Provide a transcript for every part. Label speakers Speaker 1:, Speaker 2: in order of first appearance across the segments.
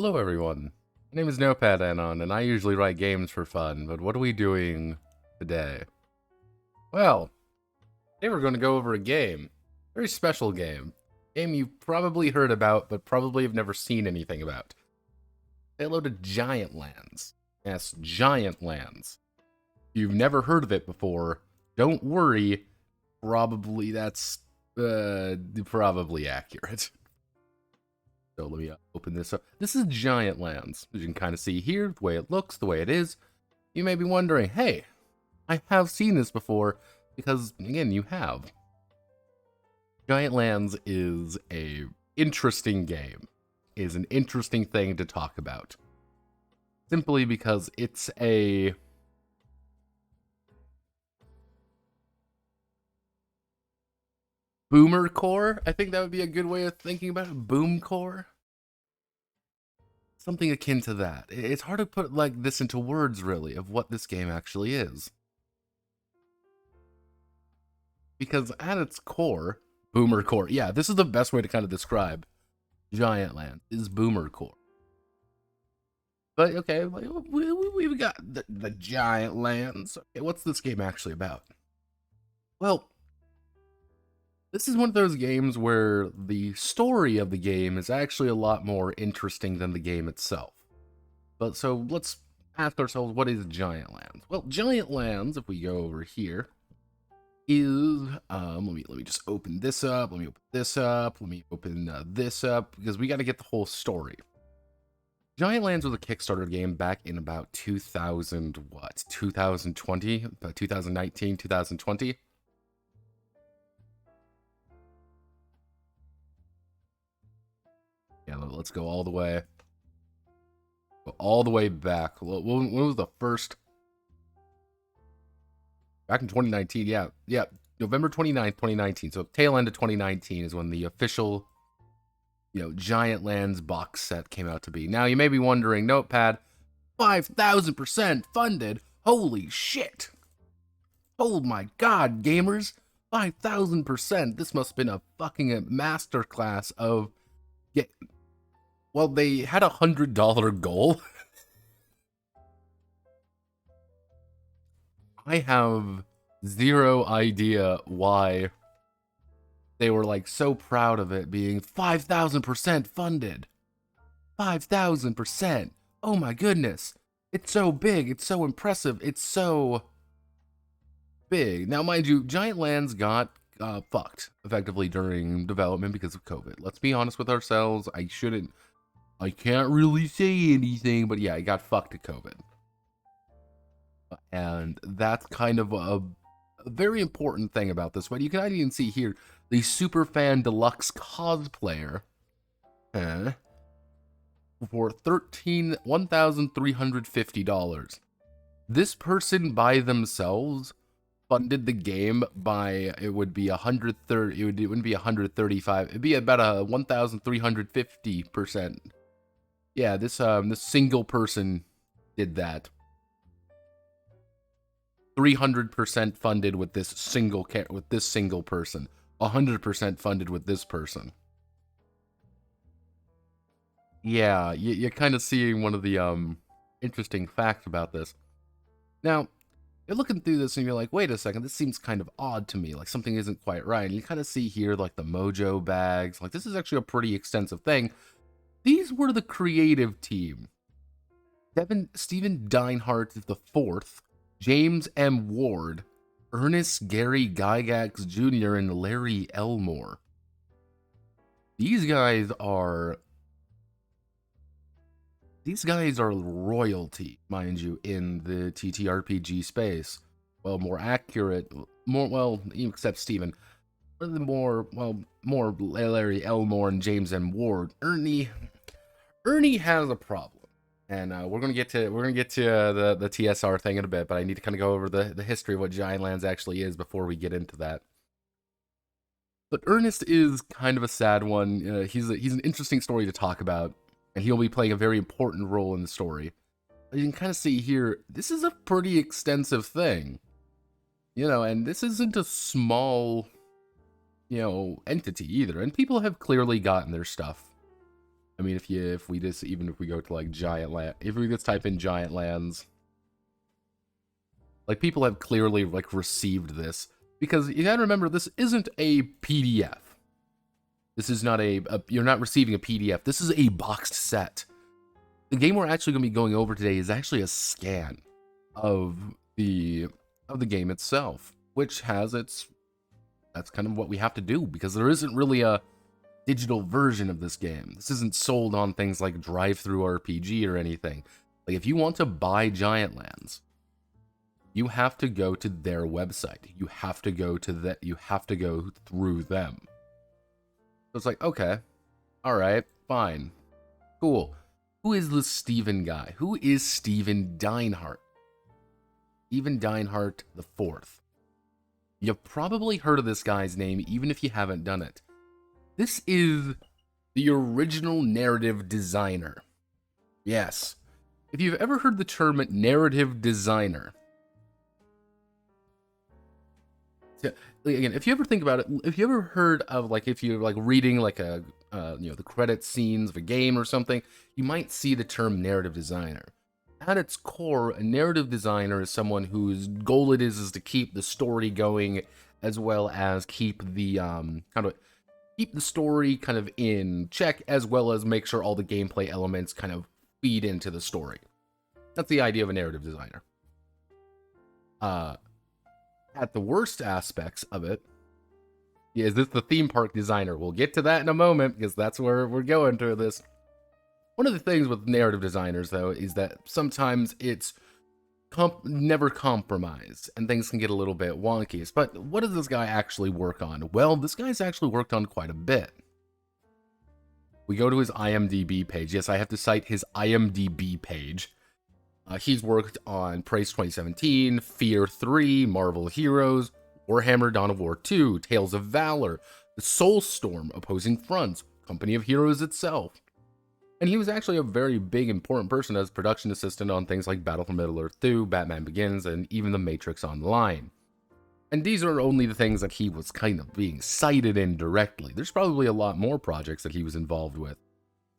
Speaker 1: Hello everyone, my name is Notepad Anon, and I usually write games for fun, but what are we doing today? Well, today we're going to go over a game. Very special game. Game you've probably heard about, but probably have never seen anything about. Say hello to Giantlands. Yes, Giantlands. If you've never heard of it before, don't worry. Probably that's, probably accurate. So let me open this up. This is Giantlands. As you can kind of see here, the way it looks, the way it is. You may be wondering, hey, I have seen this before, because, again, you have. Giantlands is a interesting game. Is an interesting thing to talk about. Simply because it's a... boomer core? I think that would be a good way of thinking about it. Boom core? Something akin to that. It's hard to put like this into words, really, of what this game actually is. Because at its core, boomer core, yeah, this is the best way to kind of describe Giantland, is boomer core. But, okay, we've got the Giantlands. Okay, what's this game actually about? Well, this is one of those games where the story of the game is actually a lot more interesting than the game itself. But so let's ask ourselves, what is Giantlands? Well, Giantlands, if we go over here, is let me just open this up. Let me open this up. Let me open this up, because we got to get the whole story. Giantlands was a Kickstarter game back in about 2020, about 2019, 2020. Yeah, let's go all the way. Go all the way back. When was the first? Back in 2019, yeah. November 29th, 2019. So tail end of 2019 is when the official, Giantlands box set came out to be. Now, you may be wondering, Notepad, 5,000% funded? Holy shit! Oh my god, gamers! 5,000%! This must have been a fucking masterclass of... Well, they had a $100 goal. I have zero idea why they were like so proud of it being 5,000% funded. 5,000%. Oh my goodness. It's so big. It's so impressive. It's so big. Now, mind you, Giantlands got fucked effectively during development because of COVID. Let's be honest with ourselves. I can't really say anything, but yeah, I got fucked at COVID. And that's kind of a very important thing about this one. You can even see here, the Superfan Deluxe cosplayer for $1,350. This person by themselves funded the game by, it would be 130, it wouldn't be 135, it'd be about a 1,350%. Yeah, this single person did that. 300% funded with this single person. 100% funded with this person. Yeah, you're kind of seeing one of the interesting facts about this. Now, you're looking through this and you're like, wait a second, this seems kind of odd to me, like something isn't quite right. And you kind of see here like the mojo bags, like this is actually a pretty extensive thing. These were the creative team. Stephen Deinhardt IV, James M. Ward, Ernest Gary Gygax Jr., and Larry Elmore. These guys are royalty, mind you, in the TTRPG space. Well, more accurate, except Stephen. More Larry Elmore and James M. Ward. Ernie has a problem, and we're gonna get to the TSR thing in a bit. But I need to kind of go over the history of what Giantlands actually is before we get into that. But Ernest is kind of a sad one. He's an interesting story to talk about, and he'll be playing a very important role in the story. But you can kind of see here, this is a pretty extensive thing, and this isn't a small, entity either. And people have clearly gotten their stuff. I mean, if we go to like Giantland, if we just type in Giantlands, like people have clearly like received this, because you gotta remember, this isn't a PDF. This is not you're not receiving a PDF. This is a boxed set. The game we're actually going to be going over today is actually a scan of the game itself, which has that's kind of what we have to do, because there isn't really a digital version of this game. This isn't sold on things like Drive-Thru RPG or anything. Like, if you want to buy Giantlands, you have to go to their website. You have to go through them. So it's like, okay, all right, fine, cool. Who is this Steven guy? Who is Steven Deinhardt? Steven Deinhardt IV. You've probably heard of this guy's name, even if you haven't done it. This is the original narrative designer. Yes. If you've ever heard the term narrative designer, again, if you ever think about it, if you ever heard of, like, if you're like reading like a the credit scenes of a game or something, you might see the term narrative designer. At its core, a narrative designer is someone whose goal it is to keep the story going, as well as keep the keep the story kind of in check, as well as make sure all the gameplay elements kind of feed into the story. That's the idea of a narrative designer. At the worst aspects of it, is this the theme park designer? We'll get to that in a moment, because that's where we're going to this. One of the things with narrative designers, though, is that sometimes it's never compromised, and things can get a little bit wonky. But what does this guy actually work on? Well, this guy's actually worked on quite a bit. We go to his IMDb page. Yes, I have to cite his IMDb page. He's worked on Praise 2017, Fear 3, Marvel Heroes, Warhammer Dawn of War 2, Tales of Valor, The Soulstorm, Opposing Fronts, Company of Heroes itself. And he was actually a very big, important person as production assistant on things like Battle for Middle-earth 2, Batman Begins, and even The Matrix Online. And these are only the things that he was kind of being cited in directly. There's probably a lot more projects that he was involved with.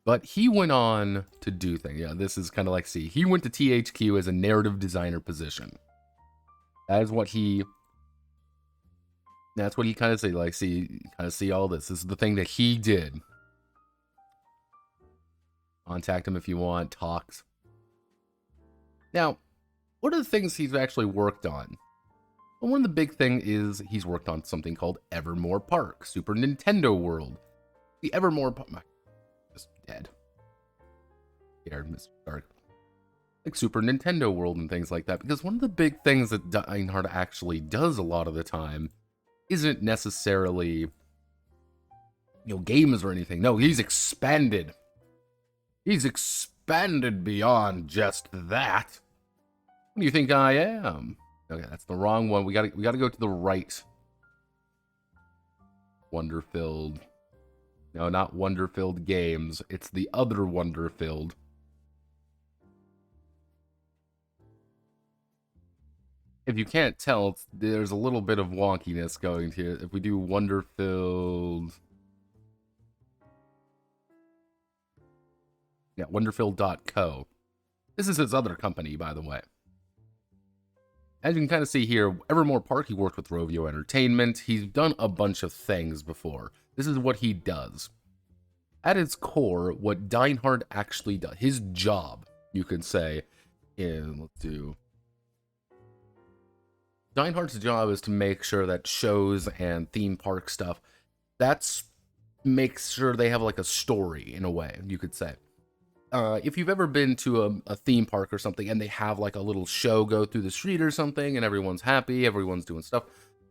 Speaker 1: But he went on to do things. Yeah, this is kind of like, see, he went to THQ as a narrative designer position. That's what he kind of say, like, see, kind of see all this. This is the thing that he did. Contact him if you want, talks. Now, what are the things he's actually worked on? Well, one of the big things is he's worked on something called Evermore Park, Super Nintendo World. The Evermore Park, just dead. Scared, Mr. Stark. Like Super Nintendo World and things like that, because one of the big things that Deinhardt actually does a lot of the time isn't necessarily, games or anything. No, he's expanded. He's expanded beyond just that. What do you think I am? Okay, that's the wrong one. We gotta go to the right. Wonder-filled. No, not Wonder-filled games. It's the other Wonder-filled. If you can't tell, there's a little bit of wonkiness going here. If we do Wonder-filled... Yeah, Wonderfilled.co. This is his other company, by the way. As you can kind of see here, Evermore Park, he worked with Rovio Entertainment. He's done a bunch of things before. This is what he does. At its core, what Deinhardt actually does, his job, you could say, Deinhardt's job is to make sure that shows and theme park stuff, makes sure they have like a story, in a way, you could say. If you've ever been to a theme park or something and they have like a little show go through the street or something and everyone's happy, everyone's doing stuff,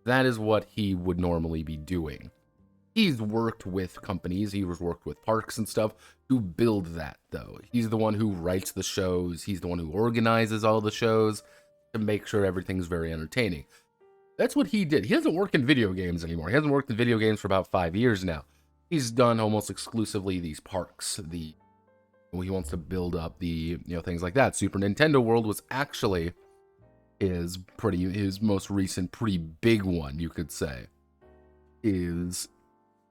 Speaker 1: that is what he would normally be doing. He's worked with companies, he's worked with parks and stuff to build that, though. He's the one who writes the shows, he's the one who organizes all the shows to make sure everything's very entertaining. That's what he did. He doesn't work in video games anymore. He hasn't worked in video games for about 5 years now. He's done almost exclusively these parks, he wants to build up the, things like that. Super Nintendo World was actually his most recent pretty big one, you could say.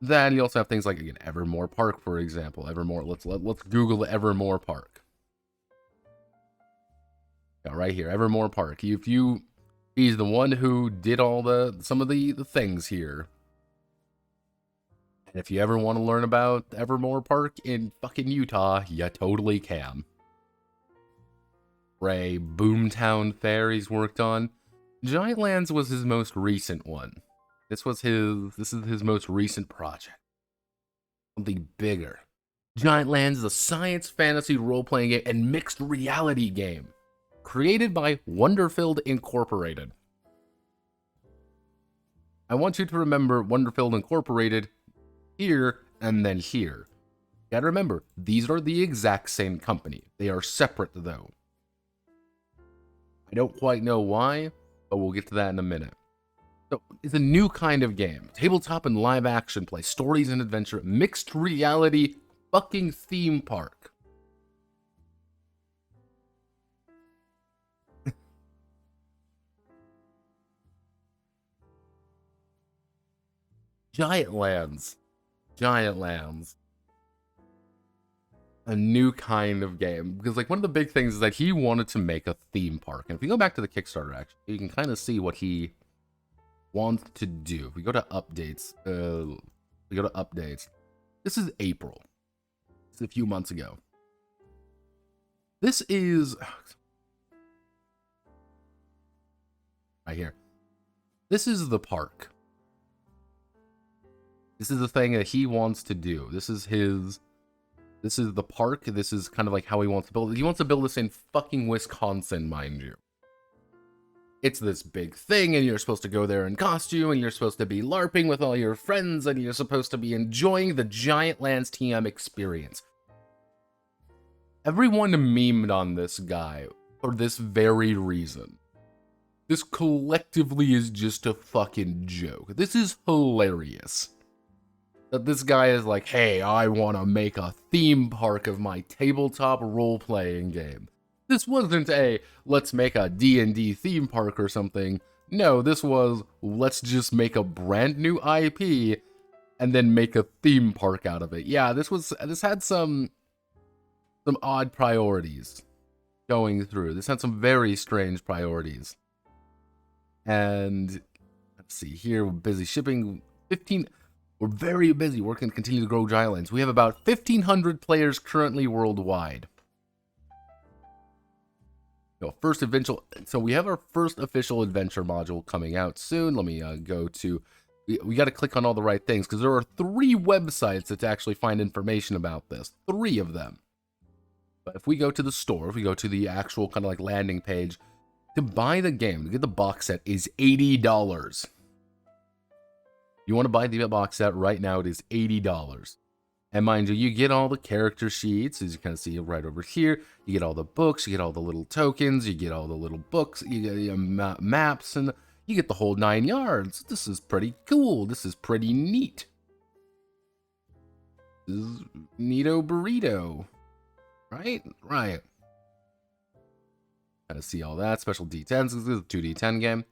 Speaker 1: Then you also have things like, again, Evermore Park, for example. Evermore, let's Google Evermore Park. Yeah, right here, Evermore Park. He's the one who did some of the things here. And if you ever want to learn about Evermore Park in fucking Utah, you totally can. Ray, Boomtown Fair he's worked on. Giantlands was his most recent one. This is his most recent project. Something bigger. Giantlands is a science fantasy role-playing game and mixed reality game. Created by Wonderfilled Incorporated. I want you to remember Wonderfilled Incorporated here and then here. You gotta remember, these are the exact same company. They are separate though. I don't quite know why, but we'll get to that in a minute. So, it's a new kind of game. Tabletop and live action play, stories and adventure, mixed reality, fucking theme park. Giantlands. Giantlands. A new kind of game. Because, like, one of the big things is that he wanted to make a theme park. And if you go back to the Kickstarter, actually, you can kind of see what he wants to do. If we go to updates, this is April. This is a few months ago. This is right here. This is the park. This is the thing that he wants to do. This is the park. This is kind of like how he wants to build it. He wants to build this in fucking Wisconsin, mind you. It's this big thing, and you're supposed to go there in costume, and you're supposed to be LARPing with all your friends, and you're supposed to be enjoying the Giantlands TM experience. Everyone memed on this guy for this very reason. This collectively is just a fucking joke. This is hilarious. That this guy is like, hey, I want to make a theme park of my tabletop role-playing game. This wasn't a, let's make a D&D theme park or something. No, this was, let's just make a brand new IP and then make a theme park out of it. Yeah, this had some odd priorities going through. This had some very strange priorities. And let's see here, we're busy shipping 15. We're very busy working to continue to grow Giantlands. We have about 1,500 players currently worldwide. So we have our first official adventure module coming out soon. Let me go to... We got to click on all the right things, because there are 3 websites that actually find information about this. 3 of them. But if we go to the store, if we go to the actual kind of like landing page, to buy the game, to get the box set, is $80. You want to buy the box set right now, it is $80. And mind you, you get all the character sheets, as you kind of see right over here. You get all the books, you get all the little tokens, you get all the little books, you get maps, and you get the whole 9 yards. This is pretty cool. This is pretty neat. This is neato burrito. Right? Right. Kind of see all that. Special D10s. This is a 2D10 game.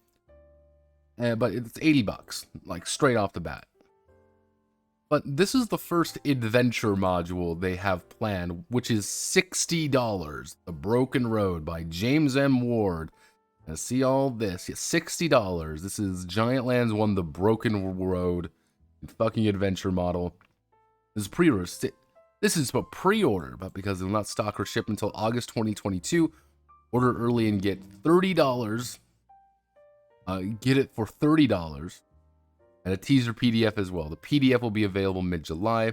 Speaker 1: But it's $80, like straight off the bat. But this is the first adventure module they have planned, which is $60. The Broken Road by James M. Ward. Now see all this. Yeah, $60. This is Giantlands 1, The Broken Road. Fucking adventure model. This is pre-order. This is a pre-order, but because it will not stock or ship until August 2022, order early and get $30. Get it for $30. And a teaser PDF as well. The PDF will be available mid-July.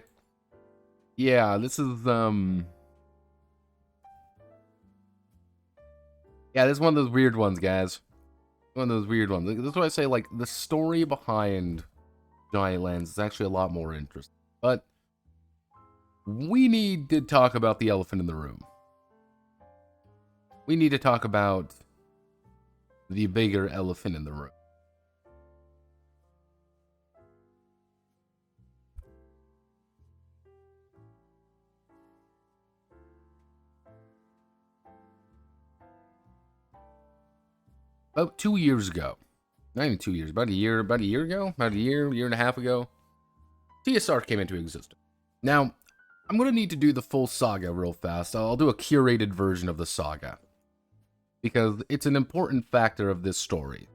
Speaker 1: Yeah, this is, yeah, this is one of those weird ones, guys. One of those weird ones. That's why I say, like, the story behind Giantlands is actually a lot more interesting. But we need to talk about the elephant in the room. We need to talk about the bigger elephant in the room. About 2 years ago, not even 2 years, about a year and a half ago. TSR came into existence. Now, I'm going to need to do the full saga real fast. I'll do a curated version of the saga, because it's an important factor of this story.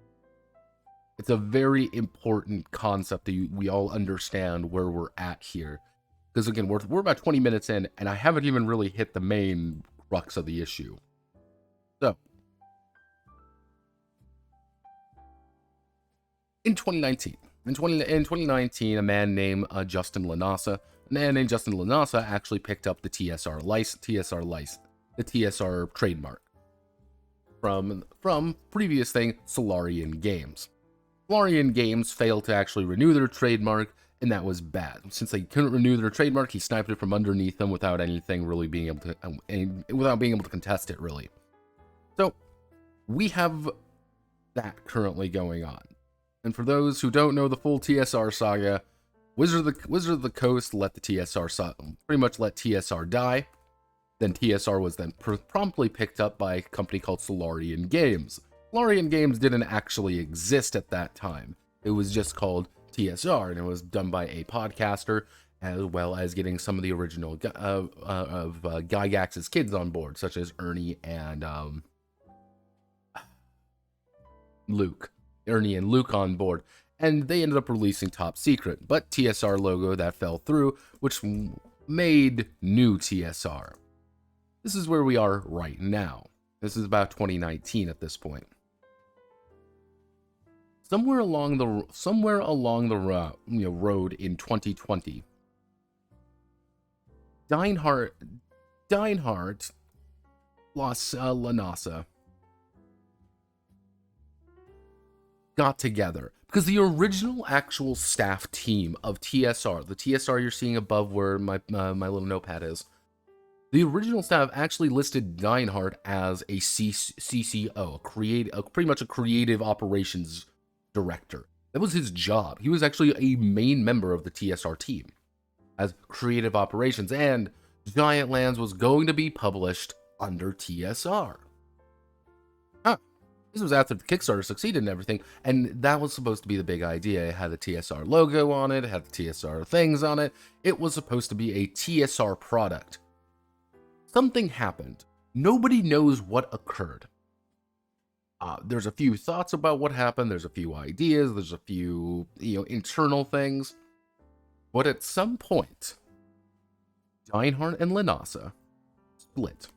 Speaker 1: It's a very important concept that we all understand where we're at here. Because again, we're about 20 minutes in, and I haven't even really hit the main crux of the issue. So, in 2019, a man named Justin Lanasa actually picked up the TSR trademark from previous thing, Solarian Games. Solarian Games failed to actually renew their trademark, and that was bad. Since they couldn't renew their trademark, he sniped it from underneath them without anything really being able to, without being able to contest it, really. So, we have that currently going on. And for those who don't know the full TSR saga, Wizard of the Coast let the pretty much let TSR die. Then TSR was then promptly picked up by a company called Solarian Games. Solarian Games didn't actually exist at that time. It was just called TSR, and it was done by a podcaster, as well as getting some of the original of Gygax's kids on board, such as Ernie and Luke. Ernie and Luke on board, and they ended up releasing Top Secret, but TSR logo that fell through, which made new TSR. This is where we are right now. This is about 2019 at this point. Somewhere along the road in 2020, Deinhardt Lanasa got together, because the original actual staff team of TSR, the TSR you're seeing above where my little notepad is, the original staff actually listed Deinhardt as a CCO, pretty much a creative operations director. That was his job. He was actually a main member of the TSR team as creative operations, and Giantlands was going to be published under TSR. This was after the Kickstarter succeeded and everything, and that was supposed to be the big idea. It had the TSR logo on it, it had the TSR things on it. It was supposed to be a TSR product. Something happened. Nobody knows what occurred. There's a few thoughts about what happened, there's a few ideas, there's a few, internal things. But at some point, Deinhardt and Lanasa split.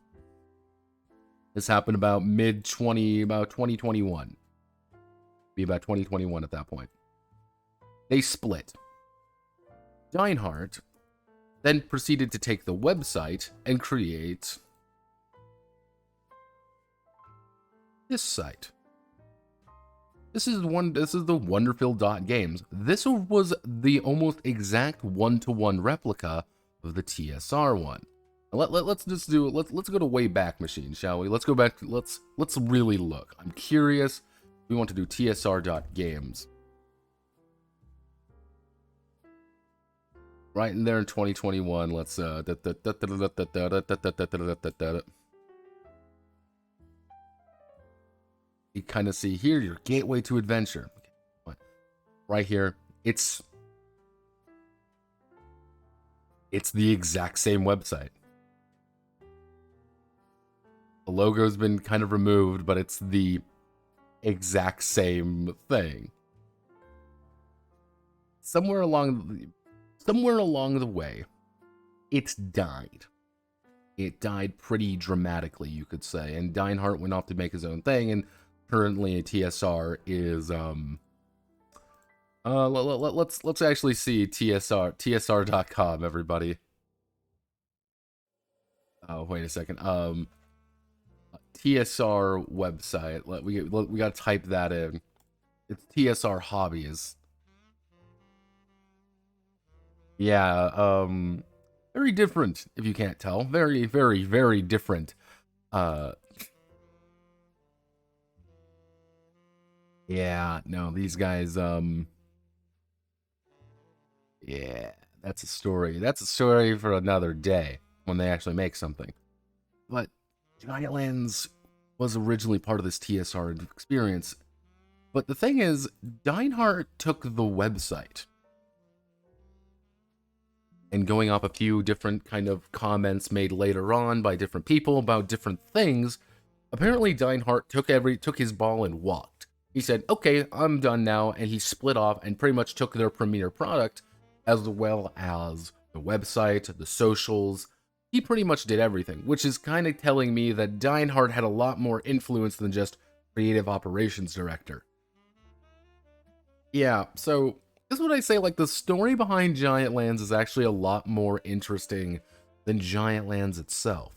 Speaker 1: This happened about about 2021. Be about 2021 at that point. They split. Deinhardt then proceeded to take the website and create this site. This is the Wonderful.games. This was the almost exact one-to-one replica of the TSR one. Let's go to Wayback Machine, shall we? Let's go back. Let's really look. I'm curious. We want to do TSR.games. Right in there in 2021. Let's you kind of see here your gateway to adventure. Right here, it's the exact same website. The logo's been kind of removed, but it's the exact same thing. Somewhere along the way, it died. It died pretty dramatically, you could say. And Deinhardt went off to make his own thing, and currently TSR is let's actually see TSR.com, everybody. Oh, wait a second. TSR website. We gotta type that in. It's TSR Hobbies. Yeah, very different, if you can't tell. Very, very, very different. Yeah, no, these guys, yeah, that's a story. That's a story for another day when they actually make something. But Giantlands was originally part of this TSR experience. But the thing is, Deinhardt took the website and going off a few different kind of comments made later on by different people about different things, apparently Deinhardt took his ball and walked. He said, okay, I'm done now, and he split off and pretty much took their premiere product, as well as the website, the socials. He pretty much did everything, which is kind of telling me that Deinhardt had a lot more influence than just creative operations director. Yeah, so this is what I say, like, the story behind Giantlands is actually a lot more interesting than Giantlands itself.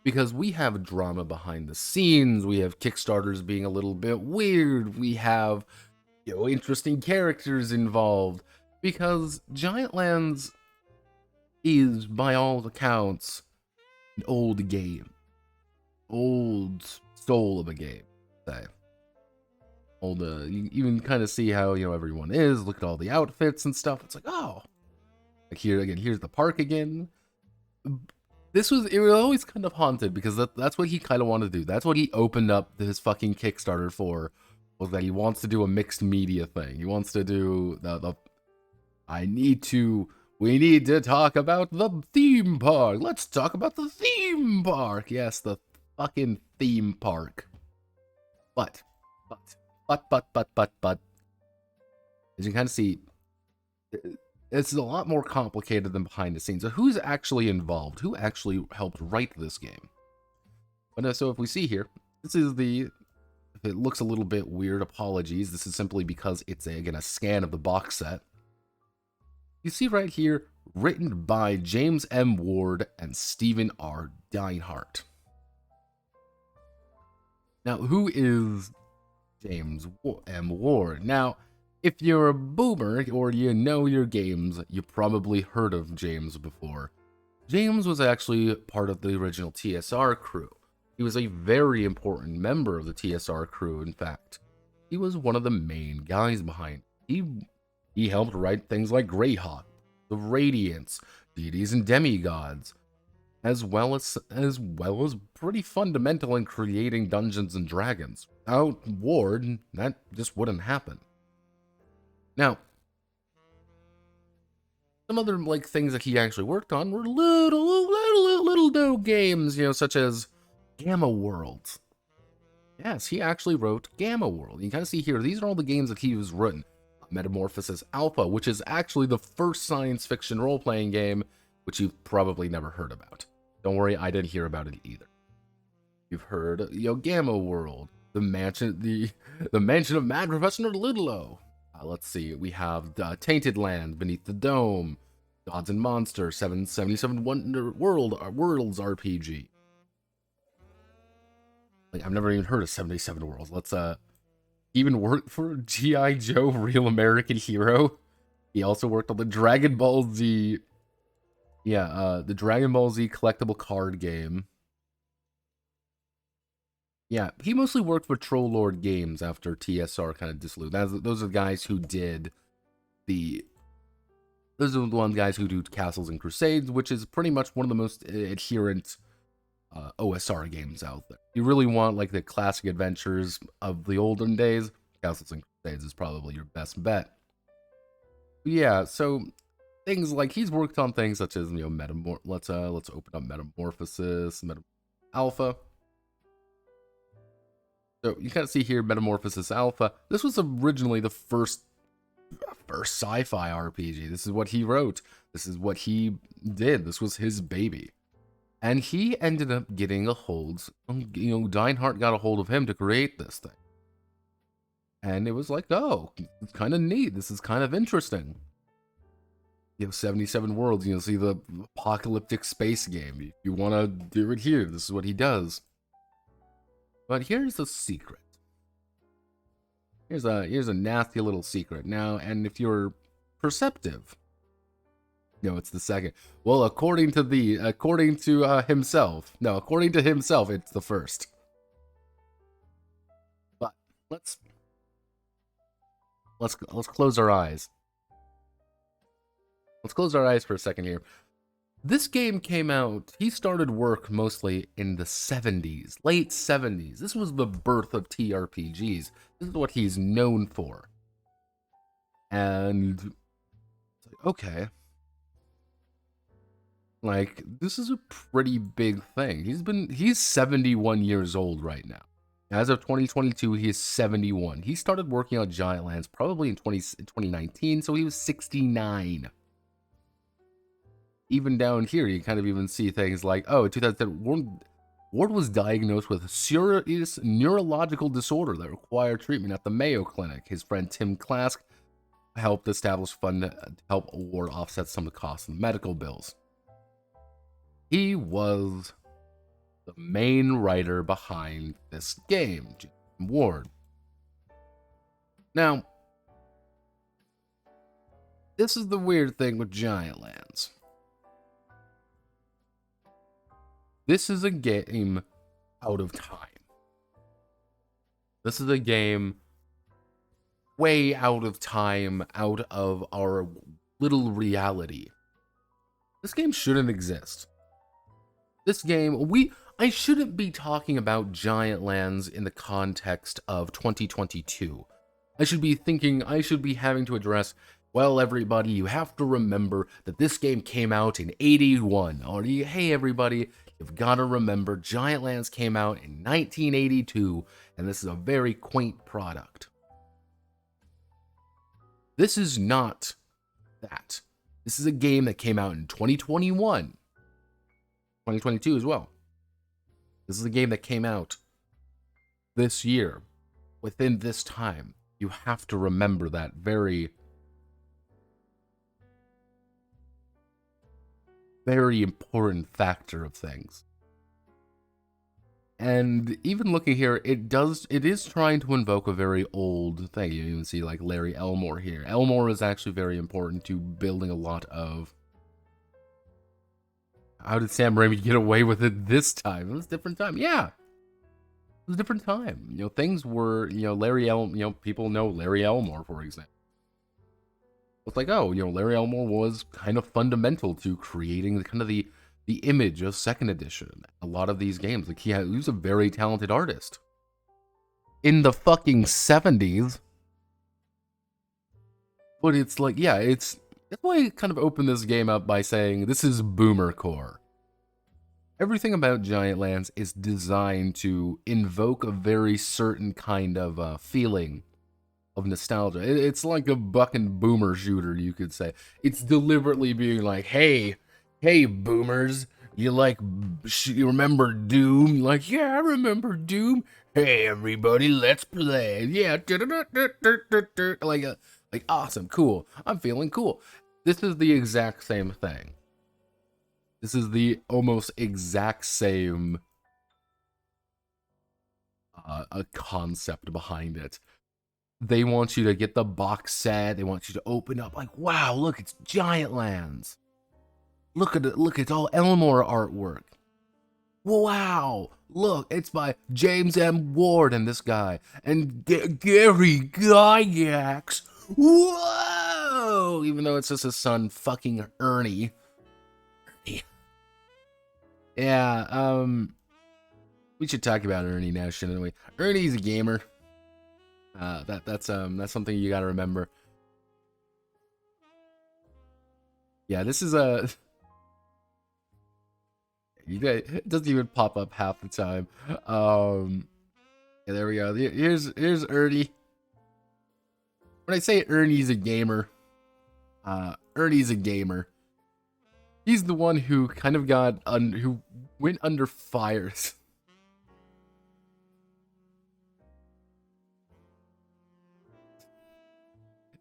Speaker 1: Because we have drama behind the scenes, we have Kickstarters being a little bit weird, we have, interesting characters involved. Because Giantlands is, by all accounts, an old game. Old soul of a game, say. Old, you even kind of see how, everyone is, look at all the outfits and stuff, it's like, oh. Like here, again, here's the park again. It was always kind of haunted, because that's what he kind of wanted to do. That's what he opened up his fucking Kickstarter for, was that he wants to do a mixed media thing. He wants to do we need to talk about the theme park. Let's talk about the theme park. Yes, the fucking theme park. But, as you kind of see, it's a lot more complicated than behind the scenes. So who's actually involved? Who actually helped write this game? But so if we see here, this is if it looks a little bit weird, apologies. This is simply because it's, again, a scan of the box set. You see right here, written by James M. Ward and Stephen R. Deinhardt. Now, who is James M. Ward? Now, if you're a boomer or you know your games, you probably heard of James before. James was actually part of the original TSR crew. He was a very important member of the TSR crew, in fact. He was one of the main guys behind it. He helped write things like Greyhawk, The Radiance, Deities and Demigods, as well as pretty fundamental in creating Dungeons and Dragons. Without Ward, that just wouldn't happen. Now, some other things that he actually worked on were little known games, such as Gamma World. Yes, he actually wrote Gamma World. You can kind of see here, these are all the games that he has written. Metamorphosis Alpha, which is actually the first science fiction role-playing game, which you've probably never heard about. Don't worry, I didn't hear about it either. You've heard, Gamma World, the mansion of Mad Professor Little-O. Let's see, we have Tainted Land, Beneath the Dome, Gods and Monsters, 777 Worlds RPG. I've never even heard of 77 Worlds. Let's even worked for G.I. Joe Real American Hero. He also worked on the Dragon Ball Z. Yeah, the Dragon Ball Z collectible card game. Yeah, he mostly worked for Troll Lord Games after TSR kind of dissolved. Those are the guys who did those are the ones guys who do Castles and Crusades, which is pretty much one of the most adherent OSR games out there. You really want the classic adventures of the olden days, Castles and Crusades is probably your best bet. But yeah, so things like he's worked on things such as let's open up Metamorphosis, Alpha. So you kind of see here Metamorphosis Alpha. This was originally the first sci-fi RPG. This is what he wrote. This is what he did. This was his baby. And he ended up getting a hold, Deinhardt got a hold of him to create this thing. And it was like, oh, it's kind of neat. This is kind of interesting. 77 Worlds, see the apocalyptic space game. If you want to do it here, this is what he does. But here's the secret. Here's a nasty little secret. Now, and if you're perceptive, it's the second. Well, according to himself. No, according to himself, it's the first. But let's close our eyes. Let's close our eyes for a second here. This game came out, he started work mostly in the 70s, late 70s. This was the birth of TRPGs. This is what he's known for. And, okay. Like, this is a pretty big thing. He's 71 years old right now. As of 2022, he is 71. He started working on Giantlands probably in 2019, so he was 69. Even down here, you kind of even see things like, oh, in 2010, Ward was diagnosed with a serious neurological disorder that required treatment at the Mayo Clinic. His friend Tim Klask helped establish fund to help Ward offset some of the costs of the medical bills. He was the main writer behind this game, Jim Ward. Now, this is the weird thing with Giantlands. This is a game out of time. This is a game way out of time, out of our little reality. This game shouldn't exist. This game, I shouldn't be talking about Giantlands in the context of 2022. I should be having to address, well, everybody, you have to remember that this game came out in 81. Or, hey, everybody, you've got to remember Giantlands came out in 1982, and this is a very quaint product. This is not that. This is a game that came out in 2021. 2022 as well. This is a game that came out this year, within this time. You have to remember that very, very important factor of things. And even looking here, it is trying to invoke a very old thing. You even see like Larry Elmore here. Elmore is actually very important to building a lot of. How did Sam Raimi get away with it this time? It was a different time. Yeah. It was a different time. You know, things were, people know Larry Elmore, for example. It's like, oh, Larry Elmore was kind of fundamental to creating the image of second edition. A lot of these games, like he was a very talented artist. In the fucking 70s. But it's like, yeah, that's why I kind of opened this game up by saying this is boomer core. Everything about Giantlands is designed to invoke a very certain kind of feeling of nostalgia. It's like a bucking boomer shooter, you could say. It's deliberately being like, hey boomers, you remember Doom? You're like, yeah, I remember Doom. Hey everybody, let's play. Yeah, like awesome, cool. I'm feeling cool. This is the exact same thing. This is the almost exact same a concept behind it. They want you to get the box set. They want you to open up like, wow, look, it's Giantlands. Look at it. Look, it's all Elmore artwork. Wow, look, it's by James M. Ward and this guy. And Gary Gygax. Whoa! Even though it's just his son, fucking Ernie. Yeah, we should talk about Ernie now, shouldn't we? Ernie's a gamer. That's something you gotta remember. Yeah, this is a. It doesn't even pop up half the time. Yeah, there we go. Here's Ernie. When I say Ernie's a gamer, Ernie's a gamer. He's the one who kind of who went under fire.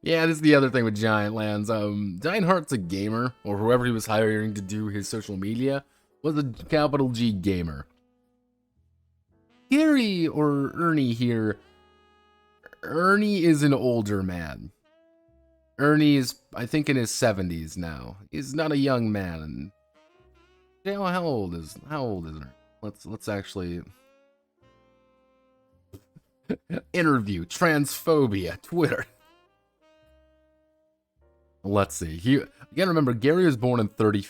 Speaker 1: Yeah, this is the other thing with Giantlands. Giant Heart's a gamer, or whoever he was hiring to do his social media was a capital G gamer. Gary or Ernie here. Ernie is an older man. Ernie's, I think, in his 70s now. He's not a young man. How old is Ernie? Let's actually interview transphobia Twitter. Let's see. You gotta remember, Gary was born in 30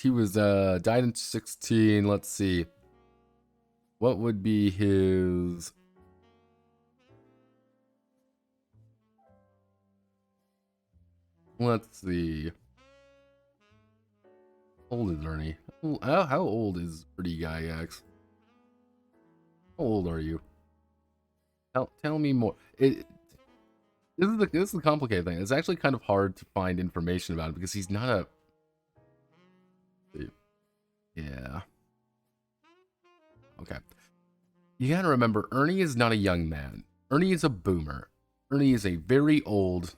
Speaker 1: He was died in 16. Let's see. What would be his? Let's see. How old is Ernie? How old is Pretty Guy X? How old are you? Tell me more. This is the complicated thing. It's actually kind of hard to find information about it because he's not a. Yeah. Okay. You gotta remember, Ernie is not a young man. Ernie is a boomer. Ernie is a very old,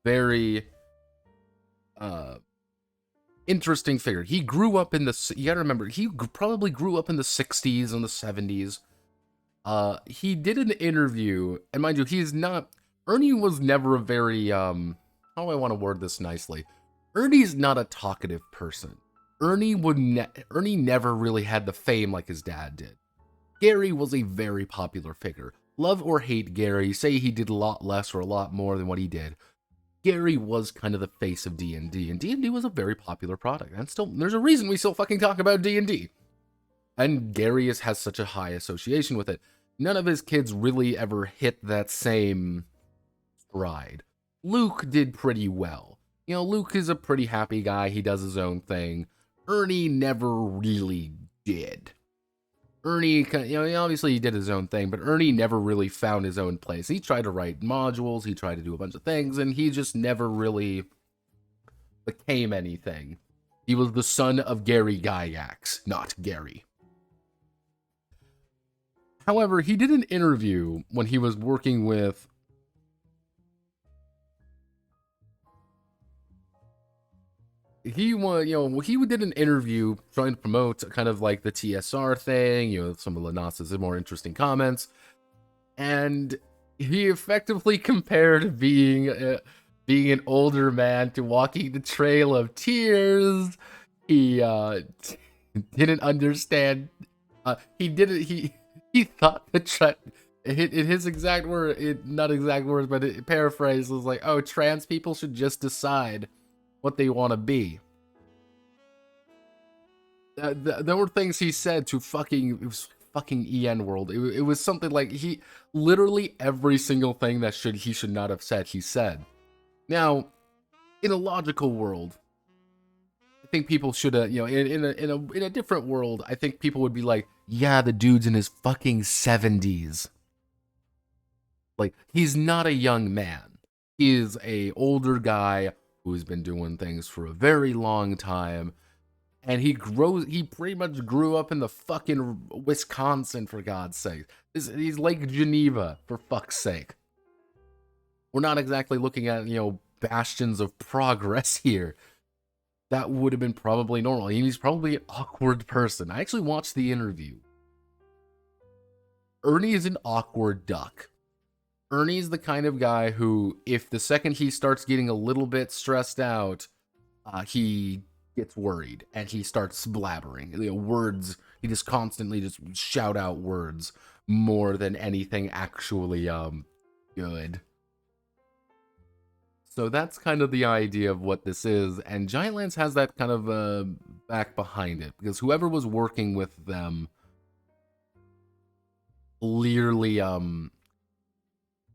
Speaker 1: very interesting figure. He grew up in the. You gotta remember, he probably grew up in the 60s and the 70s. He did an interview, and mind you, he's not. Ernie was never a very how do I want to word this nicely? Ernie's not a talkative person. Ernie never really had the fame like his dad did. Gary was a very popular figure. Love or hate Gary, say he did a lot less or a lot more than what he did. Gary was kind of the face of D&D, and D&D was a very popular product. And still, there's a reason we still fucking talk about D&D. And Gary has such a high association with it. None of his kids really ever hit that same stride. Luke did pretty well. You know, Luke is a pretty happy guy. He does his own thing. Ernie never really did. Ernie, you know, obviously he did his own thing, but Ernie never really found his own place. He tried to write modules, he tried to do a bunch of things, and he just never really became anything. He was the son of Gary Gygax, not Gary. However, he did an interview when he was working with he did an interview trying to promote kind of like the TSR thing, you know, some of Lanas's more interesting comments, and he effectively compared being an older man to walking the Trail of Tears. He didn't understand. He thought the in his exact word, not exact words, but it paraphrased was like, "Oh, trans people should just decide what they want to be." There were things he said to fucking EN World. It was something like he literally every single thing that he should not have said, he said. Now, in a logical world, I think people should in a different world, I think people would be like, yeah, the dude's in his fucking 70s. Like, he's not a young man. He is a older guy who's been doing things for a very long time. And he pretty much grew up in the fucking Wisconsin, for God's sake. He's Lake Geneva, for fuck's sake. We're not exactly looking at, you know, bastions of progress here. That would have been probably normal. He's probably an awkward person. I actually watched the interview. Ernie is an awkward duck. Ernie's the kind of guy who, if the second he starts getting a little bit stressed out, he gets worried and he starts blabbering. You know, words, he just constantly just shout out words more than anything actually good. So that's kind of the idea of what this is, and Giantlands has that kind of back behind it, because whoever was working with them clearly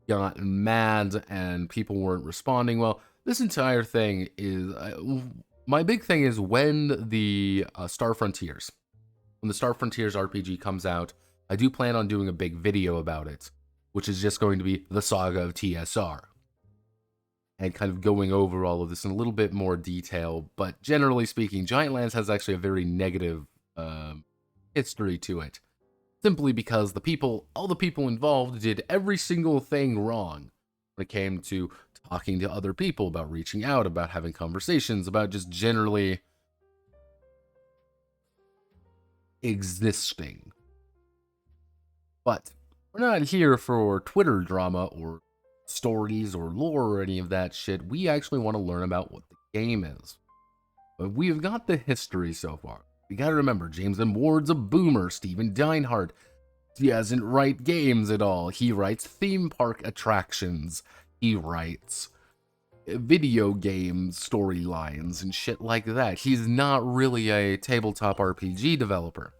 Speaker 1: got mad and people weren't responding well. This entire thing is my big thing is when the Star Frontiers RPG comes out, I do plan on doing a big video about it, which is just going to be the saga of TSR. And kind of going over all of this in a little bit more detail. But generally speaking, Giantlands has actually a very negative history to it. Simply because all the people involved did every single thing wrong when it came to talking to other people, about reaching out, about having conversations, about just generally existing. But we're not here for Twitter drama or stories or lore or any of that shit. We actually want to learn about what the game is. But we've got the history so far. We gotta remember, James M. Ward's a boomer. Steven Deinhardt, he doesn't write games at all. He writes theme park attractions. He writes video game storylines and shit like that. He's not really a tabletop RPG developer.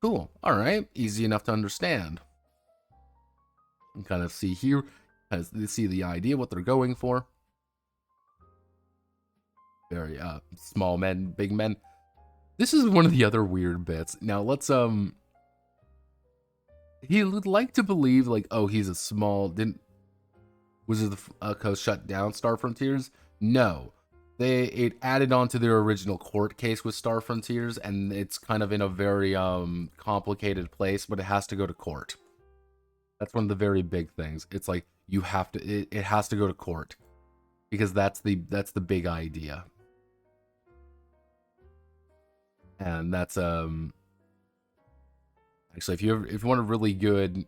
Speaker 1: Cool. Alright. Easy enough to understand. And kind of see here, see the idea, what they're going for. Very small men, big men. This is one of the other weird bits. Now let's he would like to believe like, oh, he's a small, didn't Wizards of the Coast shut down Star Frontiers? No. It added on to their original court case with Star Frontiers, and it's kind of in a very complicated place, but it has to go to court. That's one of the very big things. It's like you have to it has to go to court. Because that's the big idea. And that's actually, if you want a really good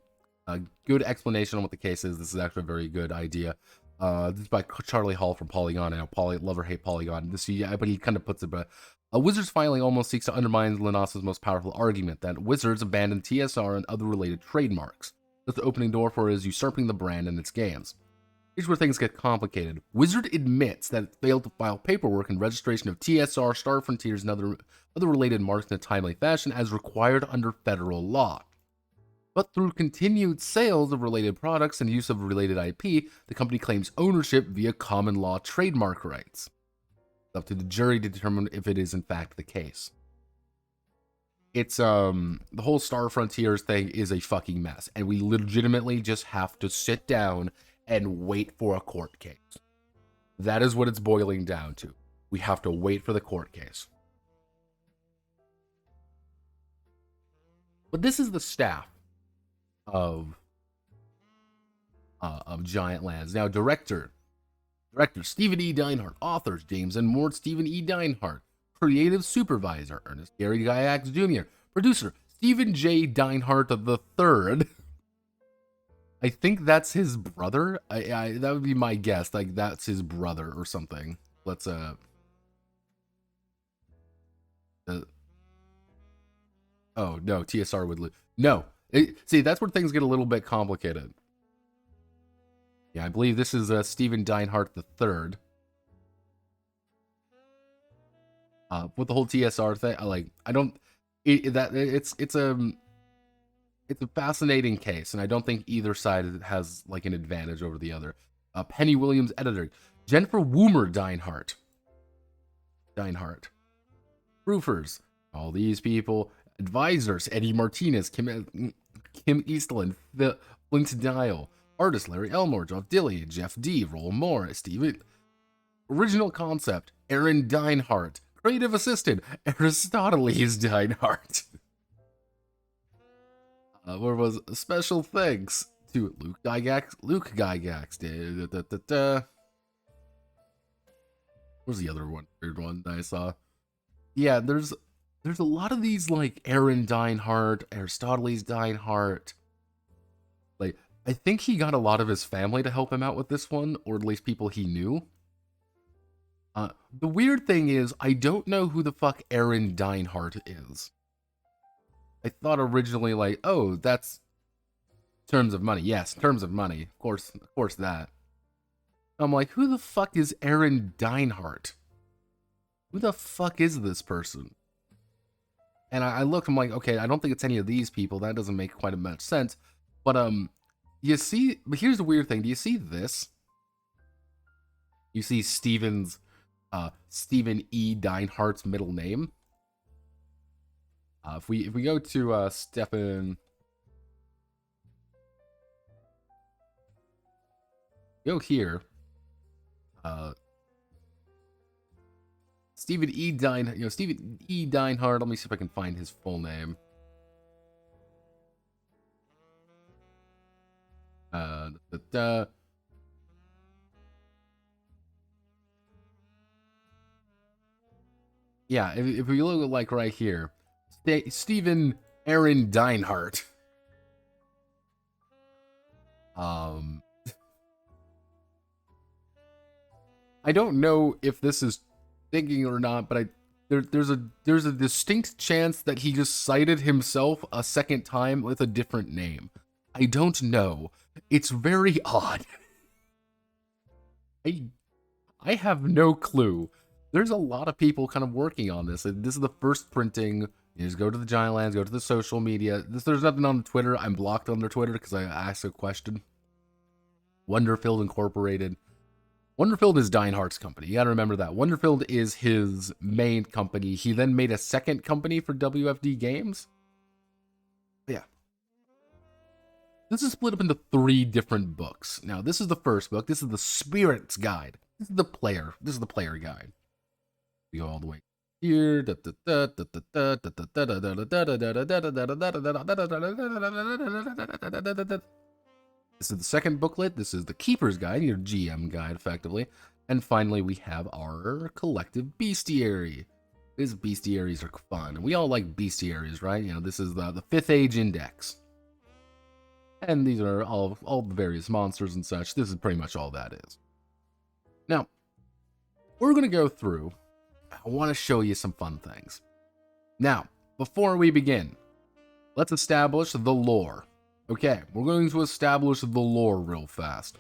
Speaker 1: explanation on what the case is, this is actually a very good idea. This is by Charlie Hall from Polygon. I know love or hate Polygon. But he kind of puts it. But Wizards filing almost seeks to undermine Linas's most powerful argument that Wizards abandoned TSR and other related trademarks. That's the opening door for is usurping the brand and its games. Here's where things get complicated. Wizard admits that it failed to file paperwork and registration of TSR, Star Frontiers, and other related marks in a timely fashion as required under federal law. But through continued sales of related products and use of related IP, the company claims ownership via common law trademark rights. It's up to the jury to determine if it is in fact the case. It's the whole Star Frontiers thing is a fucking mess, and we legitimately just have to sit down and wait for a court case. That is what it's boiling down to. We have to wait for the court case. But this is the staff of Giantlands. Now, director Stephen E. Deinhardt. Authors James and Mort Stephen E. Deinhardt. Creative supervisor Ernest Gary Gygax Jr. Producer Stephen J. Deinhardt III. I think that's his brother. That would be my guess. Like that's his brother or something. Let's oh no, TSR would lose. No, see that's where things get a little bit complicated. Yeah, I believe this is Stephen Deinhardt III. With the whole TSR thing, it's a fascinating case, and I don't think either side has like an advantage over the other. Penny Williams, editor. Jennifer Woomer Deinhardt. Roofers. All these people. Advisors. Eddie Martinez, Kim Eastland, Flint Dial. Artist Larry Elmore, Jeff Dilley, Jeff D, Roll Moore, Steven. Original concept, Aaron Deinhardt. Creative assistant, Aristoteles Deinhardt. Where was special thanks to Luke Gygax. Where's the other one? Weird one that I saw. Yeah, there's a lot of these like Aaron Deinhardt, Aristoteles Deinhardt. Like, I think he got a lot of his family to help him out with this one, or at least people he knew. The weird thing is, I don't know who the fuck Aaron Deinhardt is. I thought originally, like, oh, that's Terms of Money. Yes, Terms of Money. Of course that. I'm like, who the fuck is Aaron Deinhardt? Who the fuck is this person? And I looked, I'm like, okay, I don't think it's any of these people. That doesn't make quite as much sense. But, you see, but here's the weird thing. Do you see this? You see Stephen E. Deinhardt's middle name? If we go to Stephen, go here. Stephen E. Deinhardt. Let me see if I can find his full name. Yeah, if we look like right here. Stephen Aaron Deinhardt. I don't know if this is thinking or not, but there's a distinct chance that he just cited himself a second time with a different name. I don't know. It's very odd. I have no clue. There's a lot of people kind of working on this. This is the first printing. You just go to the Giantlands, go to the social media. There's nothing on Twitter. I'm blocked on their Twitter because I asked a question. Wonderfield Incorporated. Wonderfield is Deinhardt's company. You gotta remember that. Wonderfield is his main company. He then made a second company for WFD Games. Yeah. This is split up into 3 different books. Now, this is the first book. This is the Spirit's Guide. This is the player. This is the player guide. We go all the way here. This is the second booklet. This is the Keeper's Guide, your GM guide, effectively. And finally, we have our collective bestiary. These bestiaries are fun. And we all like bestiaries, right? You know, this is the 5th Age Index. And these are all the various monsters and such. This is pretty much all that is. Now, we're going to go through. I want to show you some fun things. Now, before we begin, let's establish the lore. Okay, we're going to establish the lore real fast.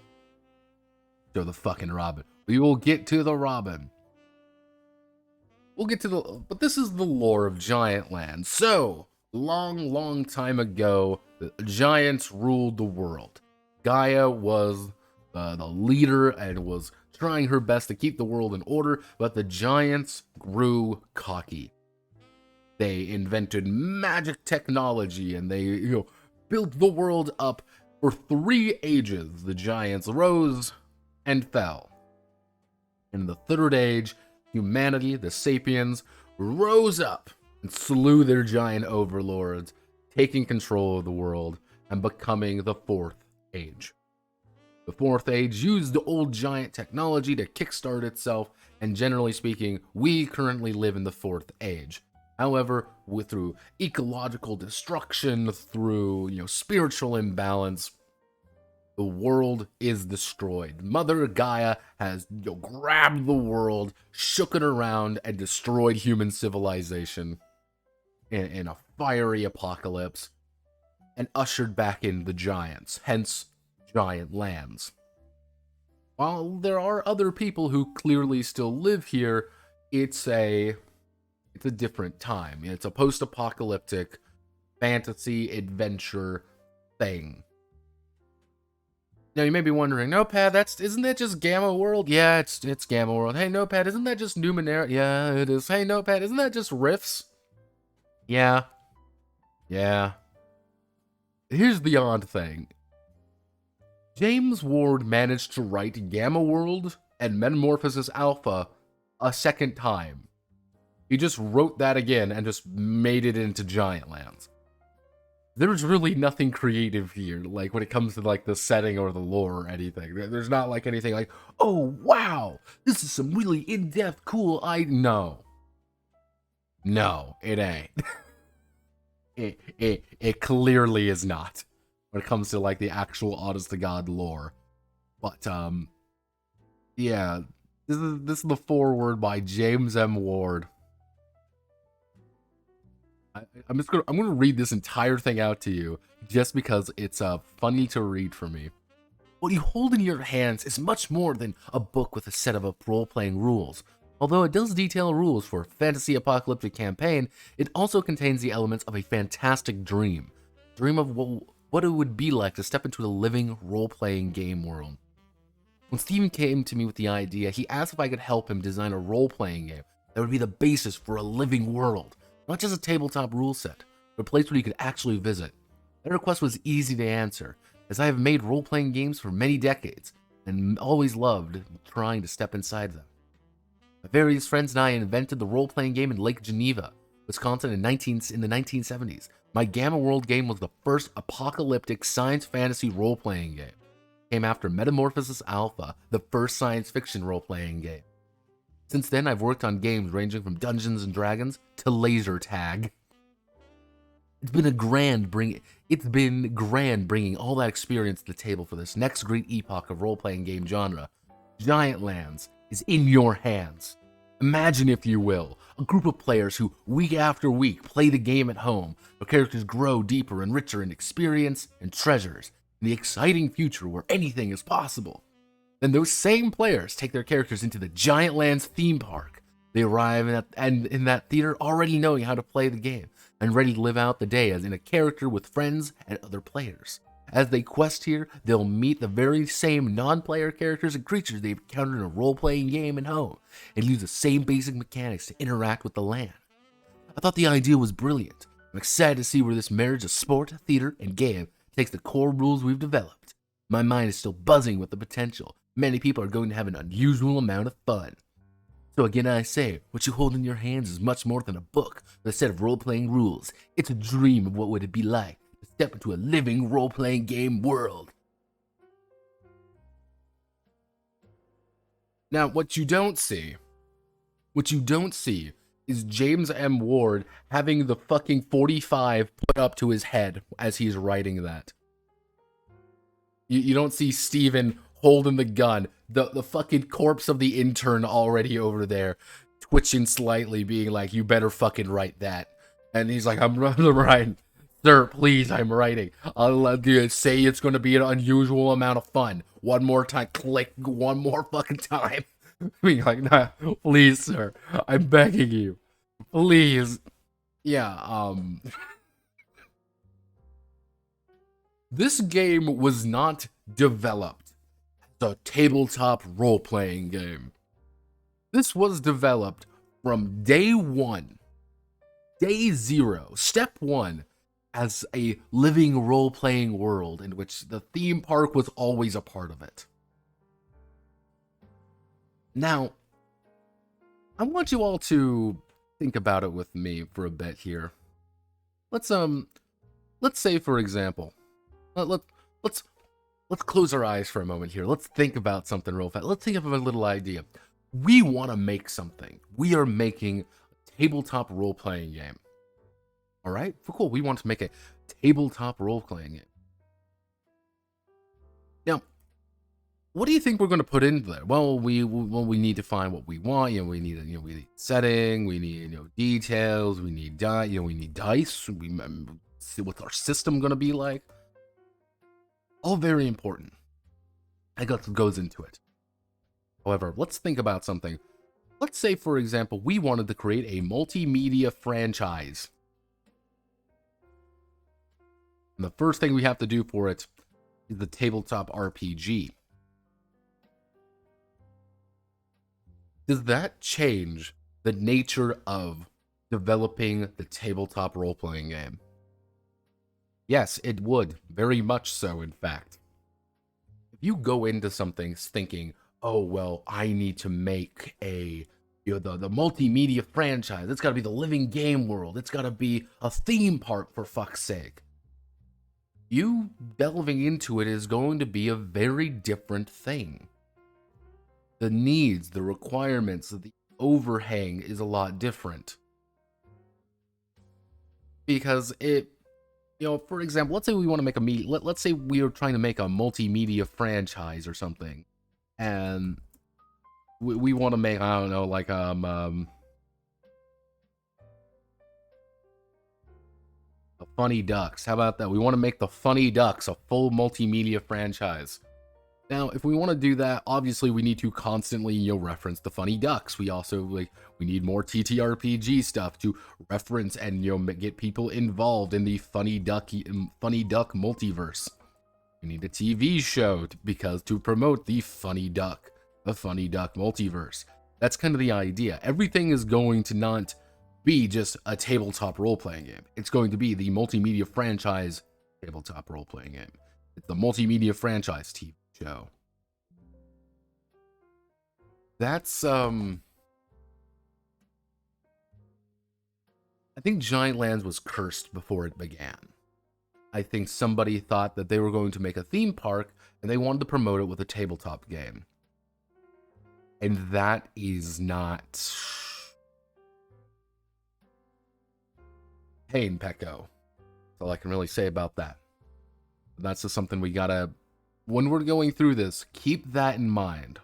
Speaker 1: Show the fucking Robin. We will get to the Robin. We'll get to the... But this is the lore of Giantlands. So, long time ago, the giants ruled the world. Gaia was the leader and was trying her best to keep the world in order, but the giants grew cocky. They invented magic technology and they, built the world up for 3 ages. The giants rose and fell. In the 3rd age, humanity, the sapiens, rose up and slew their giant overlords, taking control of the world and becoming the 4th age. The 4th age used the old giant technology to kickstart itself, and generally speaking, we currently live in the 4th age. However, through ecological destruction, through spiritual imbalance, the world is destroyed. Mother Gaia has grabbed the world, shook it around, and destroyed human civilization in a fiery apocalypse, and ushered back in the giants, hence Giantlands. While there are other people who clearly still live here, it's a different time. It's a post-apocalyptic fantasy adventure thing. Now you may be wondering, Notepad, isn't that just Gamma World? Yeah, it's Gamma World. Hey Notepad, isn't that just Numenera? Yeah, it is. Hey Notepad, isn't that just Rifts? Yeah. Here's the odd thing. James Ward managed to write Gamma World and Metamorphosis Alpha a second time. He just wrote that again and just made it into Giantlands. There's really nothing creative here, like when it comes to like the setting or the lore or anything. There's not like anything like, oh wow, this is some really in-depth, cool. No, it ain't. It clearly is not when it comes to like the actual honest to God lore. But yeah, this is the foreword by James M. Ward. I'm gonna read this entire thing out to you just because it's funny to read for me. What you hold in your hands is much more than a book with a set of role-playing rules. Although it does detail rules for a fantasy apocalyptic campaign, it also contains the elements of a fantastic dream. Dream of what it would be like to step into a living role-playing game world. When Steven came to me with the idea, he asked if I could help him design a role-playing game that would be the basis for a living world. Not just a tabletop rule set, but a place where you could actually visit. That request was easy to answer, as I have made role-playing games for many decades, and always loved trying to step inside them. My various friends and I invented the role-playing game in Lake Geneva, Wisconsin in the 1970s. My Gamma World game was the first apocalyptic science fantasy role-playing game. It came after Metamorphosis Alpha, the first science fiction role-playing game. Since then, I've worked on games ranging from Dungeons & Dragons to laser tag. It's been grand bringing all that experience to the table for this next great epoch of role-playing game genre. Giantlands is in your hands. Imagine, if you will, a group of players who, week after week, play the game at home. Their characters grow deeper and richer in experience and treasures, in the exciting future where anything is possible. Then those same players take their characters into the Giantlands theme park. They arrive in that theater already knowing how to play the game and ready to live out the day as in a character with friends and other players. As they quest here, they'll meet the very same non-player characters and creatures they've encountered in a role-playing game at home, and use the same basic mechanics to interact with the land. I thought the idea was brilliant. I'm excited to see where this marriage of sport, theater, and game takes the core rules we've developed. My mind is still buzzing with the potential. Many people are going to have an unusual amount of fun. So again I say, what you hold in your hands is much more than a book or a set of role-playing rules. It's a dream of what would it be like to step into a living role-playing game world. Now, what you don't see is James M. Ward having the fucking 45 put up to his head as he's writing that. You don't see Steven holding the gun. The fucking corpse of the intern already over there, twitching slightly, being like, you better fucking write that. And he's like, I'm writing. Sir, please, I'm writing. I'll say it's going to be an unusual amount of fun. One more time, click, one more fucking time. Being like, nah, please, sir, I'm begging you. Please. Yeah, this game was not developed as a tabletop role-playing game. This was developed from day one, day zero, step one, as a living role-playing world in which the theme park was always a part of it. Now, I want you all to think about it with me for a bit here. Let's say, for example, let's close our eyes for a moment here. Let's think about something real fast. Let's think of a little idea. We want to make something. We are making a tabletop role-playing game. All right, cool. We want to make a tabletop role-playing game. Now, what do you think we're going to put into there? Well, we need to find what we want. We need setting. We need details. We need we need dice. We see what's our system going to be like. All very important. I guess it goes into it. However, let's think about something. Let's say, for example, we wanted to create a multimedia franchise. And the first thing we have to do for it is the tabletop RPG. Does that change the nature of developing the tabletop role-playing game? Yes, it would. Very much so, in fact. If you go into something thinking, oh, well, I need to make the multimedia franchise. It's got to be the living game world. It's got to be a theme park, for fuck's sake. You delving into it is going to be a very different thing. The needs, the requirements, the overhang is a lot different. Because for example, let's say we want to make let's say we are trying to make a multimedia franchise or something. And we want to make, I don't know, like, the Funny Ducks. How about that? We want to make the Funny Ducks a full multimedia franchise. Now, if we want to do that, obviously we need to constantly, reference the Funny Ducks. We also, we need more TTRPG stuff to reference and, get people involved in the Funny Duck multiverse. We need a TV show to promote the Funny Duck multiverse. That's kind of the idea. Everything is going to not be just a tabletop role-playing game. It's going to be the multimedia franchise tabletop role-playing game. It's the multimedia franchise TV show. That's, I think Giantlands was cursed before it began. I think somebody thought that they were going to make a theme park, and they wanted to promote it with a tabletop game. And that is not... pain, Pecco. That's all I can really say about that. That's just something we gotta... when we're going through this, keep that in mind.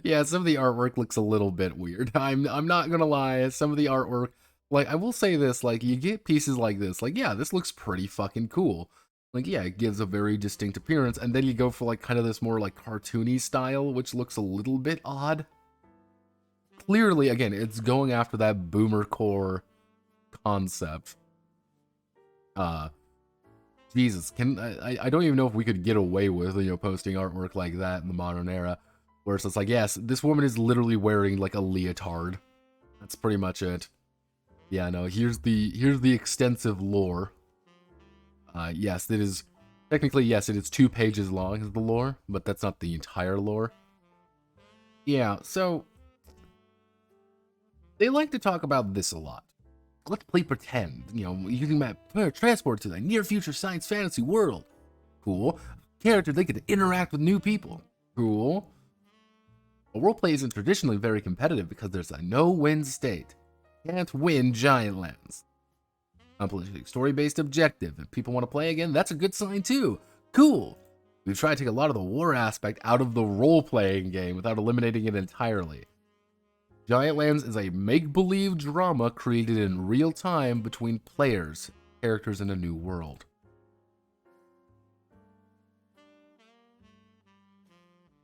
Speaker 1: Yeah, some of the artwork looks a little bit weird. I'm not gonna lie, some of the artwork, like, I will say this, like, you get pieces like this, like, yeah, this looks pretty fucking cool. Like, yeah, it gives a very distinct appearance, and then you go for, like, kind of this more, like, cartoony style, which looks a little bit odd. Clearly, again, it's going after that boomer core concept. Jesus, I don't even know if we could get away with, posting artwork like that in the modern era, where it's just like, yes, this woman is literally wearing like a leotard. That's pretty much it. Yeah, no, here's the extensive lore. Yes, it is technically, yes, it is 2 pages long as the lore, but that's not the entire lore. Yeah, so they like to talk about this a lot. Let's play pretend, using map transport to the near future science fantasy world. Cool. Character, they get to interact with new people. Cool. But roleplay isn't traditionally very competitive because there's a no-win state. Can't win Giantlands. Accomplishing story-based objective. If people want to play again, that's a good sign too. Cool. We've tried to take a lot of the war aspect out of the role-playing game without eliminating it entirely. Giantlands is a make-believe drama created in real time between players, characters in a new world.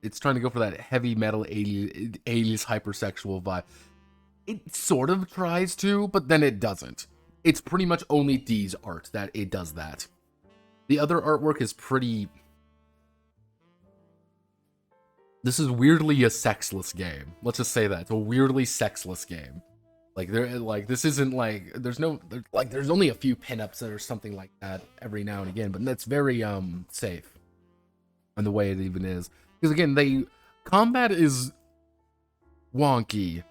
Speaker 1: It's trying to go for that heavy metal 80s hypersexual vibe. It sort of tries to, but then it doesn't. It's pretty much only D's art that it does that. The other artwork is pretty... This is weirdly a sexless game. Let's just say that. It's a weirdly sexless game. This isn't like, there's only a few pinups or something like that every now and again, but that's very, safe. And the way it even is. Because again, combat is wonky.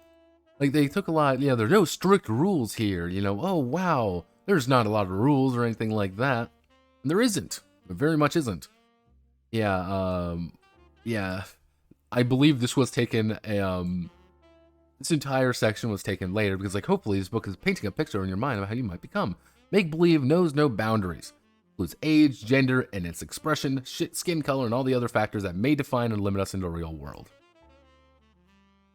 Speaker 1: Like, they took a lot, there are no strict rules here, oh wow, there's not a lot of rules or anything like that. And there isn't. There very much isn't. Yeah, yeah. I believe this was taken, this entire section was taken later, because, hopefully this book is painting a picture in your mind of how you might become. Make-believe knows no boundaries. Includes age, gender, and its expression, skin color, and all the other factors that may define and limit us in the real world.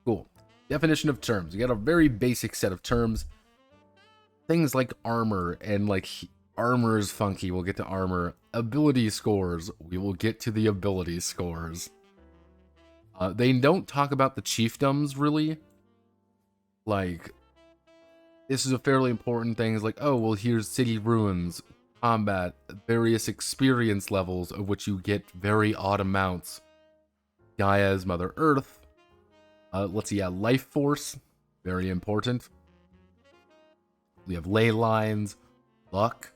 Speaker 1: Cool. Definition of terms. You got a very basic set of terms. Things like armor, and, armor is funky, we'll get to armor. Ability scores, we will get to the ability scores. They don't talk about the chiefdoms, really. This is a fairly important thing. It's like, oh, well, here's city ruins, combat, various experience levels, of which you get very odd amounts. Gaia's Mother Earth. Let's see, life force, very important. We have ley lines, luck.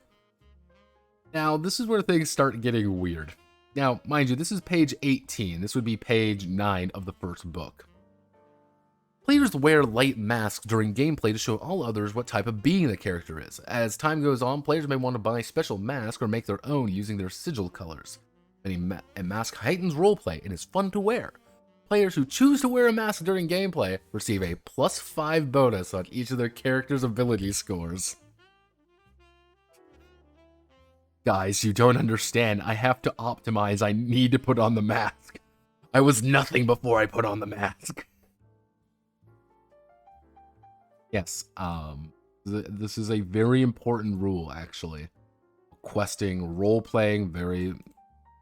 Speaker 1: Now, this is where things start getting weird. Now, mind you, this is page 18. This would be page 9 of the first book. Players wear light masks during gameplay to show all others what type of being the character is. As time goes on, players may want to buy a special mask or make their own using their sigil colors. A mask heightens roleplay and is fun to wear. Players who choose to wear a mask during gameplay receive a +5 bonus on each of their character's ability scores. Guys, you don't understand. I have to optimize. I need to put on the mask. I was nothing before I put on the mask. Yes, this is a very important rule, actually. Questing, role-playing, very,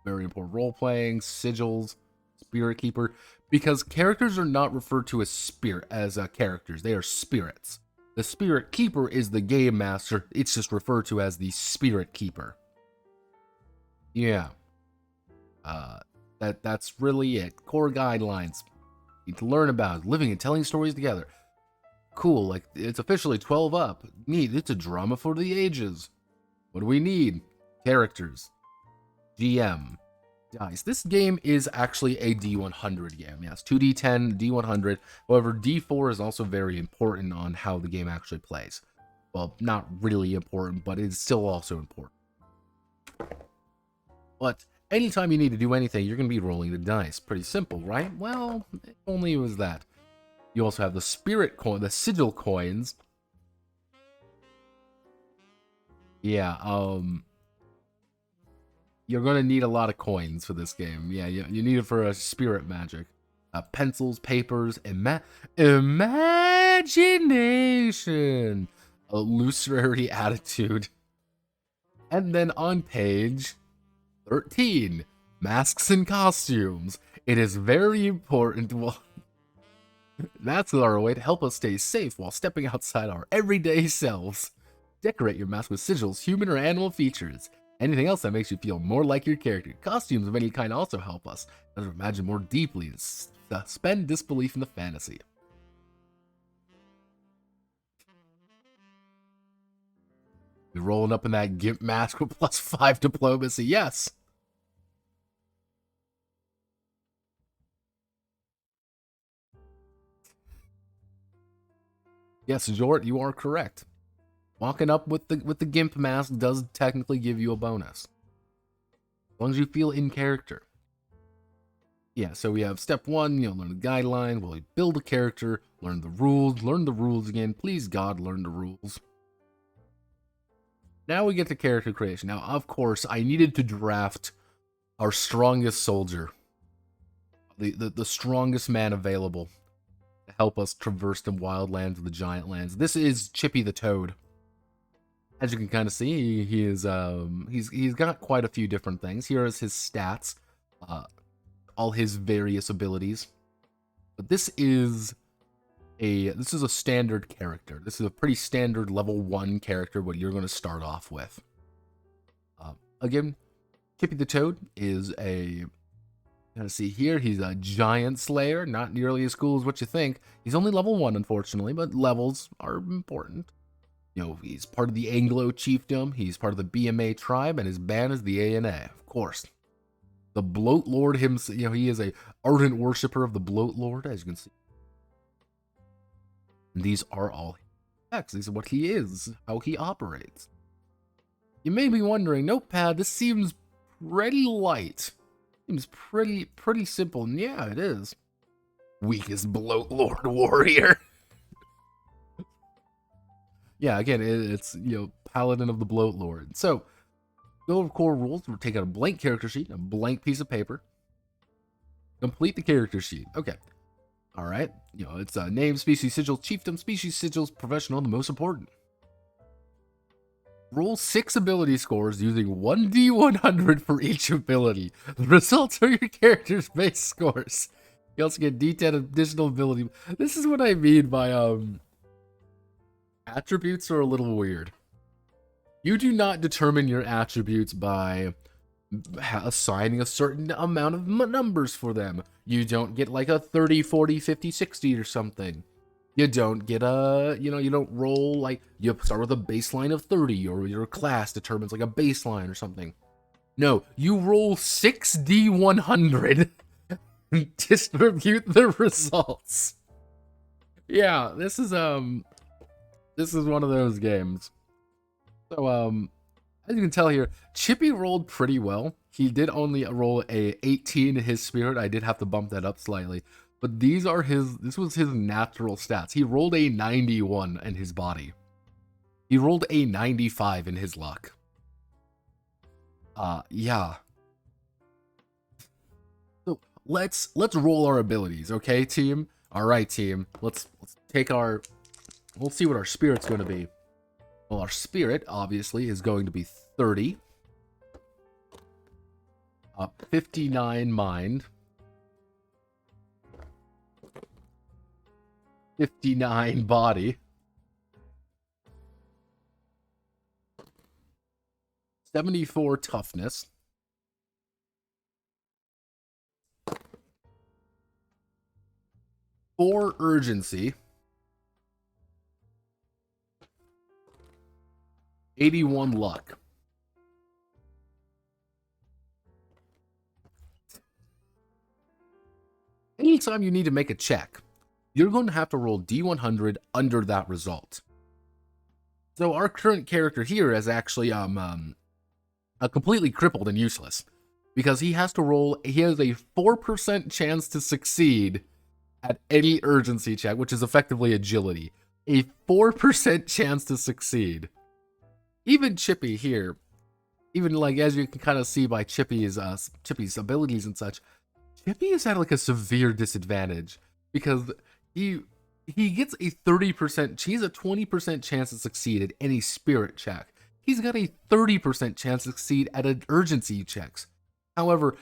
Speaker 1: very important. Role-playing, sigils, spirit keeper. Because characters are not referred to as characters. They are spirits. The spirit keeper is the game master. It's just referred to as the spirit keeper. Yeah. That's really it. Core guidelines. You need to learn about living and telling stories together. Cool, it's officially 12 up. Neat, it's a drama for the ages. What do we need? Characters. GM. Dice. This game is actually a D100 game. Yes, 2D10, D100. However, D4 is also very important on how the game actually plays. Well, not really important, but it's still also important. But anytime you need to do anything, you're going to be rolling the dice. Pretty simple, right? Well, if only it was that. You also have the spirit coin, the sigil coins. Yeah, you're going to need a lot of coins for this game. Yeah, you need it for a spirit magic. Pencils, papers, imagination, illusory attitude. And then on page 13, masks and costumes. It is very important. Well, that's our way to help us stay safe while stepping outside our everyday selves. Decorate your mask with sigils, human or animal features. Anything else that makes you feel more like your character. Costumes of any kind also help us. Let us imagine more deeply and suspend disbelief in the fantasy. You're rolling up in that gimp mask with +5 diplomacy. Yes. Yes, Jort, you are correct. Walking up with the gimp mask does technically give you a bonus. As long as you feel in character. Yeah, so we have step 1, learn the guidelines, well, build a character, learn the rules again. Please, God, learn the rules. Now we get to character creation. Now, of course, I needed to draft our strongest soldier. The strongest man available to help us traverse the wildlands of the Giantlands. This is Chippy the Toad. As you can kind of see, he is he's got quite a few different things. Here is his stats, all his various abilities. But this is a standard character. This is a pretty standard level 1 character, what you're going to start off with. Again, Chippy the Toad is see here, he's a giant slayer, not nearly as cool as what you think. He's only level 1, unfortunately, but levels are important. He's part of the Anglo chiefdom, he's part of the BMA tribe, and his band is the ANA, of course. The Bloat Lord himself, he is a ardent worshiper of the Bloat Lord, as you can see. And these are all his effects. These are what he is, how he operates. You may be wondering, Notepad, this seems pretty light. Seems pretty simple. And yeah, it is. Weakest Bloat Lord warrior. Yeah, again, it's, Paladin of the Bloat Lord. So, go over core rules. We'll take out a blank character sheet, a blank piece of paper. Complete the character sheet. Okay. All right. It's name, species, sigil, chiefdom, species, sigils, professional, the most important. Roll 6 ability scores using 1d100 for each ability. The results are your character's base scores. You also get d10 additional ability. This is what I mean by, attributes are a little weird. You do not determine your attributes by assigning a certain amount of numbers for them. You don't get like a 30, 40, 50, 60 or something. You don't get a, you don't roll like, you start with a baseline of 30 or your class determines like a baseline or something. No, you roll 6d100 and distribute the results. Yeah, this is one of those games. So, as you can tell here, Chippy rolled pretty well. He did only roll a 18 in his spirit. I did have to bump that up slightly. But this was his natural stats. He rolled a 91 in his body. He rolled a 95 in his luck. Yeah. So let's roll our abilities, okay, team? Alright, team. Let's take our, we'll see what our spirit's gonna be. Well, our spirit, obviously, is going to be 30. 59 mind. 59 body. 74 toughness. 4 urgency. 81 luck. Anytime you need to make a check, you're going to have to roll D100 under that result. So our current character here is actually completely crippled and useless, because he has a 4% chance to succeed at any urgency check, which is effectively agility. A 4% chance to succeed. Even Chippy here, even like as you can kind of see by Chippy's abilities and such, Chippy is at like a severe disadvantage because he gets a 30%, he's a 20% chance to succeed at any spirit check. He's got a 30% chance to succeed at an urgency checks. However,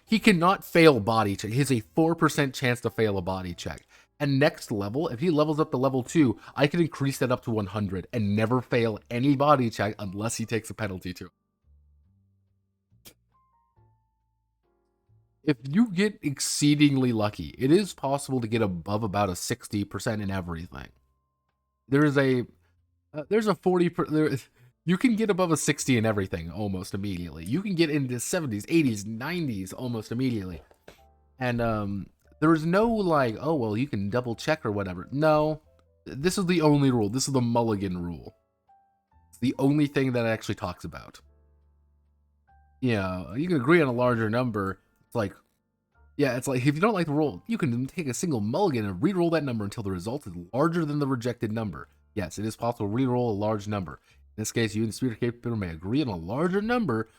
Speaker 1: he cannot fail body check. He has a 4% chance to fail a body check. And next level, if he levels up to level 2, I can increase that up to 100 and never fail any body check unless he takes a penalty to it. If you get exceedingly lucky, it is possible to get above about a 60% in everything. There's a 40 you can get above a 60 in everything almost immediately. You can get into 70s, 80s, 90s almost immediately. And there's no like, oh well, you can double check or whatever. No. This is the only rule. This is the mulligan rule. It's the only thing that it actually talks about. Yeah, you can agree on a larger number. It's like, yeah, it's like if you don't like the roll, you can take a single mulligan and re-roll that number until the result is larger than the rejected number. Yes, it is possible to re-roll a large number. In this case, you and the spirit capable may agree on a larger number.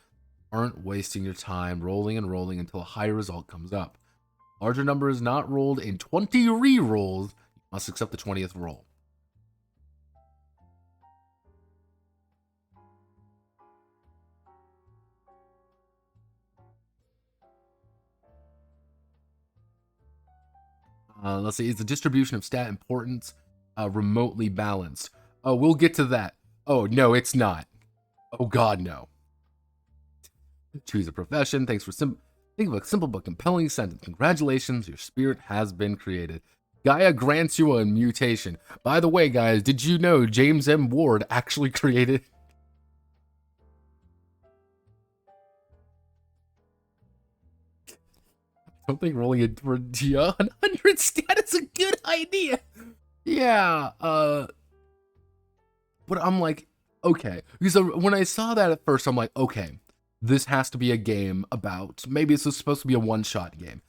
Speaker 1: Aren't wasting your time rolling and rolling until a higher result comes up. Larger number is not rolled in 20 re-rolls. You must accept the 20th roll. Let's see, is the distribution of stat importance remotely balanced? Oh, we'll get to that. Oh, no, it's not. Oh, God, no. Choose a profession. Think of a simple but compelling sentence. Congratulations, your spirit has been created. Gaia grants you a mutation. By the way, guys, did you know James M. Ward actually created... I don't think rolling it for 100 stat is a good idea. Yeah, but I'm like, okay. Because when I saw that at first, I'm like, okay, this has to be a game about, maybe it's supposed to be a one-shot game.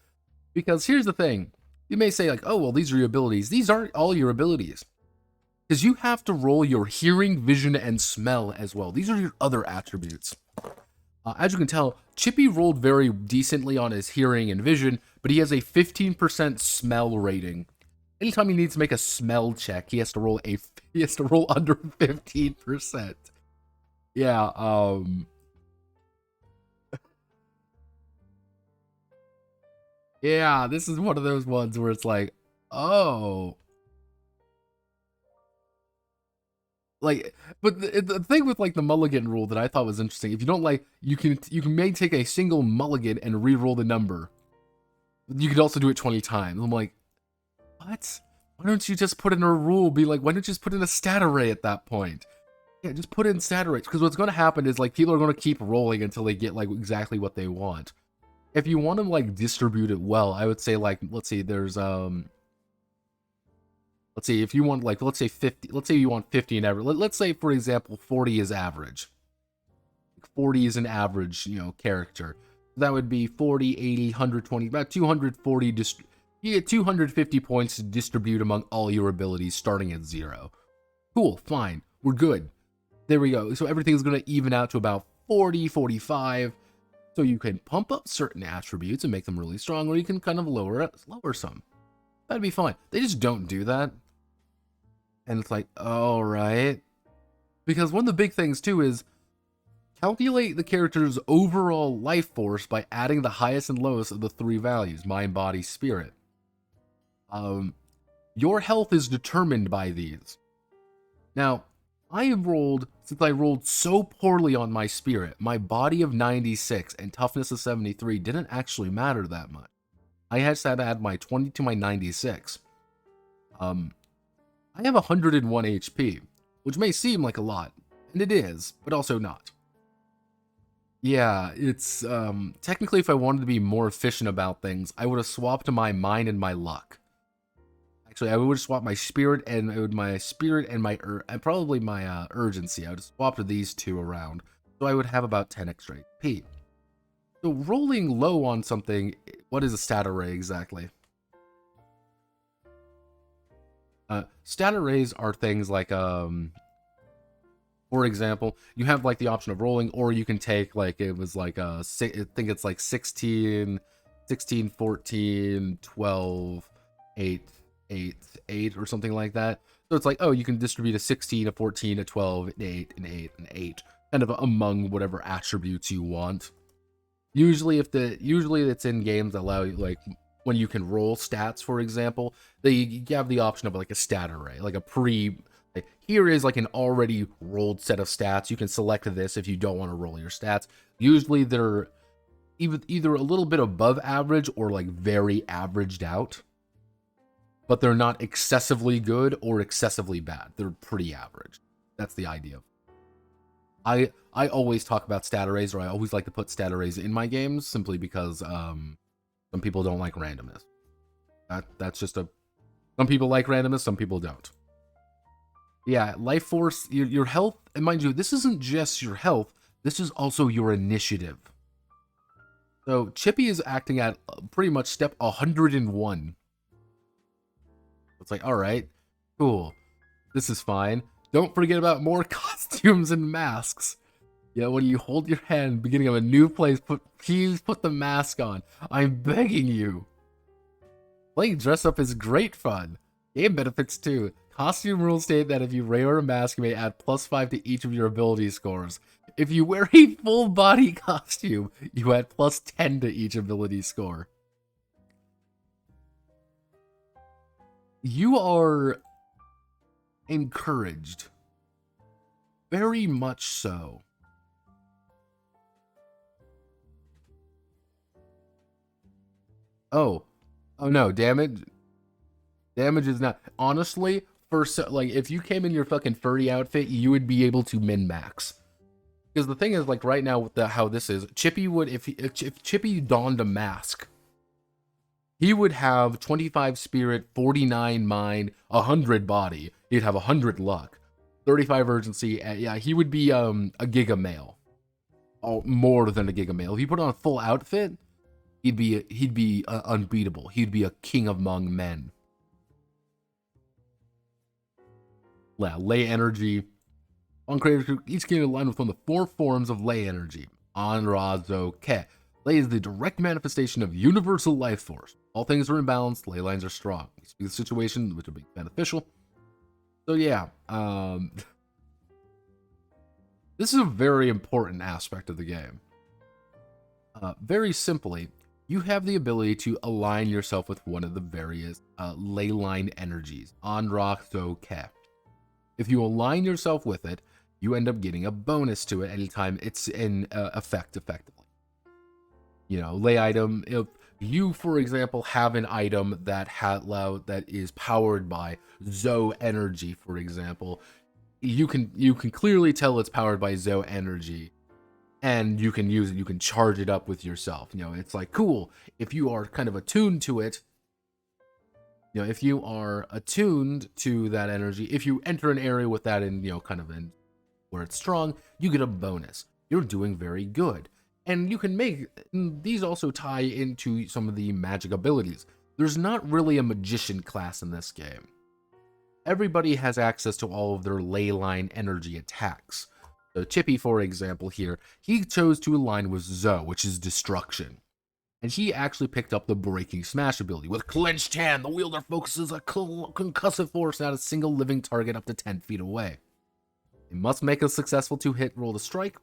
Speaker 1: Because here's the thing. You may say like, oh, well, these are your abilities. These aren't all your abilities. Because you have to roll your hearing, vision, and smell as well. These are your other attributes. As you can tell, Chippy rolled very decently on his hearing and vision, but he has a 15% smell rating. Anytime he needs to make a smell check, he has to roll under 15%. Yeah, yeah, this is one of those ones where it's like, oh. Like, but the thing with like the mulligan rule that I thought was interesting, if you don't like, you can may take a single mulligan and re-roll the number. You could also do it 20 times. I'm like, what? Why don't you just put in a rule? Be like, why don't you just put in a stat array at that point? Yeah, just put in stat arrays. Because what's going to happen is like people are going to keep rolling until they get like exactly what they want. If you want to like distribute it well, I would say like, let's see, there's let's see, if you want, like, let's say 50, let's say you want 50 in average. Let's say, for example, 40 is average. 40 is an average, you know, character. That would be 40, 80, 120, about 240. You get 250 points to distribute among all your abilities starting at 0. Cool, fine, we're good. There we go. So everything's going to even out to about 40, 45. So you can pump up certain attributes and make them really strong, or you can kind of lower some. That'd be fine. They just don't do that. And it's like, all right. Because one of the big things, too, is calculate the character's overall life force by adding the highest and lowest of the 3 values, mind, body, spirit. Your health is determined by these. Now, since I rolled so poorly on my spirit, my body of 96 and toughness of 73 didn't actually matter that much. I just had to add my 20 to my 96. I have 101 HP, which may seem like a lot, and it is, but also not. Yeah, it's, technically if I wanted to be more efficient about things, I would have swapped my mind and my luck. Actually, I would have swapped my spirit and probably my urgency. I would have swapped these two around, so I would have about 10 extra HP. So rolling low on something, what is a stat array exactly? Stat arrays are things like, for example, you have like the option of rolling, or you can take like, it was like, I think it's like 16, 14, 12, 8, 8, or something like that. So it's like, oh, you can distribute a 16, a 14, a 12, an 8, an 8, an 8, kind of among whatever attributes you want. Usually it's in games that allow you, like, when you can roll stats, for example, you have the option of like a stat array, like like, here is like an already rolled set of stats. You can select this if you don't want to roll your stats. Usually they're either a little bit above average or like very averaged out, but they're not excessively good or excessively bad. They're pretty average. That's the idea. I always talk about stat arrays, or I always like to put stat arrays in my games simply because some people don't like randomness. That's just some people like randomness, some people don't. Yeah, life force, your health, and mind you, this isn't just your health, this is also your initiative. So Chippy is acting at pretty much step 101. It's like, all right, cool, this is fine. Don't forget about more costumes and masks. Yeah, when you hold your hand, beginning of a new place, please put the mask on. I'm begging you. Playing dress up is great fun. Game benefits too. Costume rules state that if you wear a mask, you may add +5 to each of your ability scores. If you wear a full body costume, you add +10 to each ability score. You are encouraged. Very much so. Oh no, damage is not, honestly, like, if you came in your fucking furry outfit, you would be able to min-max. Because the thing is, like, right now with how this is, Chippy would, if Chippy donned a mask, he would have 25 spirit, 49 mind, 100 body. He'd have 100 luck, 35 urgency. Yeah, he would be a giga male. Oh, more than a giga male. If you put on a full outfit, he'd be unbeatable. He'd be a king among men. Yeah, ley energy. On creators, each can align with one of the 4 forms of ley energy. Anrazo Ke. Ley is the direct manifestation of universal life force. All things are in balance, ley lines are strong. We speak the situation, which will be beneficial. So yeah, this is a very important aspect of the game. Very simply, you have the ability to align yourself with one of the various ley line energies, Anrazo Ke. If you align yourself with it, you end up getting a bonus to it anytime it's in effect effectively. You know, ley item, if you, for example, have an item that is powered by Zo energy, for example, you can clearly tell it's powered by Zo energy, and you can use it, you can charge it up with yourself. You know, it's like, cool, if you are kind of attuned to it, you know, if you are attuned to that energy, if you enter an area with that in, you know, kind of in where it's strong, you get a bonus. You're doing very good. And you can make, these also tie into some of the magic abilities. There's not really a magician class in this game. Everybody has access to all of their ley line energy attacks. So Chippy, for example, here, he chose to align with Zo, which is destruction. And he actually picked up the Breaking Smash ability. With clenched hand, the wielder focuses a concussive force at a single living target up to 10 feet away. It must make a successful 2-hit roll to strike,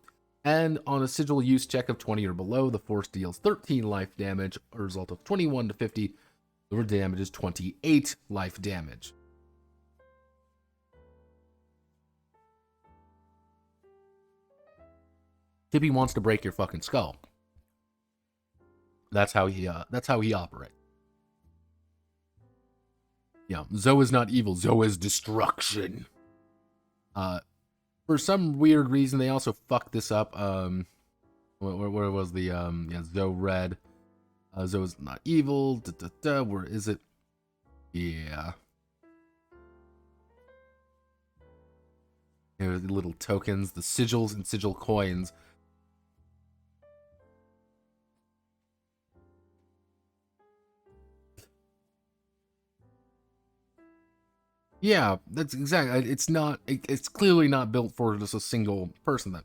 Speaker 1: and on a sigil use check of 20 or below, the force deals 13 life damage, a result of 21 to 50, the damage is 28 life damage. Chippy wants to break your fucking skull. That's how he operates. Yeah, Zo is not evil. Zo is destruction. For some weird reason, they also fucked this up. Where was the yeah, Zo red? Zo is not evil. Where is it? Yeah. Here are the little tokens, the sigils and sigil coins. Yeah, that's exactly. It's clearly not built for just a single person. Then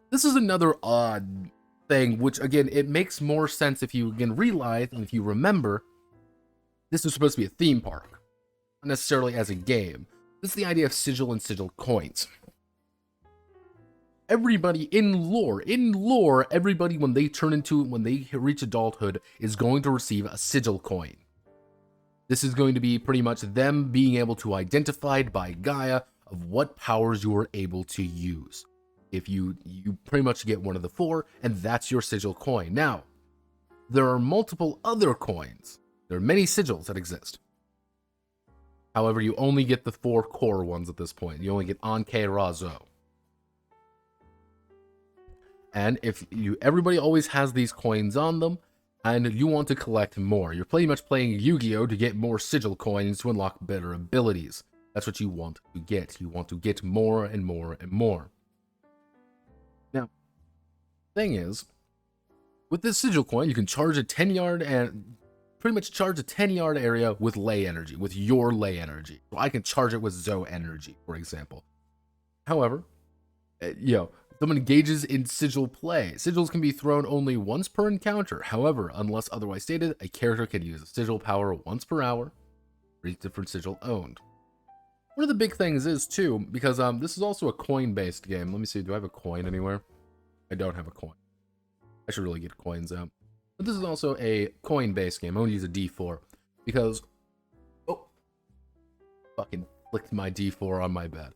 Speaker 1: this is another odd thing, which again, it makes more sense if you again realize and if you remember, this is supposed to be a theme park, not necessarily as a game. This is the idea of sigil and sigil coins. everybody in lore, everybody when they reach adulthood is going to receive a sigil coin. This is going to be pretty much them being able to identify by Gaia of what powers you are able to use. If you pretty much get one of the 4, and that's your sigil coin. Now, there are multiple other coins. There are many sigils that exist. However, you only get the 4 core ones at this point. You only get Anke Razo. And everybody always has these coins on them, and you want to collect more. You're pretty much playing Yu-Gi-Oh! To get more sigil coins to unlock better abilities. That's what you want to get. You want to get more and more and more. Now, thing is, with this sigil coin, you can charge a 10-yard and pretty much charge a 10-yard area with ley energy, with your ley energy. So I can charge it with Zoe energy, for example. However, someone engages in sigil play. Sigils can be thrown only once per encounter. However, unless otherwise stated, a character can use a sigil power once per hour for each different sigil owned. One of the big things is, too, because this is also a coin-based game. Let me see, do I have a coin anywhere? I don't have a coin. I should really get coins out. But this is also a coin-based game. I'm going to use a D4 because... Oh! Fucking flicked my D4 on my bed.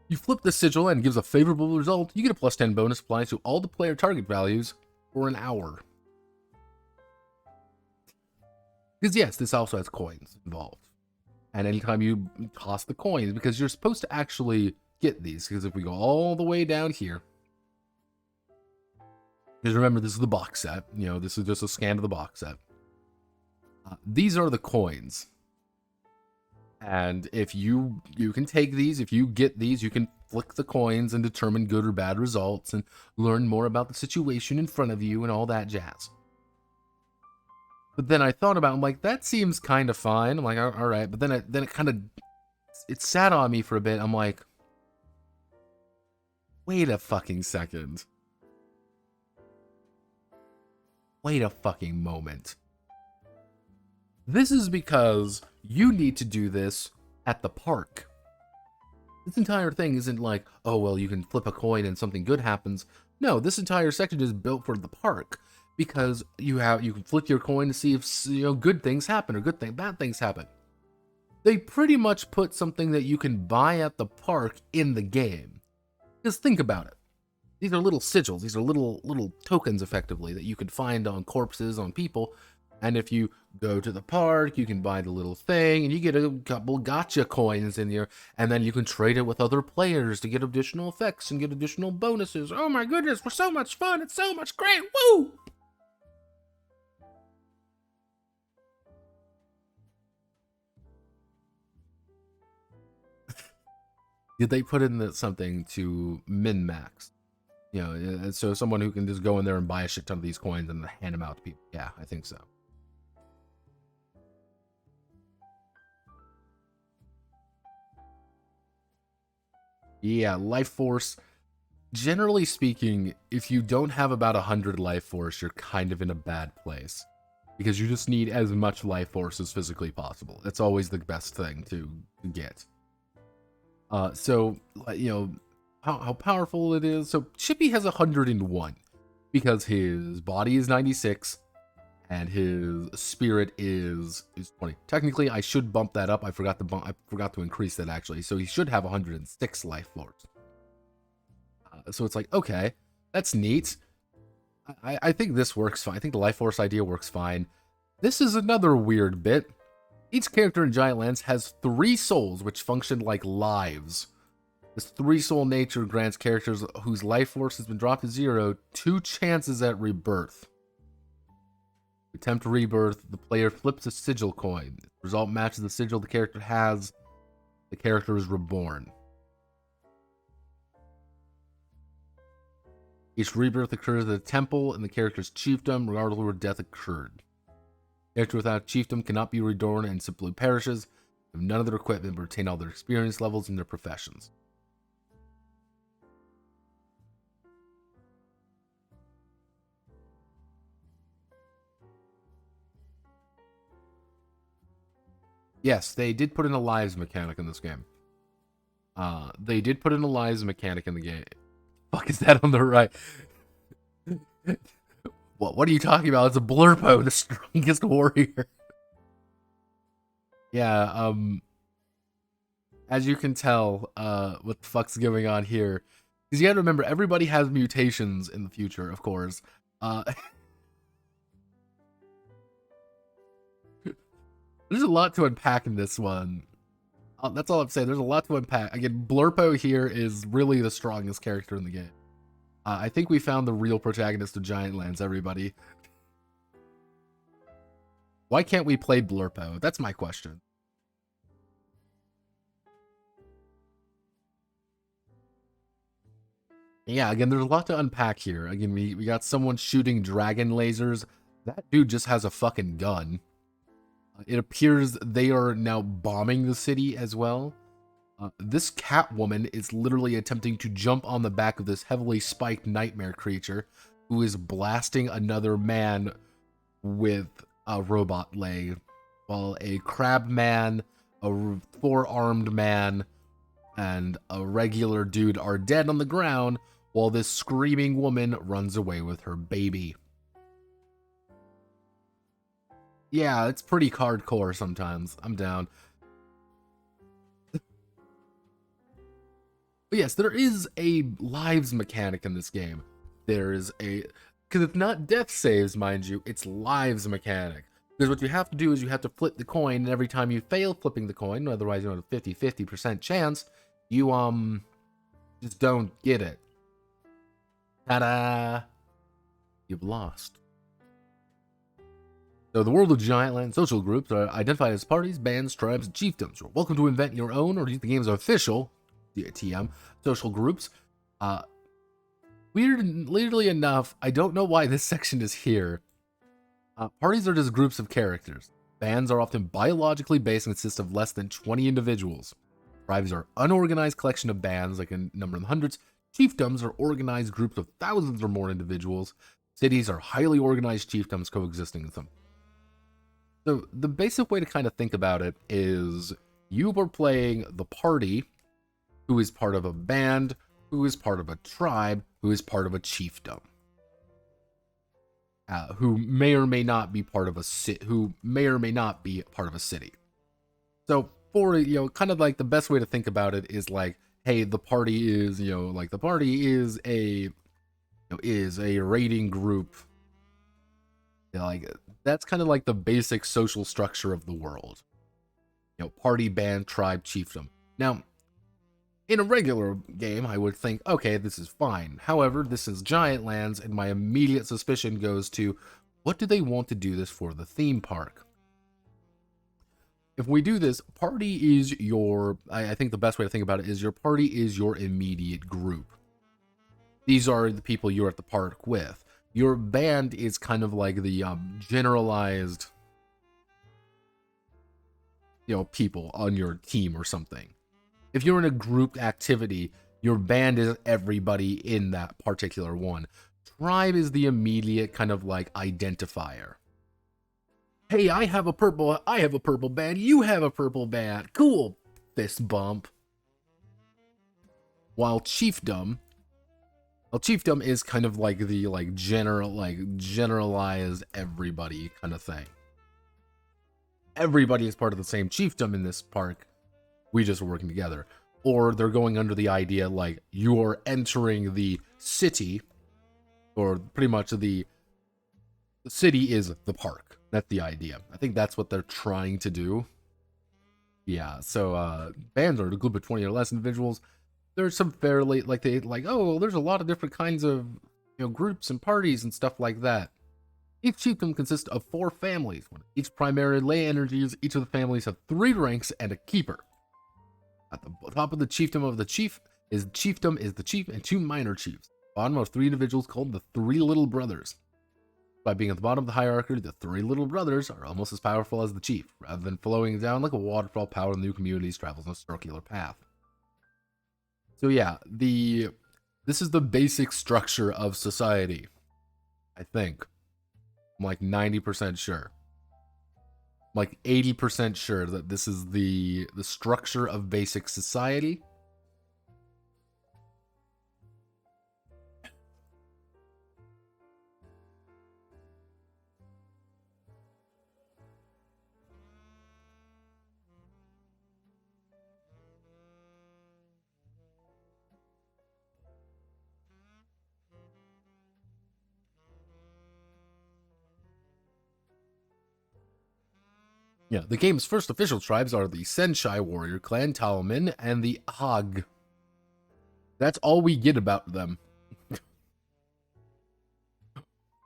Speaker 1: You flip the sigil and it gives a favorable result. You get a plus 10 bonus applied to all the player target values for an hour. Because yes, this also has coins involved. And anytime you toss the coins, because you're supposed to actually get these, because if we go all the way down here, because remember, this is the box set. This is just a scan of the box set. These are the coins. And if you can take these, if you get these, you can flick the coins and determine good or bad results and learn more about the situation in front of you and all that jazz. But then I thought about it, I'm like, that seems kind of fine. I'm like, all right. But then it kind of, it sat on me for a bit. I'm like, wait a fucking second. Wait a fucking moment. This is because you need to do this at the park. This entire thing isn't like, oh, well, you can flip a coin and something good happens. No, this entire section is built for the park because you can flip your coin to see if good things happen or bad things happen. They pretty much put something that you can buy at the park in the game. Just think about it. These are little sigils. These are little tokens, effectively, that you could find on corpses, on people. And if you go to the park, you can buy the little thing, and you get a couple gotcha coins in here, and then you can trade it with other players to get additional effects and get additional bonuses. Oh my goodness, we're so much fun! It's so much great! Woo! Did they put in something to min-max? So someone who can just go in there and buy a shit ton of these coins and hand them out to people. Yeah, I think so. Yeah, life force. Generally speaking, if you don't have about 100 life force, you're kind of in a bad place. Because you just need as much life force as physically possible. That's always the best thing to get. So, how powerful it is. So Chippy has 101 because his body is 96 and his spirit is 20. Technically, I should bump that up. I forgot to increase that actually. So he should have 106 life force. So it's like, okay, that's neat. I think this works fine. I think the life force idea works fine. This is another weird bit. Each character in Giantlands has 3 souls which function like lives. This 3-soul nature grants characters whose life force has been dropped to 0 2 chances at rebirth. To attempt rebirth, the player flips a sigil coin. If the result matches the sigil the character has, the character is reborn. Each rebirth occurs at a temple in the character's chiefdom, regardless of where death occurred. The character without chiefdom cannot be reborn and simply perishes if none of their equipment retain all their experience levels in their professions. Yes, they did put in a lives mechanic in this game. They did put in a lives mechanic in the game. Fuck is that on the right? What are you talking about? It's a Blurpo, the strongest warrior. Yeah, as you can tell, what the fuck's going on here. Because you gotta remember, everybody has mutations in the future, of course. There's a lot to unpack in this one. That's all I'm saying. There's a lot to unpack. Again, Blurpo here is really the strongest character in the game. I think we found the real protagonist of Giantlands, everybody. Why can't we play Blurpo? That's my question. Yeah, again, there's a lot to unpack here. Again, we got someone shooting dragon lasers. That dude just has a fucking gun. It appears they are now bombing the city as well. This Catwoman is literally attempting to jump on the back of this heavily spiked nightmare creature who is blasting another man with a robot leg, while a crab man, a four-armed man, and a regular dude are dead on the ground while this screaming woman runs away with her baby. Yeah, it's pretty hardcore sometimes. I'm down. But yes, there is a lives mechanic in this game. There is a... Because it's not death saves, mind you, it's lives mechanic. Because what you have to do is you have to flip the coin, and every time you fail flipping the coin, otherwise you have a 50% chance, you, just don't get it. Ta-da! You've lost. So the world of Giantland social groups are identified as parties, bands, tribes, and chiefdoms. You're welcome to invent your own or use the game's official TM social groups. Weirdly enough, I don't know why this section is here. Parties are just groups of characters. Bands are often biologically based and consist of less than 20 individuals. Tribes are unorganized collection of bands, like a number in the hundreds. Chiefdoms are organized groups of thousands or more individuals. Cities are highly organized chiefdoms coexisting with them. So the basic way to kind of think about it is you are playing the party, who is part of a band, who is part of a tribe, who is part of a chiefdom, who may or may not be part of a city, So for, kind of like the best way to think about it is like, hey, the party is, is a raiding group. Like, that's kind of like the basic social structure of the world. Party, band, tribe, chiefdom. Now, in a regular game, I would think, okay, this is fine. However, this is Giantlands, and my immediate suspicion goes to, what do they want to do this for the theme park? If we do this, party is your, I think the best way to think about it is your party is your immediate group. These are the people you're at the park with. Your band is kind of like the generalized, people on your team or something. If you're in a group activity, your band is everybody in that particular one. Tribe is the immediate kind of like identifier. Hey, I have a purple band, you have a purple band. Cool, fist bump. While chiefdom is kind of like the generalized everybody kind of thing. Everybody is part of the same chiefdom in this park. We just are working together. Or they're going under the idea like you're entering the city, or pretty much the city is the park. That's the idea. I think that's what they're trying to do. Yeah, so bands are a group of 20 or less individuals. There's some fairly, there's a lot of different kinds of, groups and parties and stuff like that. Each chiefdom consists of 4 families. Each primary lay energies, each of the families have 3 ranks and a keeper. At the top of the chiefdom the chief is the chief and 2 minor chiefs. Bottom of 3 individuals called the 3 little brothers. By being at the bottom of the hierarchy, the 3 little brothers are almost as powerful as the chief. Rather than flowing down like a waterfall, power in the new communities travels on a circular path. So yeah, this is the basic structure of society, I think. I'm like 90% sure. I'm like 80% sure that this is the structure of basic society. Yeah, the game's first official tribes are the Senshai warrior clan, Talman, and the Hag. That's all we get about them.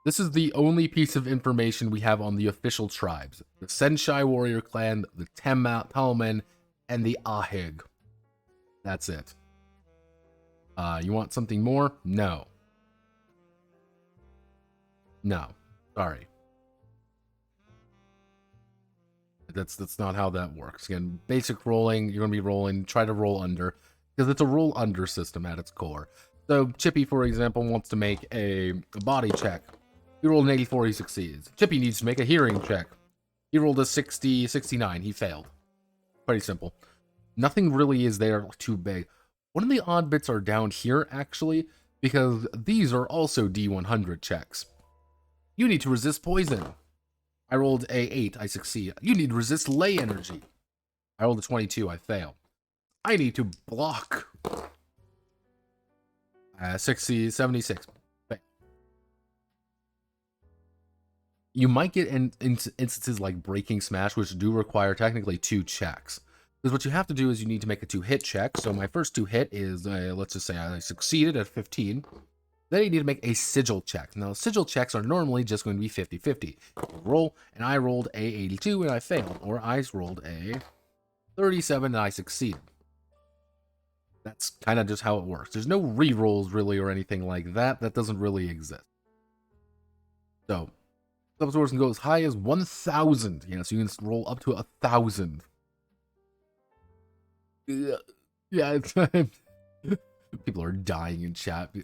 Speaker 1: This is the only piece of information we have on the official tribes. The Senshai warrior clan, the Talman, and the Ahig. That's it. You want something more? No. No. Sorry. That's not how that works. Again, basic rolling, you're going to be rolling, try to roll under, because it's a roll under system at its core. So Chippy, for example, wants to make a body check. He rolled an 84, he succeeds. Chippy needs to make a hearing check. He rolled a 69, he failed. Pretty simple. Nothing really is there too big. One of the odd bits are down here, actually, because these are also D100 checks. You need to resist poison. I rolled a 8, I succeed. You need to resist ley energy. I rolled a 22, I fail. I need to block. 76. Fail. You might get instances like breaking smash, which do require technically 2 checks. Because what you have to do is you need to make a 2-hit check. So my first 2-hit is, let's just say I succeeded at 15. Then you need to make a sigil check. Now, sigil checks are normally just going to be 50-50. Roll, and I rolled a 82 and I failed. Or I rolled a 37 and I succeeded. That's kind of just how it works. There's no re-rolls really or anything like that. That doesn't really exist. So, some swords can go as high as 1,000. You know, so you can roll up to 1,000. Yeah, people are dying in chat,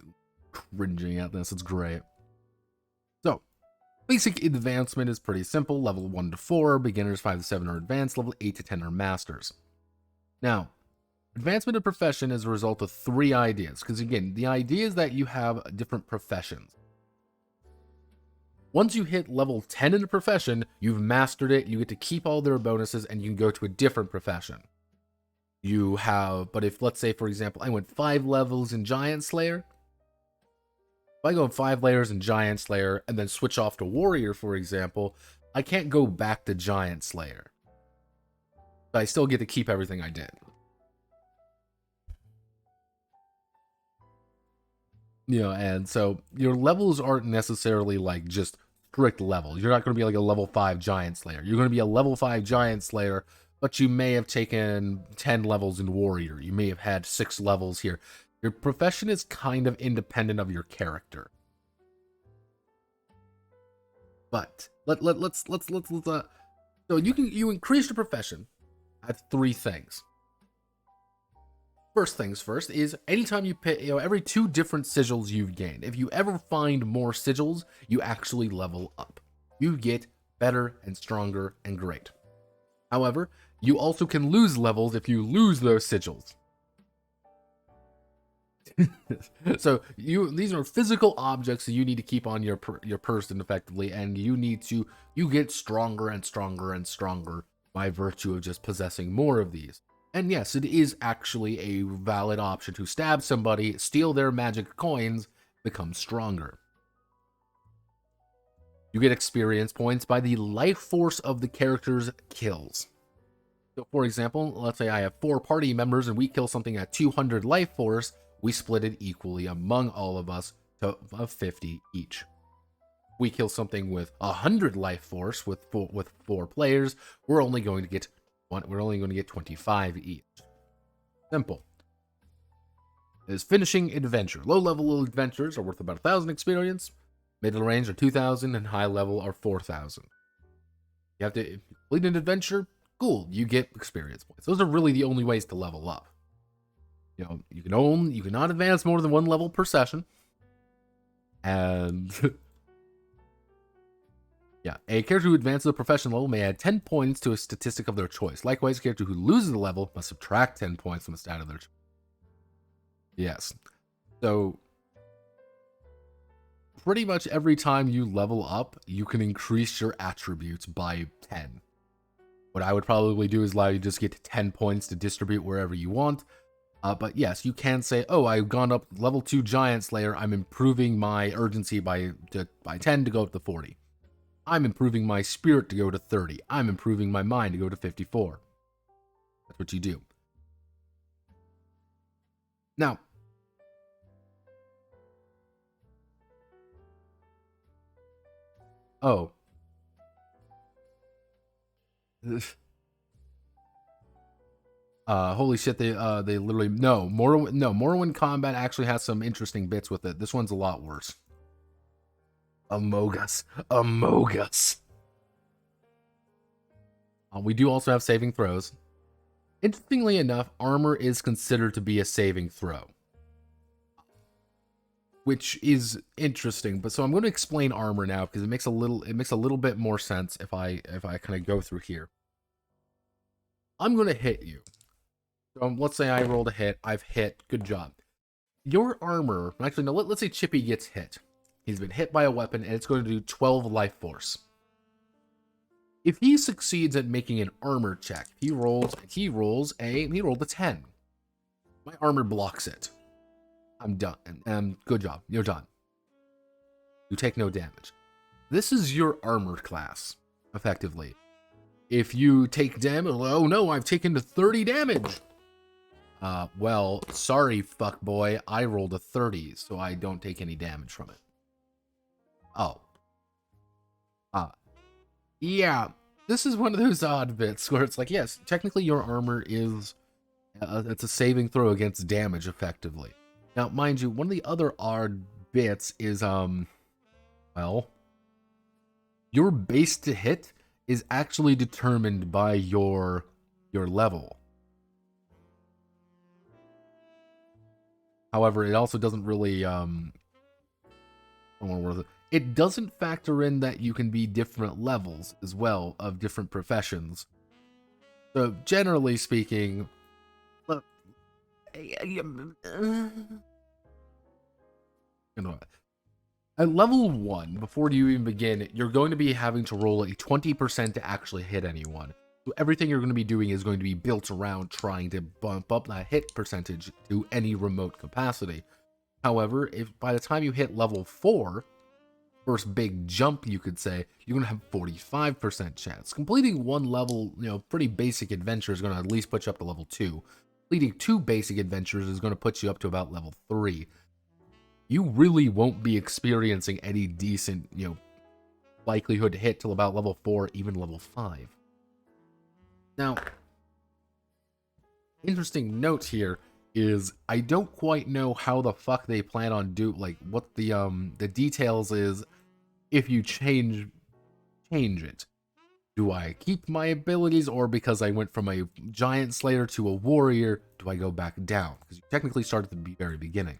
Speaker 1: cringing at this. It's great. So, basic advancement is pretty simple. Level 1 to 4, beginners 5 to 7 are advanced, level 8 to 10 are masters. Now, advancement of profession is a result of 3 ideas, because again, the idea is that you have different professions. Once you hit level 10 in a profession, you've mastered it, you get to keep all their bonuses, and you can go to a different profession. You have, but if, let's say, for example, I went 5 levels in Giant Slayer. If I go 5 layers in Giant Slayer and then switch off to Warrior, for example, I can't go back to Giant Slayer. But I still get to keep everything I did. You know, and so your levels aren't necessarily like just strict levels. You're not going to be like a level 5 Giant Slayer. You're going to be a level 5 Giant Slayer, but you may have taken 10 levels in Warrior. You may have had 6 levels here. Your profession is kind of independent of your character. But let's so you increase your profession at 3 things. First things first is anytime you pick, every 2 different sigils you've gained. If you ever find more sigils, you actually level up. You get better and stronger and great. However, you also can lose levels if you lose those sigils. So these are physical objects that you need to keep on your person effectively, and you get stronger and stronger and stronger by virtue of just possessing more of these. And yes, it is actually a valid option to stab somebody, steal their magic coins, become stronger. You get experience points by the life force of the character's kills. So for example, let's say I have 4 party members and we kill something at 200 life force, we split it equally among all of us to 50 each. We kill something with 100 life force with 4 players, we're only going to get 25 each. Simple. Is finishing adventure. Low level adventures are worth about 1,000 experience, middle range are 2,000, and high level are 4,000. You have to complete an adventure. Cool, you get experience points. Those are really the only ways to level up. You cannot advance more than 1 level per session. And yeah, a character who advances a profession level may add 10 points to a statistic of their choice. Likewise, a character who loses the level must subtract 10 points from a stat of their choice. Yes. So pretty much every time you level up, you can increase your attributes by 10. What I would probably do is allow you to just get 10 points to distribute wherever you want. But yes, you can say, oh, I've gone up level 2 Giant Slayer. I'm improving my urgency by 10 to go up to 40. I'm improving my spirit to go to 30. I'm improving my mind to go to 54. That's what you do. Now, oh. Holy shit, they literally, no, Morrowind combat actually has some interesting bits with it. This one's a lot worse. Amogus. We do also have saving throws. Interestingly enough, armor is considered to be a saving throw, which is interesting. But so I'm going to explain armor now because it makes a little bit more sense if I kind of go through here. I'm going to hit you. So let's say I rolled a hit. I've hit. Good job. Your armor, actually, no, let's say Chippy gets hit. He's been hit by a weapon, and it's going to do 12 life force. If he succeeds at making an armor check, he rolled a 10. My armor blocks it. I'm done. Good job. You're done. You take no damage. This is your armor class, effectively. If you take damage, oh no, I've taken 30 damage. Well, sorry, fuckboy. I rolled a 30, so I don't take any damage from it. Oh. Yeah. This is one of those odd bits where it's like, yes, technically your armor is, it's a saving throw against damage, effectively. Now, mind you, one of the other odd bits is, well, your base to hit is actually determined by your level. However, it also doesn't really, it doesn't factor in that you can be different levels as well of different professions. So, generally speaking, look, at level 1, before you even begin, you're going to be having to roll a 20% to actually hit anyone. So everything you're going to be doing is going to be built around trying to bump up that hit percentage to any remote capacity. However, if by the time you hit level 4, first big jump, you could say, you're going to have 45% chance. Completing one level, pretty basic adventure is going to at least put you up to level 2. Completing 2 basic adventures is going to put you up to about level 3. You really won't be experiencing any decent, likelihood to hit till about level 4, even level 5. Now, interesting note here is I don't quite know how the fuck they plan on what the details is if you change it. Do I keep my abilities, or because I went from a giant slayer to a warrior, do I go back down? Because you technically start at the very beginning.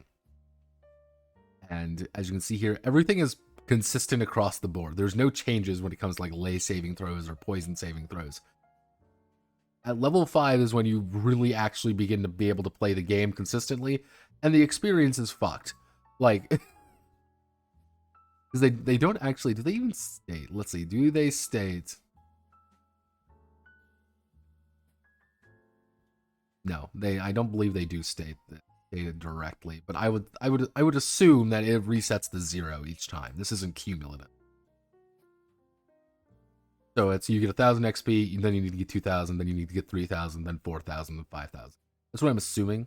Speaker 1: And as you can see here, everything is consistent across the board. There's no changes when it comes to like lay saving throws or poison saving throws. At level 5 is when you really actually begin to be able to play the game consistently, and the experience is fucked. Like, because they don't actually, do they even state? Let's see, do they state? No, I don't believe they do state it directly, but I would assume that it resets to 0 each time. This isn't cumulative. So it's, you get 1,000 XP, then you need to get 2,000, then you need to get 3,000, then 4,000, then 5,000. That's what I'm assuming.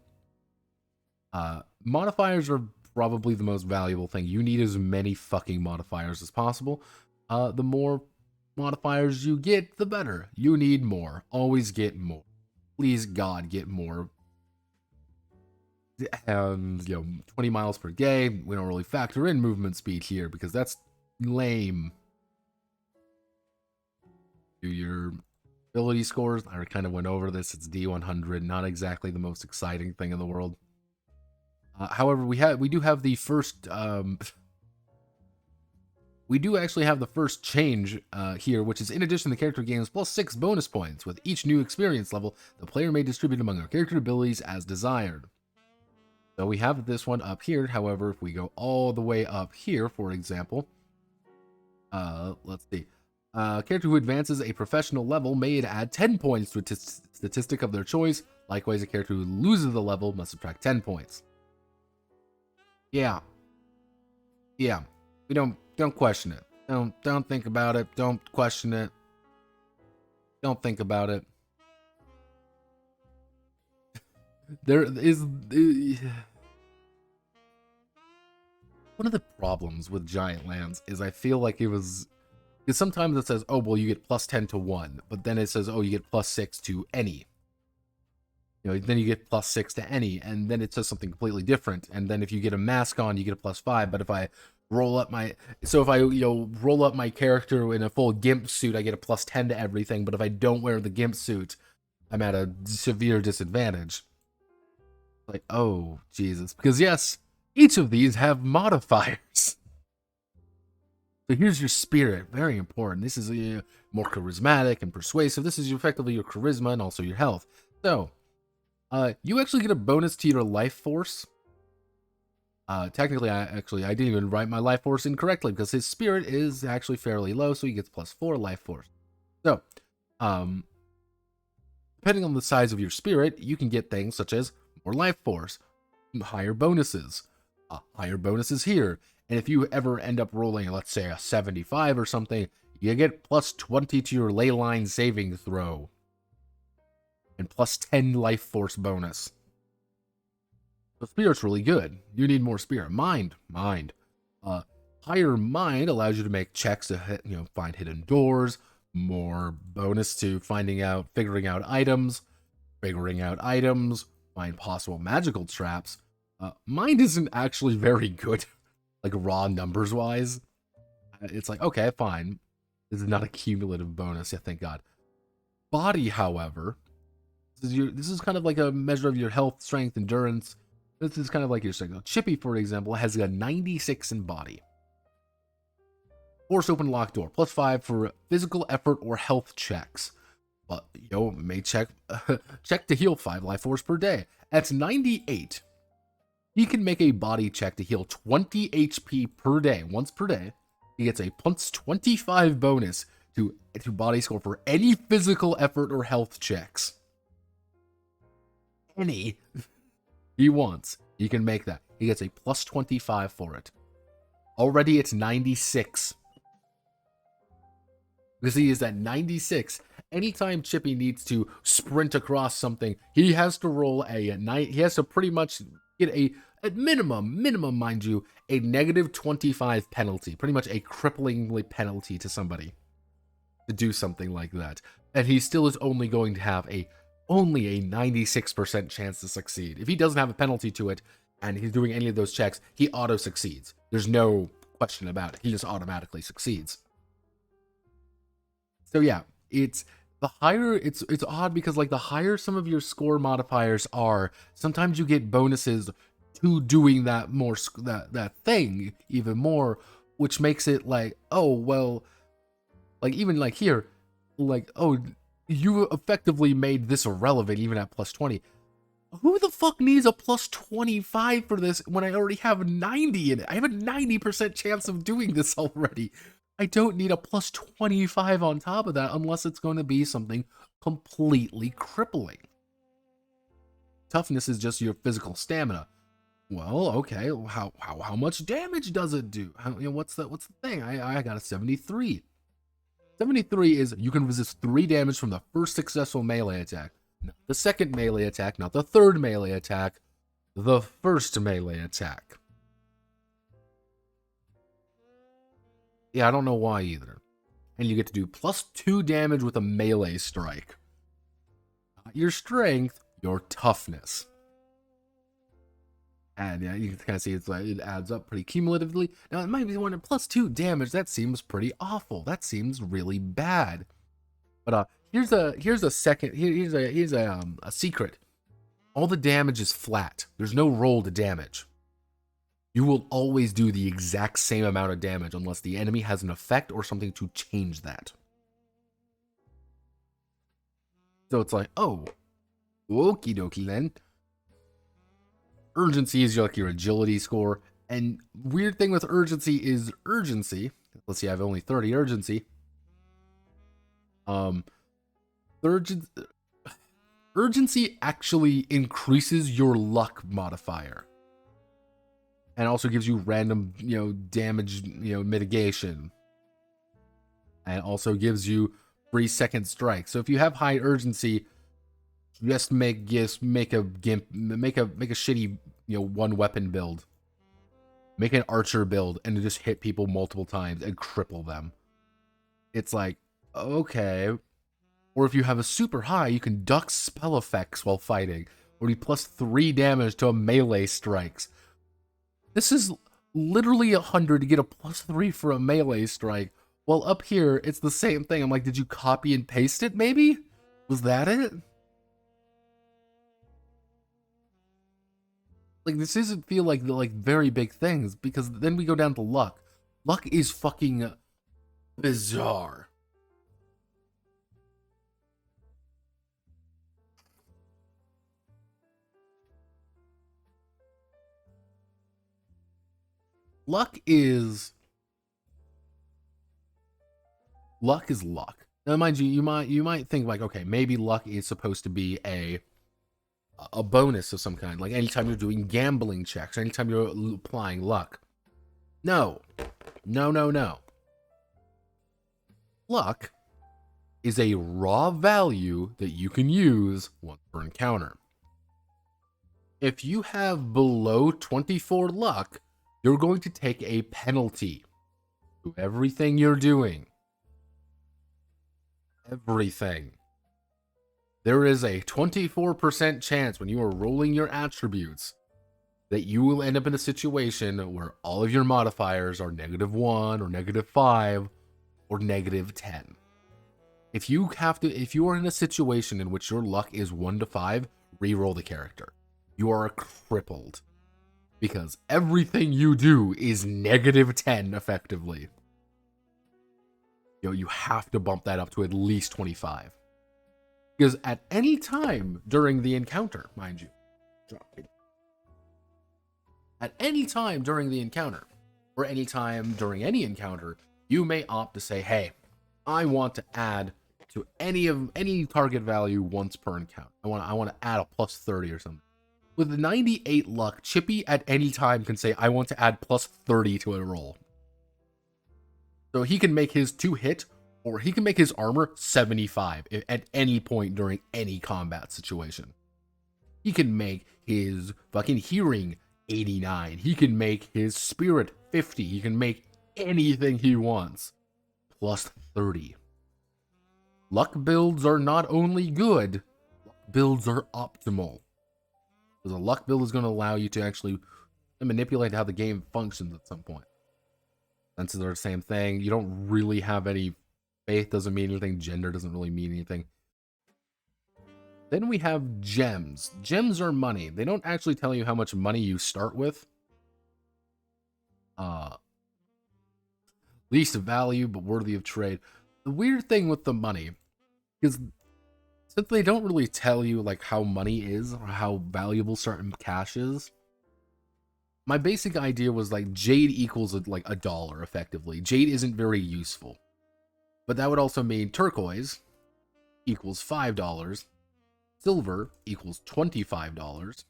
Speaker 1: Modifiers are probably the most valuable thing. You need as many fucking modifiers as possible. The more modifiers you get, the better. You need more. Always get more. Please, God, get more. And, 20 miles per game. We don't really factor in movement speed here because that's lame. Do your ability scores. I kind of went over this. It's D100. Not exactly the most exciting thing in the world. However, we do have the first. We do actually have the first change here, which is in addition to character gains plus 6 bonus points. With each new experience level, the player may distribute among our character abilities as desired. So we have this one up here. However, if we go all the way up here, for example, let's see. A character who advances a professional level may add 10 points to a statistic of their choice. Likewise, a character who loses the level must subtract 10 points. Yeah. We don't question it. Don't think about it. Don't question it. Don't think about it. There is one of the problems with Giantlands is I feel like it was, because sometimes it says, oh well, you get plus 10 to 1, but then it says, oh, you get plus 6 to any. You know, then you get plus 6 to any, and then it says something completely different. And then if you get a mask on, you get a plus 5. But if I roll up my, so if I, roll up my character in a full gimp suit, I get a plus 10 to everything. But if I don't wear the gimp suit, I'm at a severe disadvantage. Like, oh, Jesus. Because yes, each of these have modifiers. So here's your spirit, very important. This is more charismatic and persuasive. This is effectively your charisma and also your health. So, you actually get a bonus to your life force. Technically, I didn't even write my life force incorrectly because his spirit is actually fairly low, so he gets plus 4 life force. So, depending on the size of your spirit, you can get things such as more life force, higher bonuses here. And if you ever end up rolling, let's say, a 75 or something, you get plus 20 to your ley line saving throw. And plus 10 life force bonus. The spirit's really good. You need more spirit. Mind. Higher mind allows you to make checks to find hidden doors. More bonus to figuring out items, find possible magical traps. Mind isn't actually very good, like raw numbers wise. It's like, okay, fine. This is not a cumulative bonus, yeah, thank God. Body, however, this is kind of like a measure of your health, strength, endurance. This is kind of like your strength. Chippy, for example, has a 96 in body. Force open locked door, plus 5 for physical effort or health checks. But may check to heal 5 life force per day. At 98, he can make a body check to heal 20 HP per day, once per day. He gets a plus 25 bonus to body score for any physical effort or health checks. Any he wants, he can make that. He gets a plus 25 for it. Already it's 96. Because he is at 96. Anytime Chippy needs to sprint across something, he has to roll he has to pretty much get at minimum, mind you, a negative 25 penalty. Pretty much a cripplingly penalty to somebody to do something like that. And he still is only going to have only a 96% chance to succeed. If he doesn't have a penalty to it, and he's doing any of those checks, he auto-succeeds. There's no question about it. He just automatically succeeds. So yeah, it's odd because like the higher some of your score modifiers are, sometimes you get bonuses to doing that that thing even more, which makes it like, oh well, like even like here, like, oh, you effectively made this irrelevant even at plus 20. Who the fuck needs a plus 25 for this when I already have 90 in it? I have a 90% chance of doing this already. I don't need a plus 25 on top of that unless it's going to be something completely crippling. Toughness is just your physical stamina. Well, okay, how much damage does it do? What's the thing? I got a 73. 73 is you can resist 3 damage from the first successful melee attack. Not the second melee attack, not the third melee attack, the first melee attack. Yeah, I don't know why either. And you get to do plus 2 damage with a melee strike. Not your strength, your toughness. And yeah, you can kind of see it adds up pretty cumulatively. Now it might be wondering, plus 2 damage, that seems pretty awful. That seems really bad. But here's a secret. All the damage is flat. There's no roll to damage. You will always do the exact same amount of damage unless the enemy has an effect or something to change that. So it's like, oh, okie dokie then. Urgency is like your agility score. And weird thing with urgency is urgency. Let's see, I have only 30 urgency. Urgency actually increases your luck modifier. And also gives you random, damage, mitigation. and also gives you free second strike. So if you have high urgency, just make a gimp, make a shitty, one weapon build. Make an archer build and just hit people multiple times and cripple them. It's like, okay. Or if you have a super high, you can duck spell effects while fighting, or do +3 damage to a melee strikes. This is literally 100 to get a +3 for a melee strike. Well, up here, it's the same thing. I'm like, did you copy and paste it, maybe? Was that it? Like, this doesn't feel like the very big things, because then we go down to luck. Luck is fucking bizarre. Luck is luck. Now, mind you, you might think like, okay, maybe luck is supposed to be a bonus of some kind, like anytime you're doing gambling checks, anytime you're applying luck. No. Luck is a raw value that you can use once per encounter. If you have below 24 luck, you're going to take a penalty to everything you're doing. Everything. There is a 24% chance when you are rolling your attributes that you will end up in a situation where all of your modifiers are -1 or -5 or -10. If you are in a situation in which your luck is 1 to 5, re-roll the character. You are crippled. Because everything you do is -10 effectively. You have to bump that up to at least 25. Because at any time during the encounter, mind you, at any time during the encounter, or any time during any encounter, you may opt to say, hey, I want to add to any target value once per encounter. I want to add a +30 or something. With 98 luck, Chippy at any time can say, I want to add +30 to a roll. So he can make his 2 hit, or he can make his armor 75 at any point during any combat situation. He can make his fucking hearing 89. He can make his spirit 50. He can make anything he wants. +30. Luck builds are not only good, luck builds are optimal. Because a luck build is going to allow you to actually manipulate how the game functions at some point. Senses are the same thing. You don't really have any faith, doesn't mean anything. Gender doesn't really mean anything. Then we have gems. Gems are money. They don't actually tell you how much money you start with. Least value, but worthy of trade. The weird thing with the money is, since they don't really tell you like how money is or how valuable certain cash is, my basic idea was like jade equals like $1 effectively. Jade isn't very useful, but that would also mean turquoise equals $5, silver equals $25,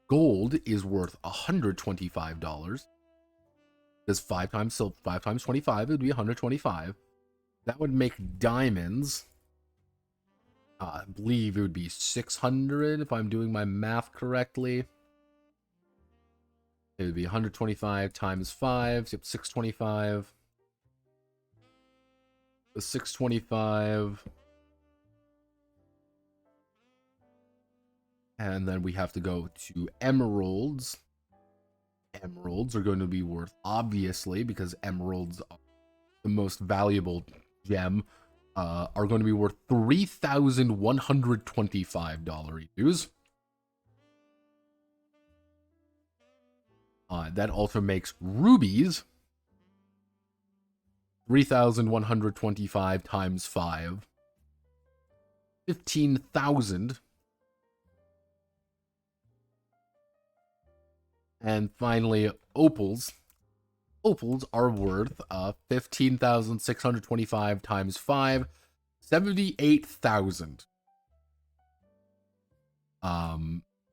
Speaker 1: gold is worth $125. Because 5 times 25 would be 125. That would make diamonds. I believe it would be 600 if I'm doing my math correctly. It would be 125 times 5, yep, 625. The 625. And then we have to go to emeralds. Emeralds are going to be worth, obviously, because emeralds are the most valuable gem, are going to be worth $3,125 EUs. That also makes rubies 3,125 times 5, 15,000. And finally, opals. Opals are worth 15,625 times 5, 78,000.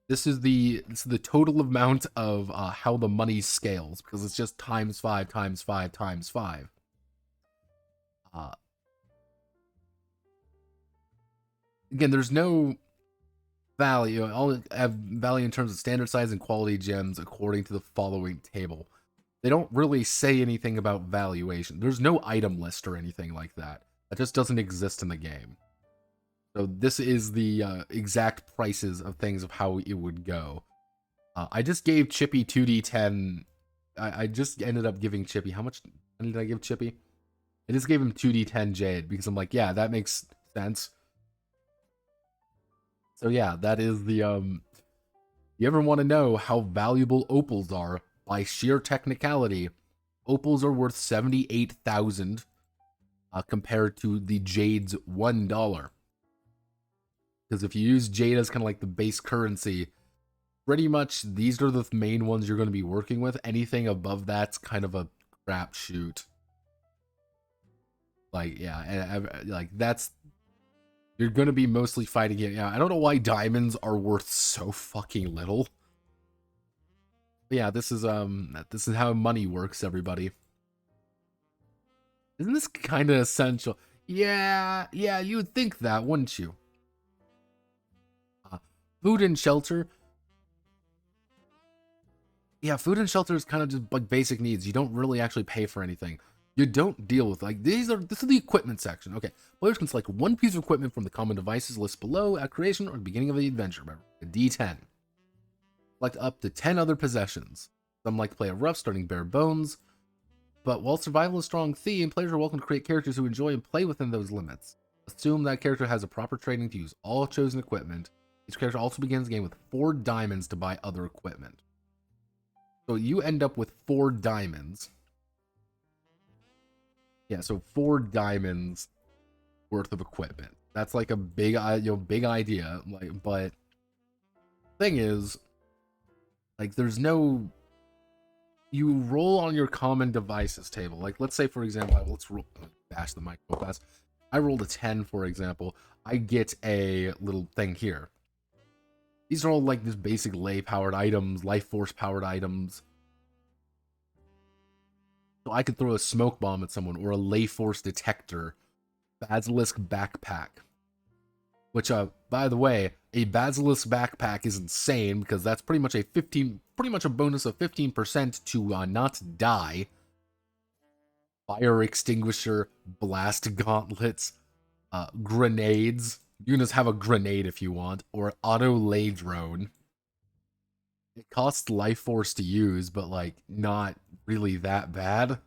Speaker 1: This is the total amount of how the money scales, because it's just times 5 times 5 times 5. Uh, Again, there's no value. All have value in terms of standard size and quality gems according to the following table. They don't really say anything about valuation. There's no item list or anything like that. That just doesn't exist in the game. So this is the exact prices of things of how it would go. I just gave Chippy 2d10. I just ended up giving Chippy, how much did I give Chippy? I just gave him 2d10 Jade because I'm like, yeah, that makes sense. So yeah, that is the, you ever want to know how valuable opals are by sheer technicality? Opals are worth 78,000 compared to the Jade's $1. Because if you use Jade as kind of like the base currency, pretty much these are the main ones you're going to be working with. Anything above that's kind of a crapshoot. Like, yeah, and like that's, you're going to be mostly fighting it. Yeah, I don't know why diamonds are worth so fucking little. But yeah, this is how money works, everybody. Isn't this kind of essential? Yeah, you would think that, wouldn't you? Food and shelter. Yeah, food and shelter is kind of just like basic needs. You don't really actually pay for anything. You don't deal with, like, this is the equipment section. Okay, players can select one piece of equipment from the common devices list below at creation or beginning of the adventure. Remember, a D10. Select up to 10 other possessions. Some like to play a rough, starting bare bones. But while survival is a strong theme, players are welcome to create characters who enjoy and play within those limits. Assume that character has a proper training to use all chosen equipment. Each character also begins the game with 4 diamonds to buy other equipment. So you end up with 4 diamonds. Yeah, so 4 diamonds worth of equipment. That's like a big, big idea. Like, but thing is, like, there's no. You roll on your common devices table. Like, let's say, for example, let's roll, bash the mic real fast. I rolled a 10, for example. I get a little thing here. These are all like this basic lay-powered items, life force-powered items. So I could throw a smoke bomb at someone, or a lay force detector, basilisk backpack. Which, by the way, a basilisk backpack is insane because that's pretty much a bonus of 15% to not die. Fire extinguisher, blast gauntlets, grenades. You can just have a grenade if you want, or auto lay drone. It costs life force to use, but like not really that bad.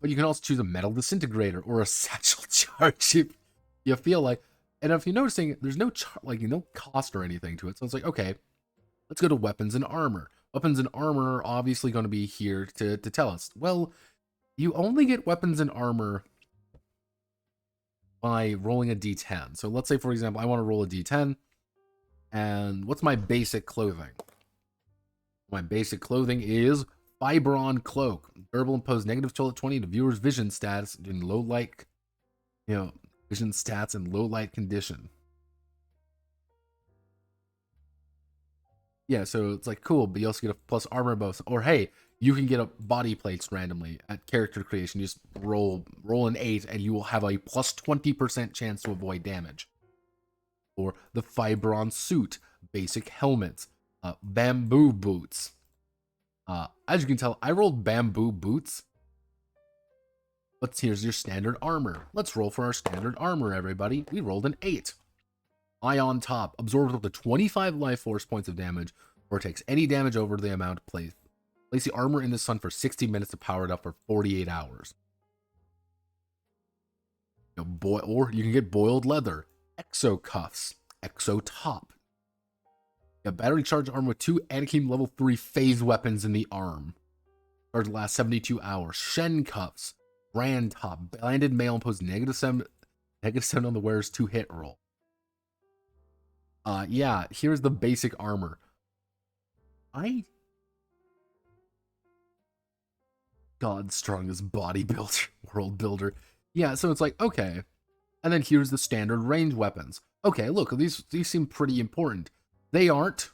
Speaker 1: But you can also choose a metal disintegrator or a satchel charge if you feel like. And if you're noticing, there's no no cost or anything to it. So it's like, okay, let's go to weapons and armor. Weapons and armor are obviously going to be here to tell us. Well, you only get weapons and armor by rolling a d10. So let's say, for example, I want to roll a d10. And what's my basic clothing? My basic clothing is Fibron Cloak. Durable, impose negative chill at 20 to viewers' vision stats in low light, vision stats in low light condition. Yeah, so it's like cool, but you also get a plus armor bonus. Or hey, you can get a body plates randomly at character creation. You just roll an 8 and you will have a plus 20% chance to avoid damage. Or the Fibron suit, basic helmets, bamboo boots. As you can tell, I rolled bamboo boots. But here's your standard armor. Let's roll for our standard armor, everybody. We rolled an 8. Eye on top, absorbs up to 25 life force points of damage, or takes any damage over the amount placed. Place the armor in the sun for 60 minutes to power it up for 48 hours. Or you can get boiled leather, exo cuffs, exo top. A battery charged armor with 2 Anakim level 3 phase weapons in the arm. Charge lasts 72 hours. Shen cuffs, brand top, banded mail impose -7 on the wearer's 2-hit roll. Yeah, here's the basic armor. God's strongest bodybuilder, world builder. Yeah, so it's like, okay. And then here's the standard range weapons. Okay, look, these seem pretty important. They aren't.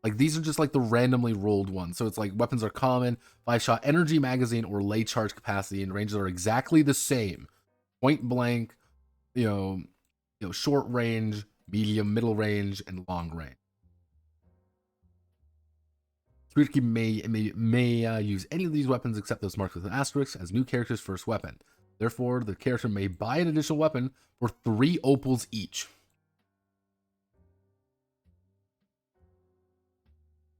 Speaker 1: Like, these are just like the randomly rolled ones. So it's like weapons are common, 5-shot energy magazine, or lay charge capacity, and ranges are exactly the same. Point blank, short range, medium, middle range, and long range. Shooter may use any of these weapons except those marked with an asterisk as new character's first weapon. Therefore, the character may buy an additional weapon for 3 opals each.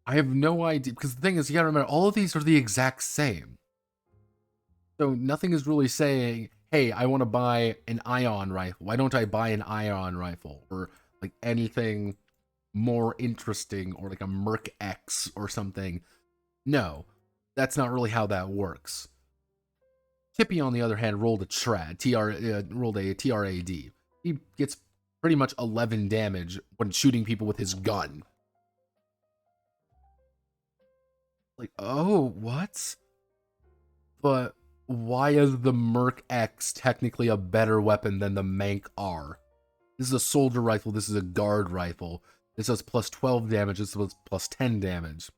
Speaker 1: I have no idea, because the thing is, you gotta remember, all of these are the exact same. So nothing is really saying, hey, I want to buy an ion rifle. Why don't I buy an ion rifle? Or like anything more interesting, or like a Merc X or something. No, that's not really how that works. Tippy, on the other hand, rolled a rolled a TRAD. He gets pretty much 11 damage when shooting people with his gun. Like, oh, what? But why is the Merc X technically a better weapon than the Mank R? This is a soldier rifle, this is a guard rifle. This does plus 12 damage, this was plus 10 damage.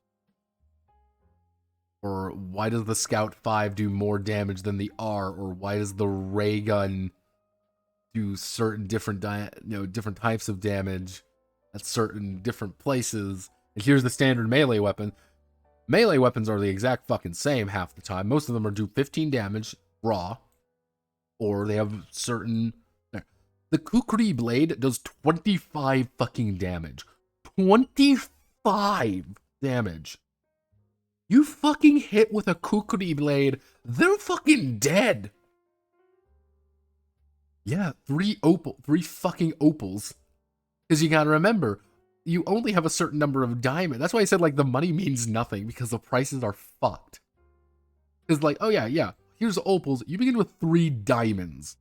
Speaker 1: Or why does the Scout 5 do more damage than the R? Or why does the ray gun do certain different types of damage at certain different places? And here's the standard melee weapon. Melee weapons are the exact fucking same half the time. Most of them are do 15 damage raw, or they have certain. The Kukri blade does 25 fucking damage. 25 damage. You fucking hit with a Kukri blade, they're fucking dead. Yeah, 3 fucking opals. Because you gotta remember, you only have a certain number of diamonds. That's why I said, like, the money means nothing, because the prices are fucked. Because, like, oh yeah, here's the opals. You begin with 3 diamonds.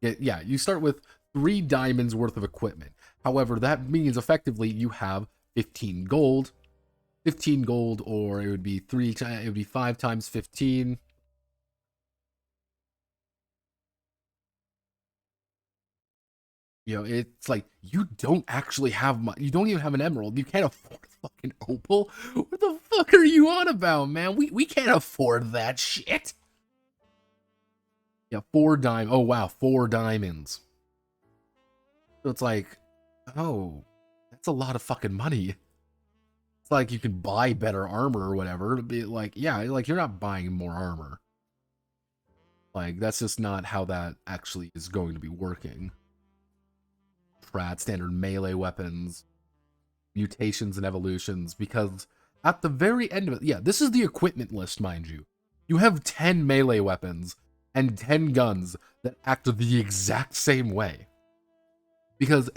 Speaker 1: Yeah, you start with 3 diamonds worth of equipment. However, that means effectively you have 15 gold. 15 gold, or it would be 5 times 15. It's like, you don't actually have money. You don't even have an emerald. You can't afford a fucking opal. What the fuck are you on about, man? We can't afford that shit. Yeah, 4 diamonds. Oh, wow, 4 diamonds. So it's like, oh, that's a lot of fucking money. It's like you can buy better armor or whatever. It'd be like, yeah, like, you're not buying more armor. Like, that's just not how that actually is going to be working. Standard melee weapons, mutations and evolutions, because at the very end of it, yeah, this is the equipment list, mind you. You have 10 melee weapons and 10 guns that act the exact same way. Because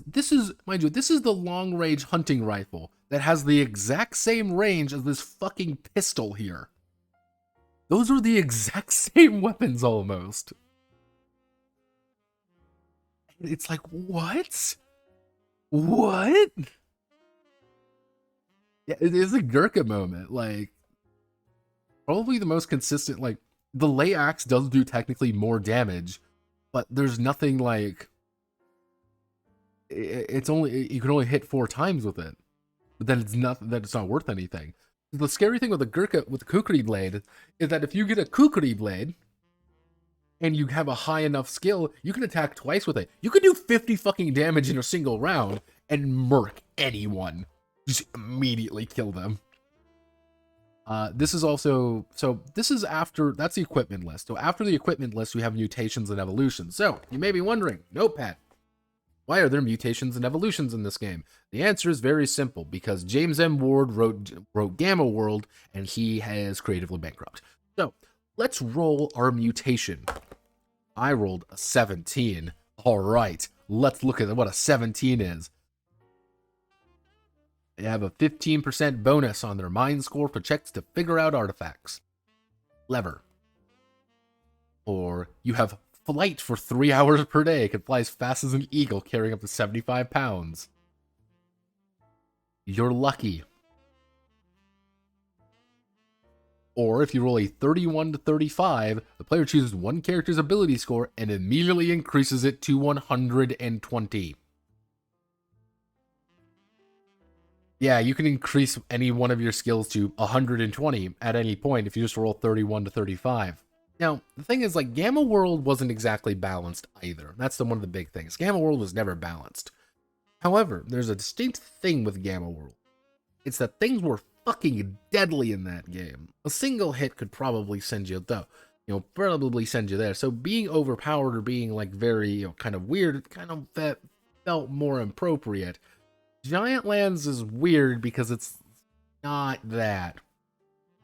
Speaker 1: this is, mind you, this is the long-range hunting rifle that has the exact same range as this fucking pistol here. Those are the exact same weapons, almost. It's like, what? What? Yeah, it is a Gurkha moment. Like, probably the most consistent. Like, the lay axe does do technically more damage, but there's nothing like. It's only, you can only hit 4 times with it, but then it's not worth anything. The scary thing with the Gurkha, with the Kukri blade, is that if you get a Kukri blade and you have a high enough skill, you can attack twice with it. You can do 50 fucking damage in a single round and murk anyone. Just immediately kill them. This is also, so this is after, that's the equipment list. So after the equipment list, we have mutations and evolutions. So you may be wondering, Notepad, why are there mutations and evolutions in this game? The answer is very simple, because James M. Ward wrote Gamma World, and he has creatively bankrupt. So let's roll our mutation. I rolled a 17. All right, let's look at what a 17 is. They have a 15% bonus on their mind score for checks to figure out artifacts. Lever. Or you have flight for 3 hours per day. It can fly as fast as an eagle, carrying up to 75 pounds. You're lucky. Or if you roll a 31 to 35, the player chooses one character's ability score and immediately increases it to 120. Yeah, you can increase any one of your skills to 120 at any point if you just roll 31 to 35. Now, the thing is, like, Gamma World wasn't exactly balanced either. That's one of the big things. Gamma World was never balanced. However, there's a distinct thing with Gamma World. It's that things were fucking deadly in that game. A single hit could probably send you, though, probably send you there. So being overpowered or being, like, very, kind of weird, kind of felt more appropriate. Giantlands is weird because it's not that.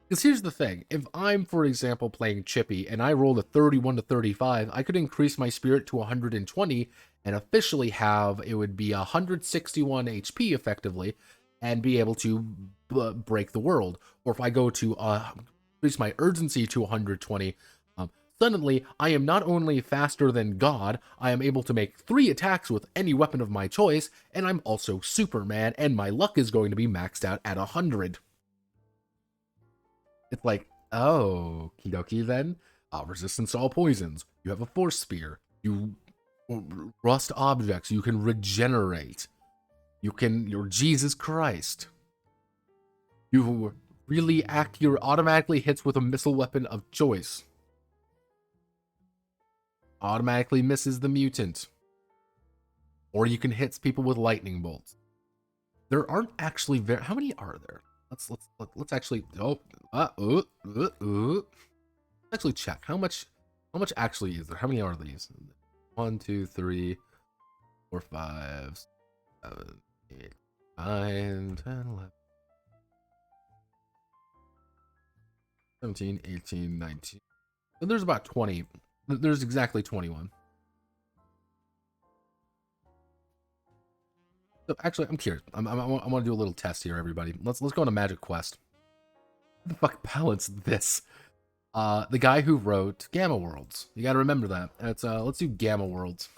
Speaker 1: Because here's the thing. If I'm, for example, playing Chippy and I rolled a 31 to 35, I could increase my spirit to 120 and officially have, it would be 161 HP effectively and be able to break the world. Or if I go to increase my urgency to 120, suddenly I am not only faster than God, I am able to make 3 attacks with any weapon of my choice, and I'm also Superman, and my luck is going to be maxed out at 100. It's like, oh, Kidoki then. Resistance to all poisons. You have a force spear. You rust objects. You can regenerate. You're Jesus Christ. You really accurate, automatically hits with a missile weapon of choice. Automatically misses the mutant. Or you can hit people with lightning bolts. There aren't actually how many are there? Let's actually actually check how much actually is there. How many are these? 1, 2, 3, 4, 5, 7, 8, 9, 10, 11, 17, 18, 19. So there's about 20. There's exactly 21. So actually, I'm curious. I want to do a little test here, everybody. Let's go on a Magic Quest. What the fuck balance this? The guy who wrote Gamma Worlds. You got to remember that. Let's do Gamma Worlds.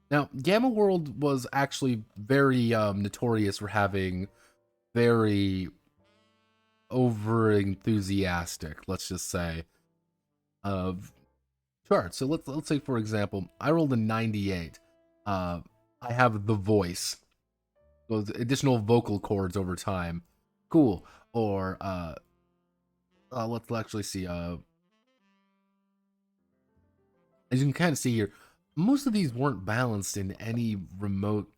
Speaker 1: Now, Gamma World was actually very notorious for having very over enthusiastic, let's just say, of charts. So let's say, for example, I rolled a 98. I have the voice, those additional vocal cords over time. Cool. Or let's actually see. As you can kind of see here, most of these weren't balanced in any remote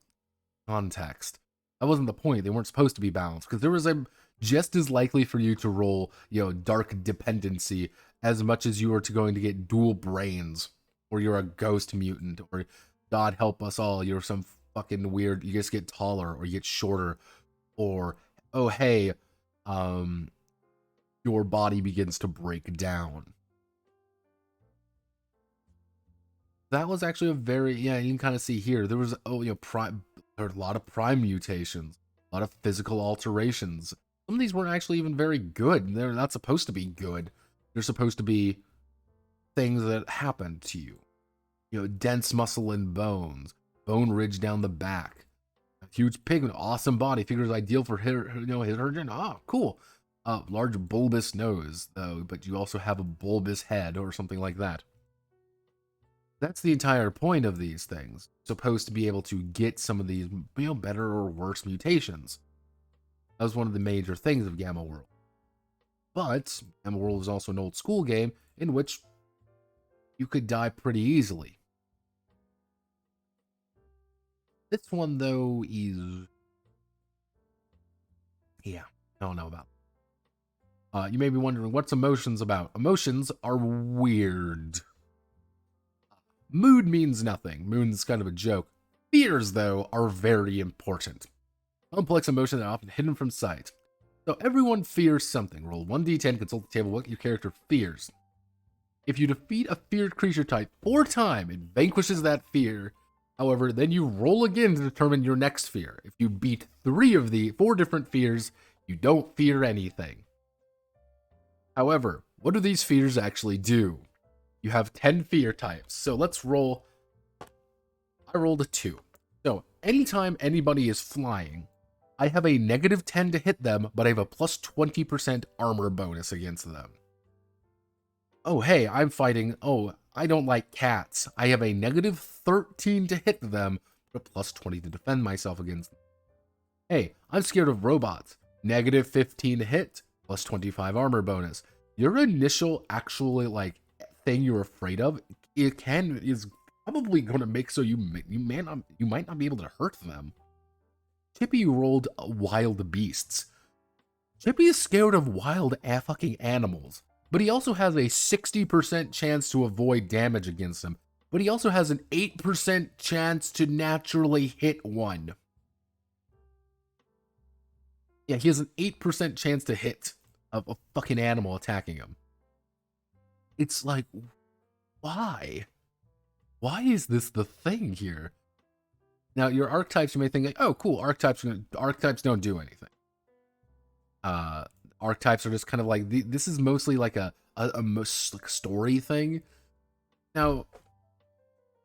Speaker 1: context. That wasn't the point. They weren't supposed to be balanced because there was a just as likely for you to roll, dark dependency as much as you are going to get dual brains, or you're a ghost mutant, or God help us all, you're some fucking weird, you just get taller or you get shorter, or oh hey, your body begins to break down. That was actually a very, you can kind of see here, there was, prime, there were a lot of prime mutations, a lot of physical alterations. Some of these weren't actually even very good. They're not supposed to be good. They're supposed to be things that happen to you. Dense muscle and bones, bone ridge down the back, a huge pigment, awesome body, figures ideal for her, cool. Large bulbous nose, though, but you also have a bulbous head or something like that. That's the entire point of these things. Supposed to be able to get some of these, better or worse mutations. That was one of the major things of Gamma World. But Gamma World is also an old school game in which you could die pretty easily. This one, though, is... yeah, I don't know about it. You may be wondering, what's emotions about? Emotions are weird. Mood means nothing. Mood's kind of a joke. Fears, though, are very important. Complex emotions are often hidden from sight. So everyone fears something. Roll 1d10, consult the table what your character fears. If you defeat a feared creature type 4 times, it vanquishes that fear. However, then you roll again to determine your next fear. If you beat 3 of the 4 different fears, you don't fear anything. However, what do these fears actually do? You have 10 fear types. So let's roll. I rolled a 2. So anytime anybody is flying, I have a -10 to hit them, but I have a plus 20% armor bonus against them. Oh, hey, I'm fighting. Oh, I don't like cats. I have a -13 to hit them, but a plus 20 to defend myself against them. Hey, I'm scared of robots. -15 to hit, plus 25 armor bonus. Your initial actually like thing you're afraid of, is probably going to make so you might not be able to hurt them. Chippy rolled wild beasts. Chippy is scared of wild fucking animals, but he also has a 60% chance to avoid damage against them. But he also has an 8% chance to naturally hit one. Yeah, he has an 8% chance to hit a fucking animal attacking him. It's like, why? Why is this the thing here? Now, your archetypes, you may think like, oh, cool, archetypes don't do anything. Archetypes are just kind of like, this is mostly like a story thing. Now,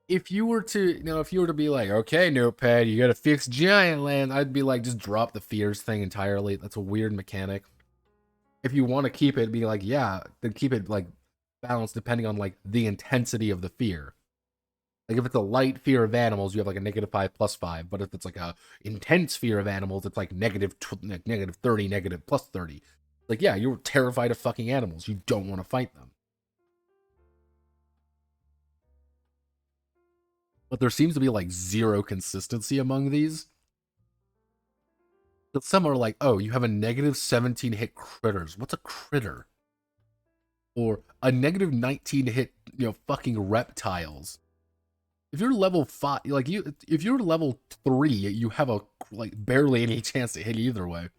Speaker 1: if you were to be like, okay, Notepad, you gotta fix Giantland, I'd be like, just drop the fears thing entirely. That's a weird mechanic. If you want to keep it, be like, yeah, then keep it like balanced depending on like the intensity of the fear. Like if it's a light fear of animals, you have like a -5 +5. But if it's like a intense fear of animals, it's like -30, +30. Like, yeah, you're terrified of fucking animals. You don't want to fight them. But there seems to be like zero consistency among these. But some are like, oh, you have a -17 hit critters. What's a critter? Or a -19 hit, fucking reptiles. If you're level 5, like if you're level 3, you have a like barely any chance to hit either way.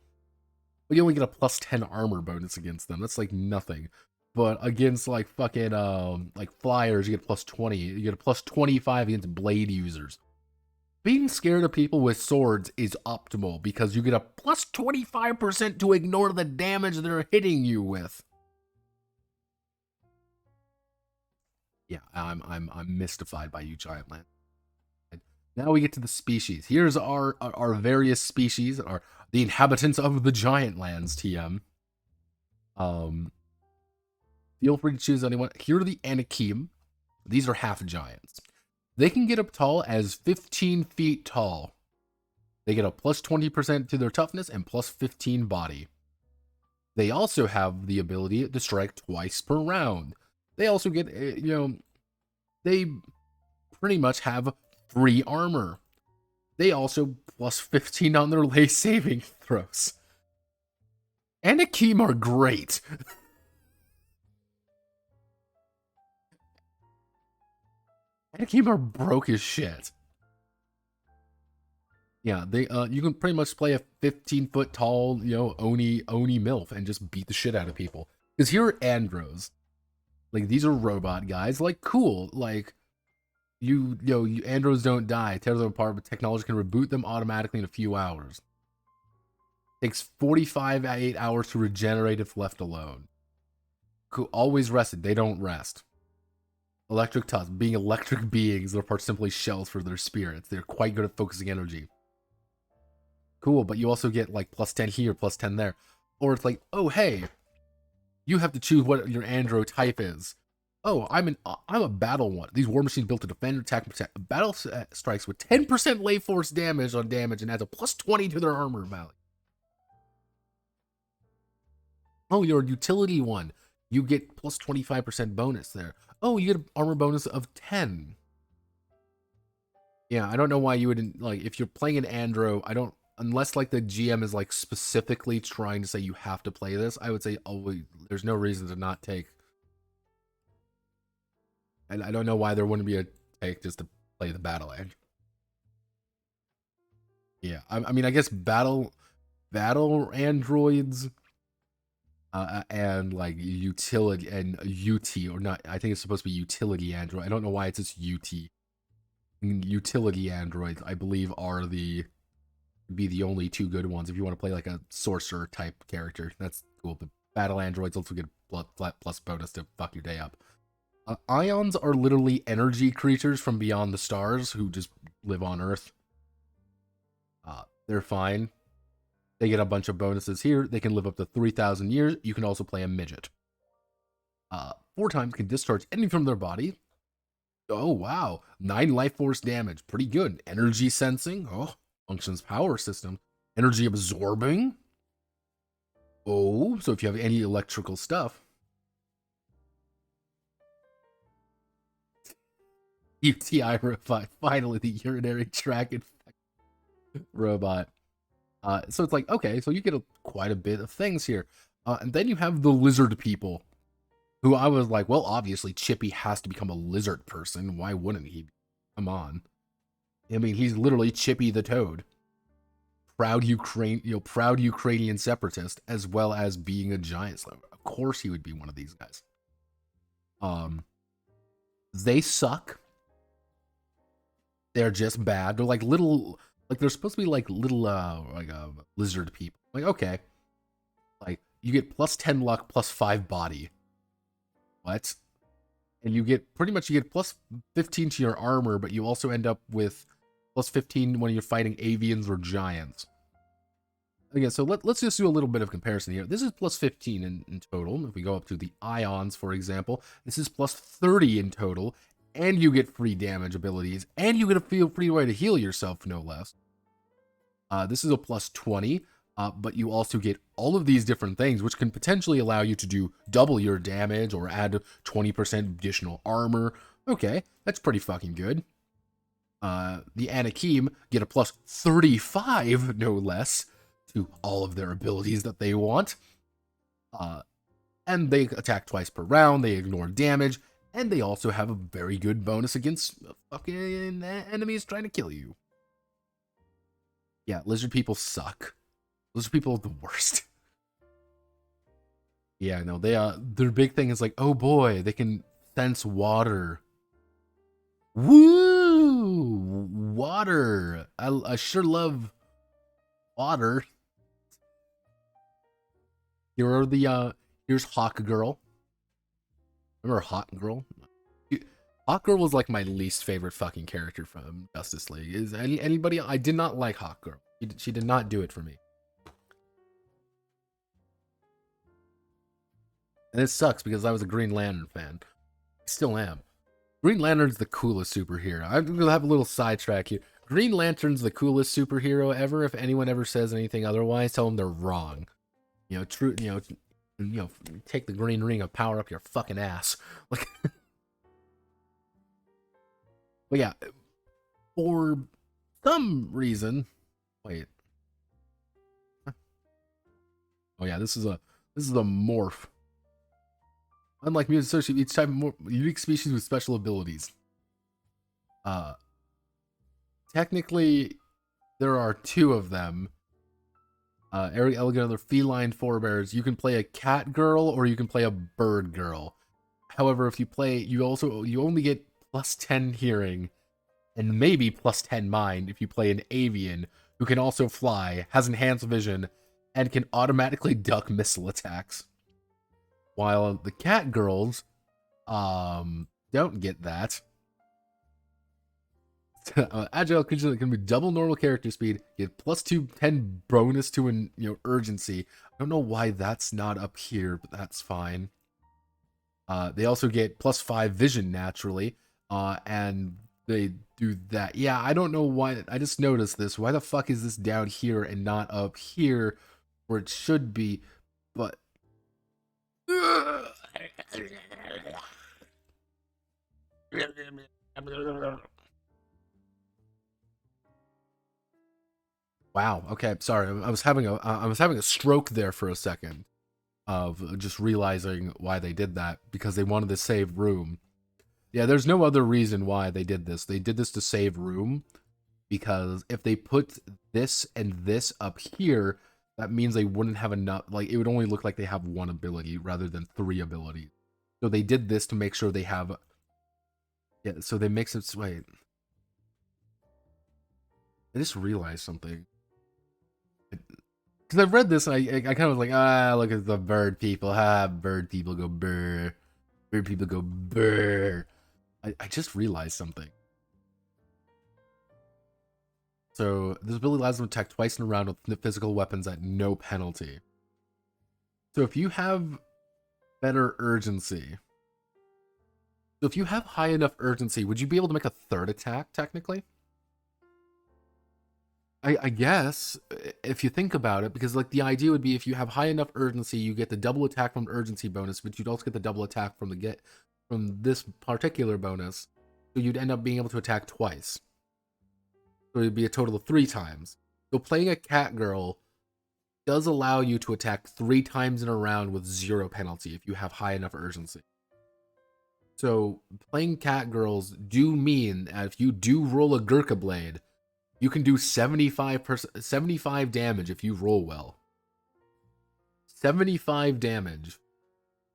Speaker 1: But you only get a +10 armor bonus against them. That's like nothing. But against like fucking like flyers, you get +20. You get a +25 against blade users. Being scared of people with swords is optimal because you get a +25% to ignore the damage they're hitting you with. Yeah, I'm mystified by you, Giantland. Now we get to the species. Here's our various species, the inhabitants of the Giantlands, TM. Feel free to choose anyone. Here are the Anakim. These are half giants. They can get up tall as 15 feet tall. They get a +20% to their toughness and +15 body. They also have the ability to strike twice per round. They also get, they pretty much have 3 armor. They also +15 on their lay saving throws. Anakim are great. Anakim are broke as shit. Yeah, they you can pretty much play a 15-foot tall, Oni MILF and just beat the shit out of people. Because here are Andros. Like, these are robot guys. Like, cool. Like, you Andros don't die. Tear them apart, but technology can reboot them automatically in a few hours. Takes 45 hours to regenerate if left alone. Cool. Always rested. They don't rest. Electric tusk. Being electric beings, their parts simply shells for their spirits. They're quite good at focusing energy. Cool, but you also get like +10 here, +10 there. Or it's like, oh, hey, you have to choose what your andro type is. Oh, I'm a battle one. These war machines built to defend, attack, and protect. Battle strikes with 10% lay force damage on damage and adds a +20 to their armor value. Oh, you're a utility one. You get +25% bonus there. Oh, you get an armor bonus of 10. Yeah, I don't know why you wouldn't, like, if you're playing an andro, unless like the GM is like specifically trying to say you have to play this, I would say, oh, there's no reason to not take. And I don't know why there wouldn't be a take just to play the battle edge. Yeah, I mean, I guess battle androids and like utility and UT, or not, I think it's supposed to be utility android. I don't know why it's just UT. Utility androids, I believe, are the only 2 good ones if you want to play like a sorcerer type character. That's cool. The battle androids also get plus bonus to fuck your day up. Ions are literally energy creatures from beyond the stars who just live on Earth. They're fine. They get a bunch of bonuses here. They can live up to 3,000 years. You can also play a midget. 4 times can discharge anything from their body. Oh, wow. 9 life force damage. Pretty good. Energy sensing. Oh, functions power system. Energy absorbing. Oh, so if you have any electrical stuff. UTI finally the urinary tract robot. So it's like, okay, so you get quite a bit of things here. And then you have the lizard people, who I was like, well, obviously Chippy has to become a lizard person. Why wouldn't he? Come on. I mean, he's literally Chippy the Toad. Proud Ukrainian separatist, as well as being a giant slayer. Of course he would be one of these guys. They suck. They're just bad. They're like little, like they're supposed to be like little, lizard people. Like, okay. Like, you get plus 10 luck, plus 5 body. What? And you get, pretty much you get plus 15 to your armor, but you also end up with plus 15 when you're fighting avians or giants. Again, so let's just do a little bit of comparison here. This is plus 15 in total. If we go up to the ions, for example, this is plus 30 in total, and you get free damage abilities, and you get a free way to heal yourself, no less. This is a plus 20, but you also get all of these different things, which can potentially allow you to do double your damage or add 20% additional armor. Okay, that's pretty fucking good. The Anakim get a plus 35, no less, to all of their abilities that they want. And they attack twice per round, they ignore damage, and they also have a very good bonus against fucking enemies trying to kill you. Yeah, lizard people suck. Lizard people are the worst. Yeah, no, their big thing is like, oh boy, they can sense water. Woo! Water! I sure love water. Here's Hawk Girl. Remember Hawk Girl? Hawk Girl was like my least favorite fucking character from Justice League. Is anybody? I did not like Hawk Girl. She did not do it for me. And it sucks because I was a Green Lantern fan. I still am. Green Lantern's the coolest superhero. I'm gonna have a little sidetrack here. Green Lantern's the coolest superhero ever. If anyone ever says anything otherwise, tell them they're wrong. You know, take the green ring of power up your fucking ass. Like, but yeah, for some reason, wait. Oh yeah, this is a morph. Unlike mutant associate, each type of more unique species with special abilities. Technically, there are 2 of them. Eric Elegant and their feline forebears. You can play a cat girl or you can play a bird girl. However, if you play, you only get plus 10 hearing and maybe plus 10 mind if you play an avian who can also fly, has enhanced vision, and can automatically duck missile attacks. While the cat girls don't get that. Agile creature that can be double normal character speed, get plus 10 bonus to an urgency. I don't know why that's not up here, but that's fine. They also get plus 5 vision naturally, and they do that. Yeah, I don't know why. I just noticed this. Why the fuck is this down here and not up here where it should be? But wow. Okay, sorry. I was having a stroke there for a second of just realizing why they did that, because they wanted to save room. Yeah, there's no other reason why they did this. They did this to save room, because if they put this and this up here, that means they wouldn't have enough. Like, it would only look like they have 1 ability rather than 3 abilities. So they did this to make sure they have. Yeah, so they mix it. Wait. I just realized something. Because I've read this and I kind of was like, look at the bird people. Bird people go brr. Bird people go brr. I just realized something. So this ability allows them to attack twice in a round with physical weapons at no penalty. So if you have better urgency, so if you have high enough urgency, would you be able to make a third attack, technically? I guess, if you think about it, because like the idea would be if you have high enough urgency, you get the double attack from the urgency bonus, but you'd also get the double attack from this particular bonus. So you'd end up being able to attack twice. So it'd be a total of 3 times. So playing a cat girl does allow you to attack 3 times in a round with 0 penalty if you have high enough urgency. So playing cat girls do mean that if you do roll a Gurkha Blade, you can do 75 damage if you roll well. 75 damage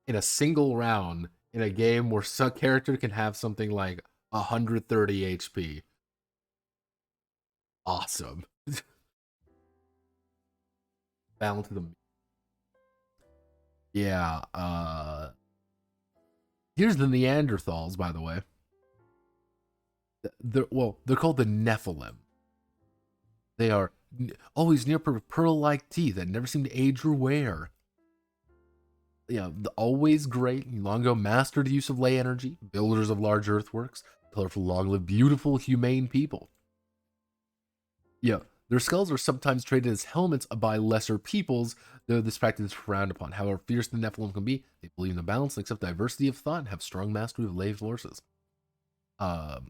Speaker 1: in a single round in a game where some character can have something like 130 HP. Awesome. Balance to the... Yeah, here's the Neanderthals, by the way. They're called the Nephilim. They are always near pearl-like teeth that never seem to age or wear. Yeah, always great. Long ago mastered the use of ley energy, builders of large earthworks, colorful, long-lived, beautiful, humane people. Yeah, their skulls are sometimes traded as helmets by lesser peoples, though this practice is frowned upon. However fierce the Nephilim can be, they believe in the balance and accept diversity of thought and have strong mastery of ley forces. Guys,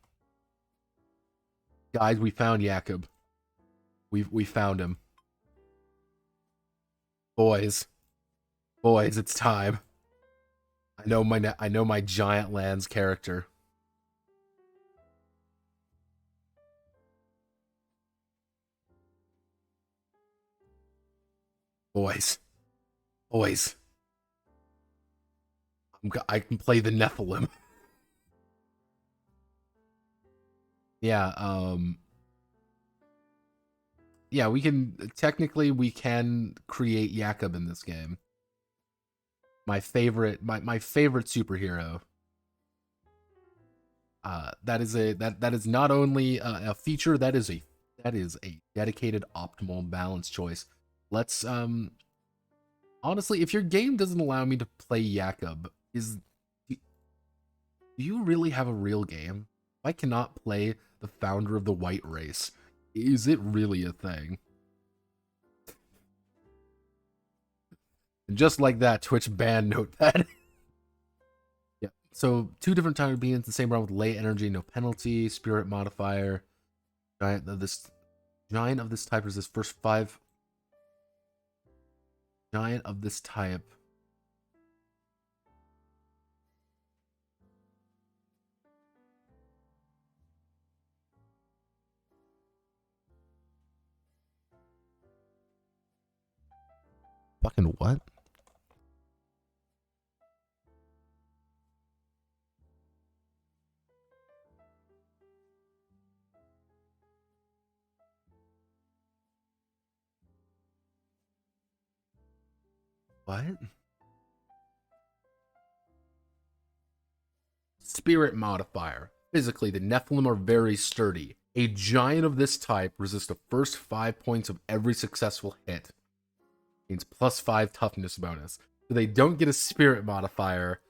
Speaker 1: we found Jakob. We found him. Boys, it's time. I know my Giantlands character. Boys. I can play the Nephilim. Yeah, yeah, we can create Jakob in this game. My favorite superhero. That is not only a feature, that is a dedicated optimal balance choice. Let's honestly, if your game doesn't allow me to play Jakob, do you really have a real game? If I cannot play the founder of the white race, is it really a thing? And just like that, Twitch banned Notepad. Yeah. So 2 different times being in the same round with ley energy, no penalty, spirit modifier. Giant of this type is this first 5. Giant of this type. Fucking what? What? Spirit modifier. Physically, the Nephilim are very sturdy. A giant of this type resists the first 5 points of every successful hit. Means +5 toughness bonus. So they don't get a spirit modifier,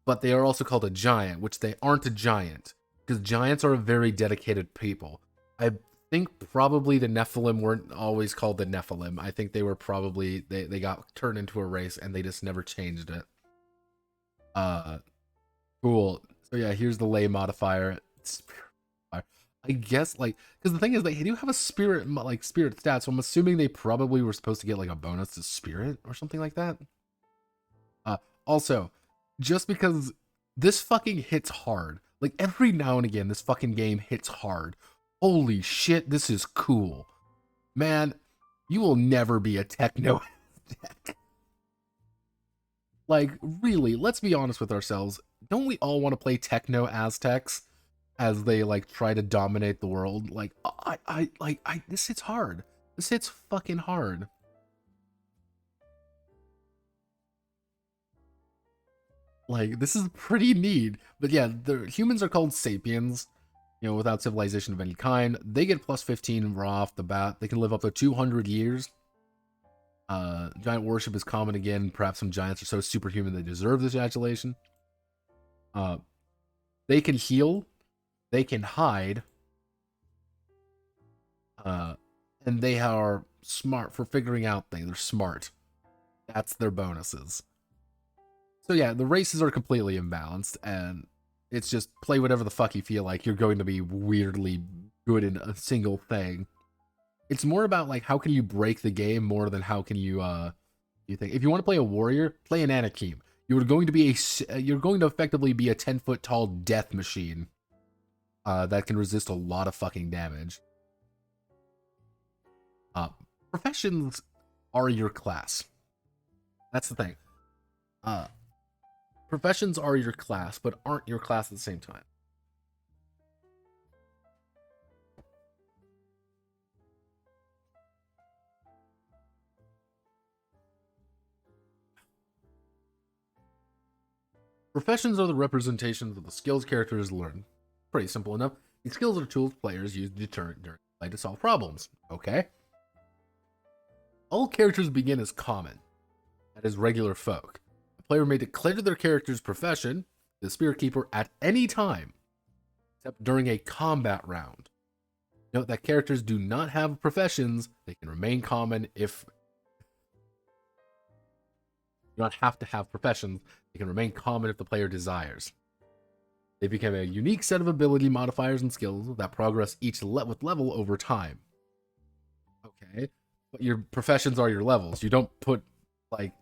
Speaker 1: but they are also called a giant, which they aren't a giant, because giants are a very dedicated people. I think probably the Nephilim weren't always called the Nephilim. I think they were probably, they got turned into a race and they just never changed it. Cool. So yeah, here's the ley modifier. I guess, like, because the thing is, they do have a spirit stat, so I'm assuming they probably were supposed to get like a bonus to spirit or something like that. Also, just because this fucking hits hard, like every now and again, this fucking game hits hard. Holy shit, this is cool, man. You will never be a techno deck. Like, really, let's be honest with ourselves. Don't we all want to play techno Aztecs as they like try to dominate the world? Like, this hits hard. This hits fucking hard. Like, this is pretty neat. But yeah, the humans are called sapiens. without civilization of any kind. They get plus 15 raw off the bat. They can live up to 200 years. Giant worship is common again. Perhaps some giants are so superhuman they deserve this adulation. They can heal. They can hide. And they are smart for figuring out things. They're smart. That's their bonuses. So yeah, the races are completely imbalanced, and it's just play whatever the fuck you feel like. You're going to be weirdly good in a single thing. It's more about like how can you break the game more than how can you think. If you want to play a warrior, play an Anakim. You're going to effectively be a 10-foot tall death machine that can resist a lot of fucking damage. Professions are your class. That's the thing. Professions are your class, but aren't your class at the same time. Professions are the representations of the skills characters learn. Pretty simple enough. These skills are tools players use to deterrent during play to solve problems. Okay? All characters begin as common, that is, regular folk. The player may declare their character's profession, the Spirit Keeper, at any time, except during a combat round. Note that characters do not have professions. They can remain common if... You do not have to have professions. They can remain common if the player desires. They become a unique set of ability modifiers and skills that progress each with level over time. Okay? But your professions are your levels. You don't put, like...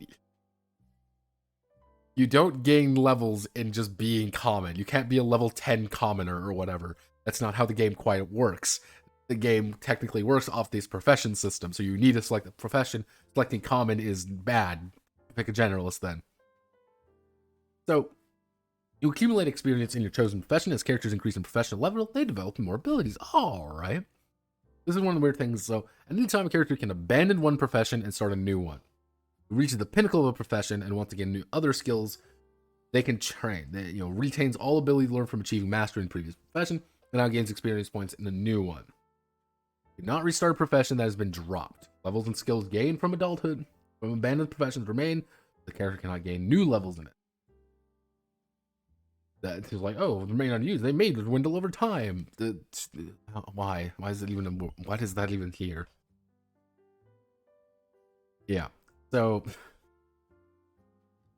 Speaker 1: You don't gain levels in just being common. You can't be a level 10 commoner or whatever. That's not how the game quite works. The game technically works off this profession system, so you need to select a profession. Selecting common is bad. Pick a generalist then. So, you accumulate experience in your chosen profession. As characters increase in professional level, they develop more abilities. Alright. This is one of the weird things. So, at any time, a character can abandon one profession and start a new one. It reaches the pinnacle of a profession and wants to gain new other skills they can train. They, retains all ability learned from achieving mastery in previous profession, and now gains experience points in a new one. Do not restart a profession that has been dropped. Levels and skills gained from adulthood, from abandoned professions remain. The character cannot gain new levels in it. That's like, oh, remain unused. They may dwindle over time. Why? Why is it even? What is that even here? Yeah. So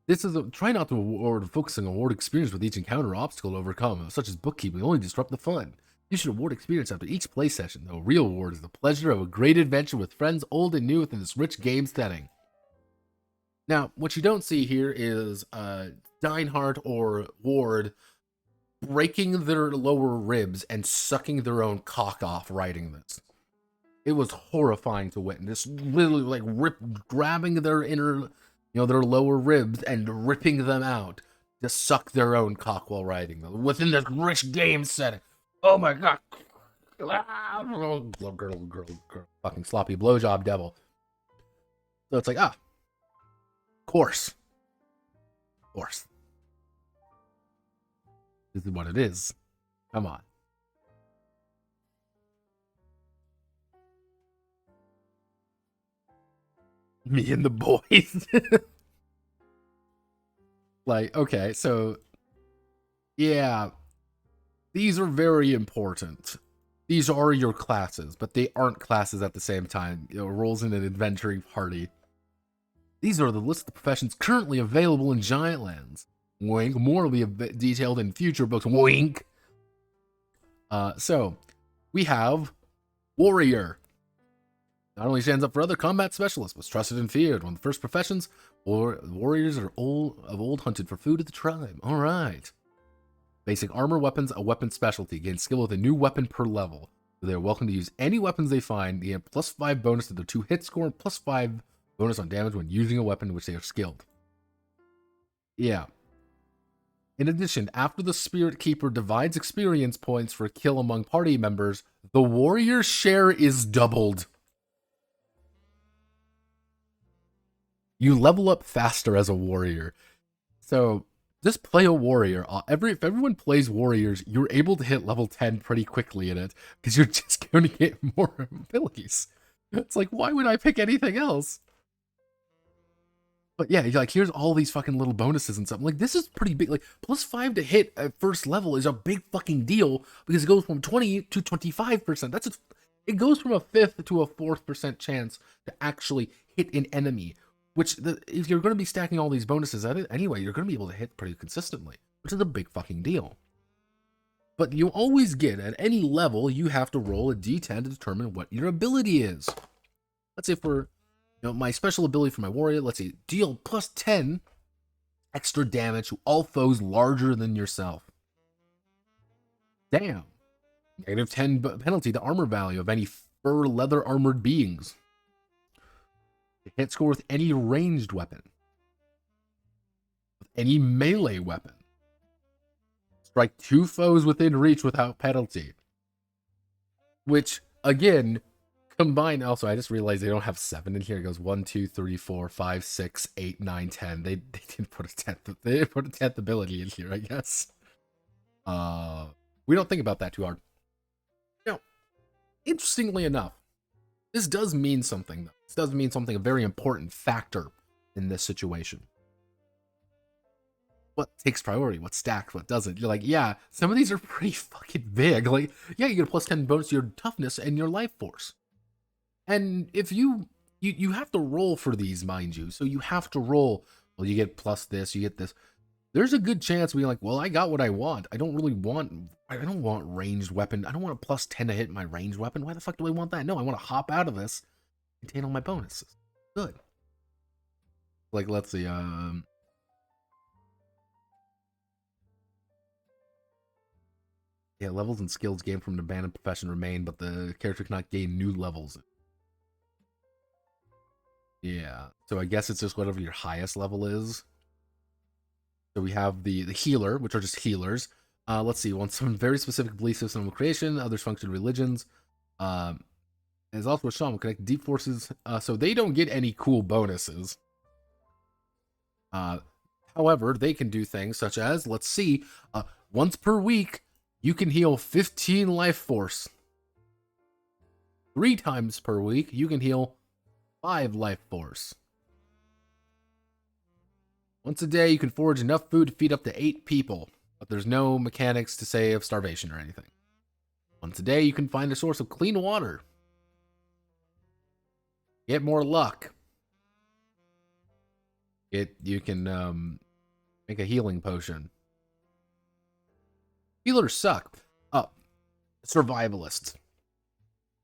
Speaker 1: this is try not to focusing on award experience with each encounter or obstacle to overcome, such as bookkeeping, only disrupt the fun. You should award experience after each play session. The real award is the pleasure of a great adventure with friends old and new within this rich game setting. Now, what you don't see here is Deinhardt or Ward breaking their lower ribs and sucking their own cock off writing this. It was horrifying to witness. Literally, like, grabbing their inner, their lower ribs and ripping them out to suck their own cock while writing them within this rich game setting. Oh my god. Girl. Fucking sloppy blowjob devil. So it's like, of course. This is what it is. Come on. Me and the boys. Like, okay, so yeah, these are very important. These are your classes, but they aren't classes at the same time. Roles in an adventuring party. These are the list of professions currently available in Giantlands. Wink. More will be detailed in future books. Wink. So, we have Warrior. Not only stands up for other combat specialists, but is trusted and feared. One of the first professions, warriors are old hunted for food of the tribe. Alright. Basic armor weapons, a weapon specialty. Gain skill with a new weapon per level. They are welcome to use any weapons they find. They have +5 bonus to their 2 hit score and +5 bonus on damage when using a weapon in which they are skilled. Yeah. In addition, after the Spirit Keeper divides experience points for a kill among party members, the warrior's share is doubled. You level up faster as a warrior. So, Just play a warrior. If everyone plays warriors, you're able to hit level 10 pretty quickly in it because you're just going to get more abilities. It's like, why would I pick anything else? But yeah, like, here's all these fucking little bonuses and stuff. Like, this is pretty big. Like, +5 to hit at first level is a big fucking deal because it goes from 20 to 25%. It goes from a 5th to a 4th% chance to actually hit an enemy. Which, if you're going to be stacking all these bonuses at it anyway, you're going to be able to hit pretty consistently, which is a big fucking deal. But you always get, at any level, you have to roll a d10 to determine what your ability is. Let's say for, my special ability for my warrior, let's see, deal +10 extra damage to all foes larger than yourself. Damn. -10 penalty to armor value of any fur leather armored beings. Hit score with any ranged weapon. With any melee weapon. Strike 2 foes within reach without penalty. Which, again, combined. Also, I just realized they don't have 7 in here. It goes 1, 2, 3, 4, 5, 6, 8, 9, 10. They didn't put a 10th. They didn't put a 10th ability in here, I guess. We don't think about that too hard. Interestingly enough, this does mean something, though. This does mean something, a very important factor in this situation. What takes priority? What stacks? What doesn't? You're like, yeah, some of these are pretty fucking big. Like, yeah, you get a +10 bonus to your toughness and your life force. And if you have to roll for these, mind you. So you have to roll, well, you get plus this, you get this. There's a good chance being like, well, I got what I want. I don't want ranged weapon. I don't want a +10 to hit my ranged weapon. Why the fuck do I want that? No, I want to hop out of this and take all my bonuses. Good. Like, let's see, yeah, levels and skills gained from an abandoned profession remain, but the character cannot gain new levels. Yeah, so I guess it's just whatever your highest level is. So we have the healer, which are just healers. Let's see, some very specific belief system of creation, others function religions. There's also a shaman, connect deep forces, so they don't get any cool bonuses. However, they can do things such as, let's see, once per week, you can heal 15 life force. 3 times per week, you can heal 5 life force. Once a day, you can forage enough food to feed up to 8 people, but there's no mechanics to say of starvation or anything. Once a day, you can find a source of clean water. Get more luck. You can make a healing potion. Healers suck. Survivalists.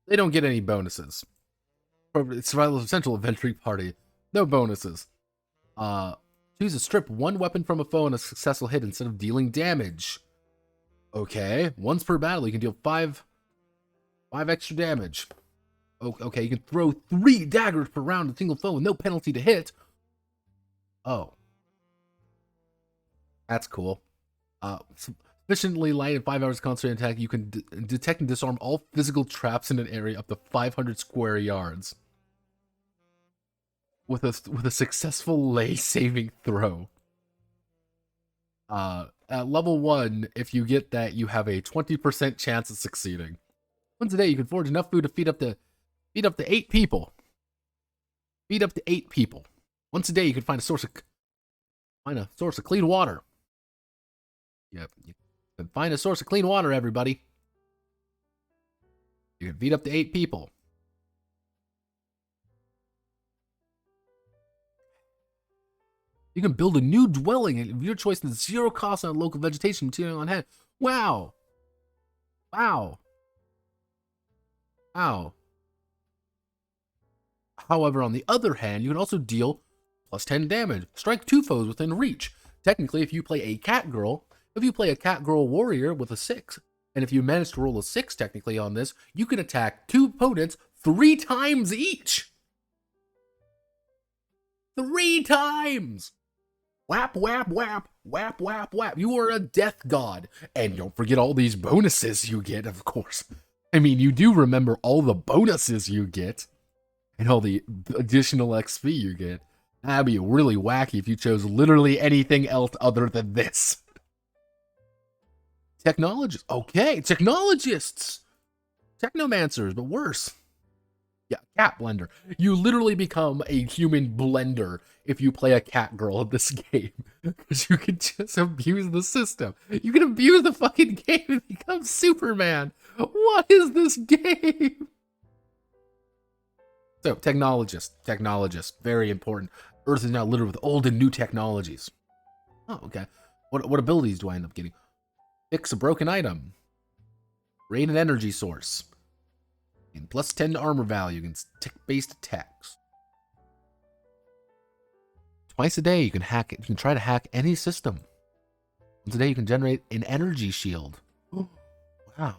Speaker 1: They don't get any bonuses. Survivalist Essential Inventory Party. No bonuses. Choose to strip 1 weapon from a foe on a successful hit instead of dealing damage. Okay. Once per battle, you can deal 5 extra damage. Okay, you can throw 3 daggers per round at a single foe with no penalty to hit. Oh. That's cool. Sufficiently light and 5 hours concentrated attack, you can detect and disarm all physical traps in an area up to 500 square yards. With a successful lay saving throw. At level 1, if you get that, you have a 20% chance of succeeding. Once a day, you can forage enough food to feed up to 8 people. Feed up to 8 people. Once a day, you can find a source of clean water. Yep, you can find a source of clean water, everybody. You can feed up to 8 people. You can build a new dwelling of your choice at 0 cost on local vegetation material on hand. Wow. Wow. Wow. However, on the other hand, you can also deal +10 damage. Strike 2 foes within reach. Technically, if you play a cat girl warrior with a 6, and if you manage to roll a 6 technically on this, you can attack 2 opponents 3 times each. 3 times! Whap, whap, whap, whap, whap, whap. You are a death god. And don't forget all these bonuses you get, of course. I mean, you do remember all the bonuses you get. And all the additional XP you get. That'd be really wacky if you chose literally anything else other than this. Technologists. Okay, technologists. Technomancers, but worse. Yeah, cat blender. You literally become a human blender if you play a cat girl in this game. Because you can just abuse the system. You can abuse the fucking game and become Superman. What is this game? So, technologist, very important. Earth is now littered with old and new technologies. Oh, okay. What abilities do I end up getting? Fix a broken item. Create an energy source. And plus 10 armor value against tick-based attacks. Twice a day you can hack it. You can try to hack any system. Once a day you can generate an energy shield. Wow.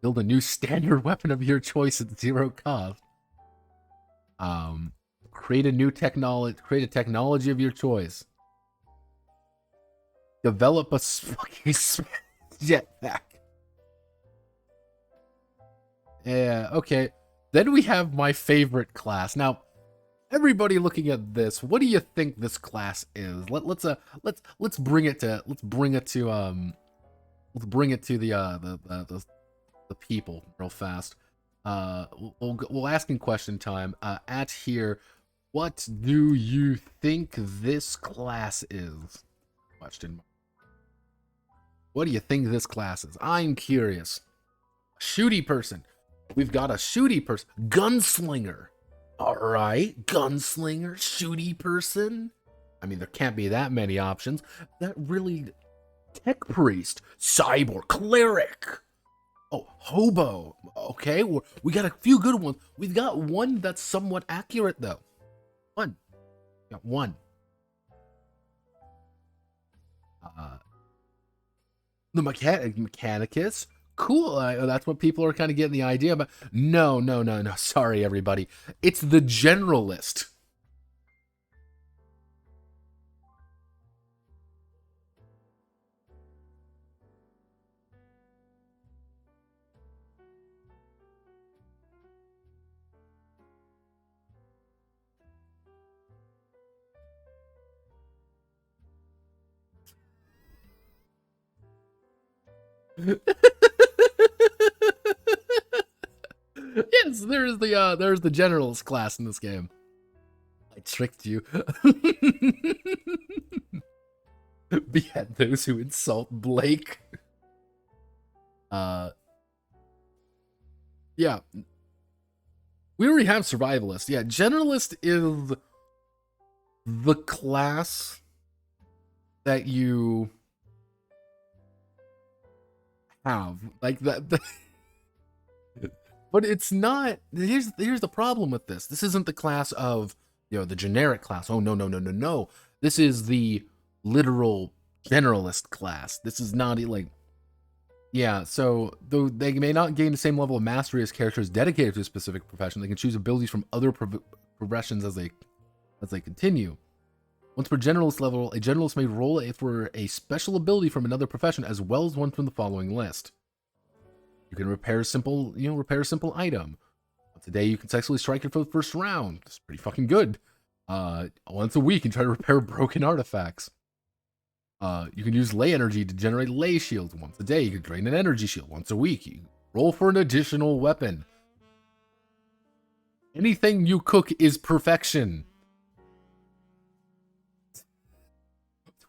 Speaker 1: Build a new standard weapon of your choice at 0 cost. Create a new technology. Create a technology of your choice. Develop a fucking jetpack. Yeah, okay. Then we have my favorite class. Now, everybody looking at this, what do you think this class is? Let's bring it to the people real fast. We'll ask in question time. At here, what do you think this class is? Question. What do you think this class is? I'm curious. Shooty person. We've got a shooty person. Gunslinger. Alright. Gunslinger. Shooty person. I mean, there can't be that many options. That really... Tech priest. Cyborg. Cleric. Oh, hobo. Okay, we got a few good ones. We've got one that's somewhat accurate, though. One. Got one. The Mechanicus. Cool. That's what people are kind of getting the idea about. No. Sorry, everybody. It's the Generalist. Yes, there's the generals class in this game. I tricked you. Behead those who insult Blake. Yeah. We already have survivalist. Yeah, generalist is the class that you have. Like that. But it's not. Here's the problem with this. This isn't the class of, the generic class. Oh, no. This is the literal generalist class. This is not like... Yeah, so though they may not gain the same level of mastery as characters dedicated to a specific profession, they can choose abilities from other progressions as they continue. Once per generalist level, a generalist may roll for a special ability from another profession as well as one from the following list. You can repair a simple item. Once a day, you can successfully strike it for the first round. It's pretty fucking good. Once a week, you can try to repair broken artifacts. You can use ley energy to generate ley shields. Once a day, you can drain an energy shield. Once a week, you roll for an additional weapon. Anything you cook is perfection.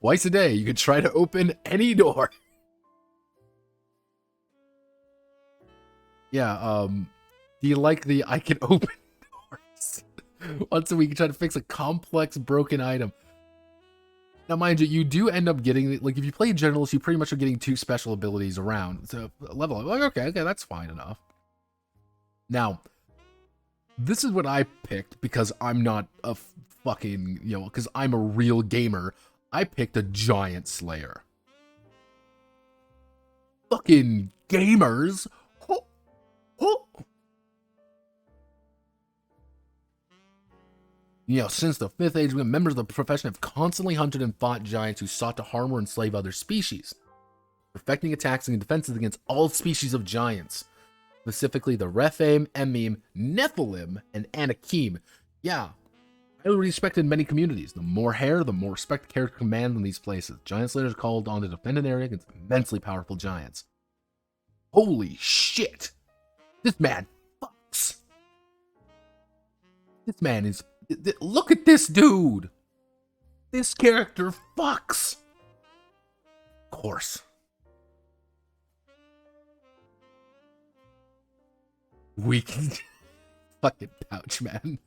Speaker 1: Twice a day, you can try to open any door. Yeah, do you like the I can open doors? Once a week, you try to fix a complex broken item. Now, mind you, you do end up getting, like, if you play generalist, you pretty much are getting 2 special abilities around. So, level up. Like, okay, that's fine enough. Now, this is what I picked because I'm not a fucking, because I'm a real gamer. I picked a Giant Slayer. Fucking gamers. Since the 5th age, members of the profession have constantly hunted and fought giants who sought to harm or enslave other species, perfecting attacks and defenses against all species of giants, specifically the Rephaim, Emim, Nephilim, and Anakim. Yeah, Highly respected in many communities. The more hair, the more respect the character command in these places. Giant Slayers are called on to defend an area against immensely powerful giants. Holy shit! This man fucks. This man is... Look at this dude! This character fucks! Of course. Weak. Fucking pouch, man.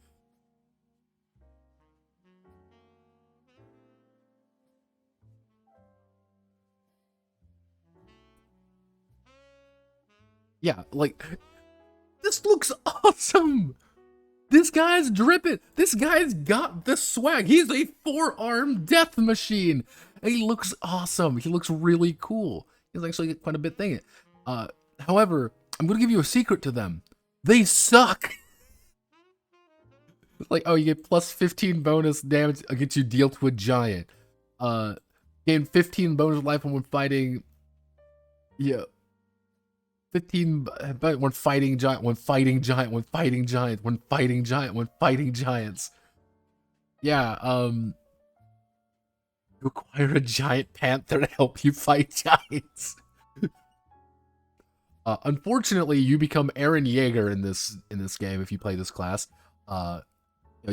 Speaker 1: Yeah, like, this looks awesome! This guy's dripping. This guy's got the swag. He's a 4-armed death machine. And he looks awesome. He looks really cool. He's actually quite a bit thing. However, I'm going to give you a secret to them. They suck. Like, oh, you get plus 15 bonus damage against you deal to a giant. Gain 15 bonus life when fighting. Yeah. 15 when fighting giants. Yeah, you acquire a giant panther to help you fight giants. Unfortunately, you become Aaron Yeager in this game if you play this class. You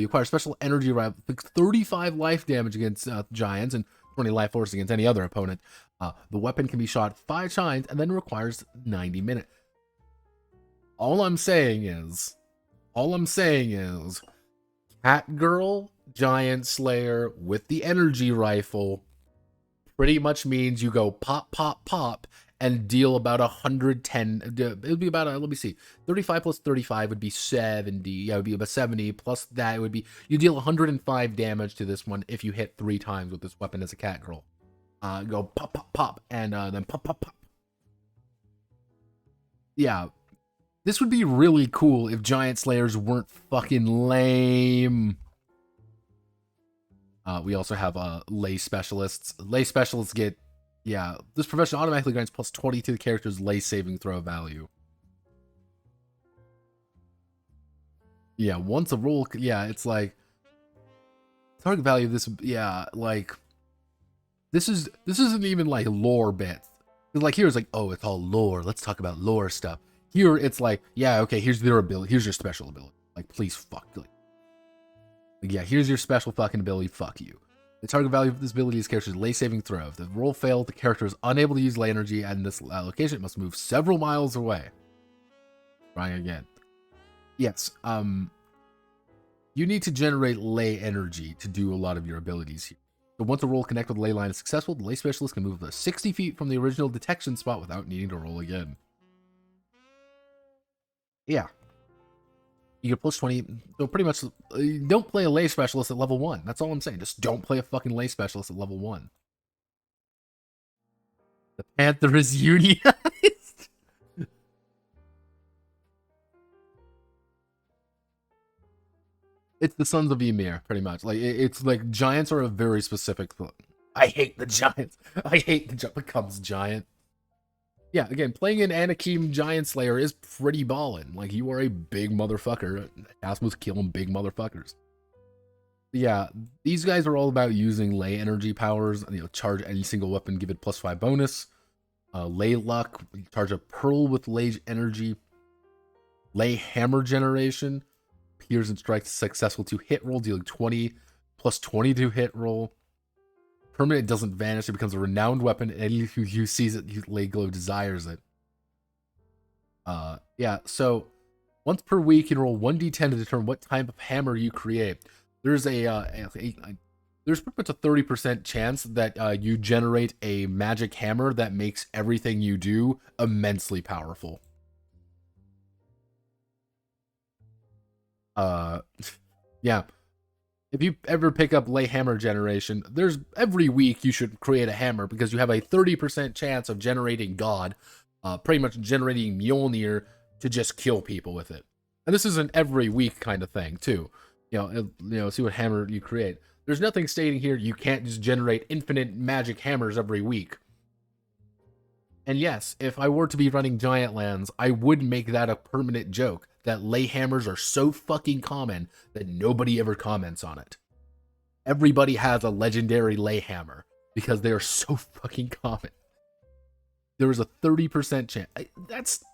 Speaker 1: acquire special energy rifle, 35 life damage against giants and 20 life force against any other opponent. The weapon can be shot 5 times and then requires 90 minutes. All I'm saying is, Cat Girl Giant Slayer with the energy rifle pretty much means you go pop, pop, pop, and deal about 110. It would be about, let me see, 35 plus 35 would be 70. Yeah, it would be about 70. Plus that, it would be, you deal 105 damage to this one if you hit 3 times with this weapon as a cat girl. Go pop, pop, pop, and then pop, pop, pop. Yeah, this would be really cool if Giant Slayers weren't fucking lame. We also have lay specialists. Lay specialists get, yeah, this profession automatically grants plus 20 to the character's lay saving throw value. Yeah, once a roll, yeah, it's like target value of this, yeah, like this isn't even like lore bits. Like here it's like, oh, it's all lore. Let's talk about lore stuff. Here it's like, yeah, okay, here's their ability. Here's your special ability. Like, please fuck. Like, yeah, here's your special fucking ability. Fuck you. The target value of this ability is character's lay saving throw. If the roll failed, the character is unable to use lay energy at this location. It must move several miles away. Trying again. Yes, you need to generate lay energy to do a lot of your abilities here. So once a roll connect with the ley line is successful, the lay specialist can move 60 feet from the original detection spot without needing to roll again. Yeah. You get plus 20. So pretty much, don't play a lay specialist at level 1. That's all I'm saying. Just don't play a fucking lay specialist at level 1. The Panther is unionized. It's the Sons of Ymir, pretty much. Like, it's like giants are a very specific thing. I hate the giants. I hate the giant becomes giant. Yeah, again, playing an Anakim Giant Slayer is pretty ballin'. Like, you are a big motherfucker. Asmus killing big motherfuckers. Yeah, these guys are all about using lay energy powers. You know, charge any single weapon, give it plus 5 bonus. Lay luck, charge a pearl with lay energy. Lay hammer generation. Appears and strikes successful to hit roll, dealing 20 plus 20 to hit roll. Permanent doesn't vanish, it becomes a renowned weapon, and anyone who sees it, lay glow desires it. Yeah, so once per week you can roll 1d10 to determine what type of hammer you create. There's there's pretty much a 30% chance that you generate a magic hammer that makes everything you do immensely powerful. Yeah. If you ever pick up lay hammer generation, there's every week you should create a hammer because you have a 30% chance of generating God, pretty much generating Mjolnir to just kill people with it. And this is an every week kind of thing too. You know, see what hammer you create. There's nothing stating here you can't just generate infinite magic hammers every week. And yes, if I were to be running Giantlands, I would make that a permanent joke that lay hammers are so fucking common that nobody ever comments on it. Everybody has a legendary lay hammer because they are so fucking common. There was a 30% chance. That's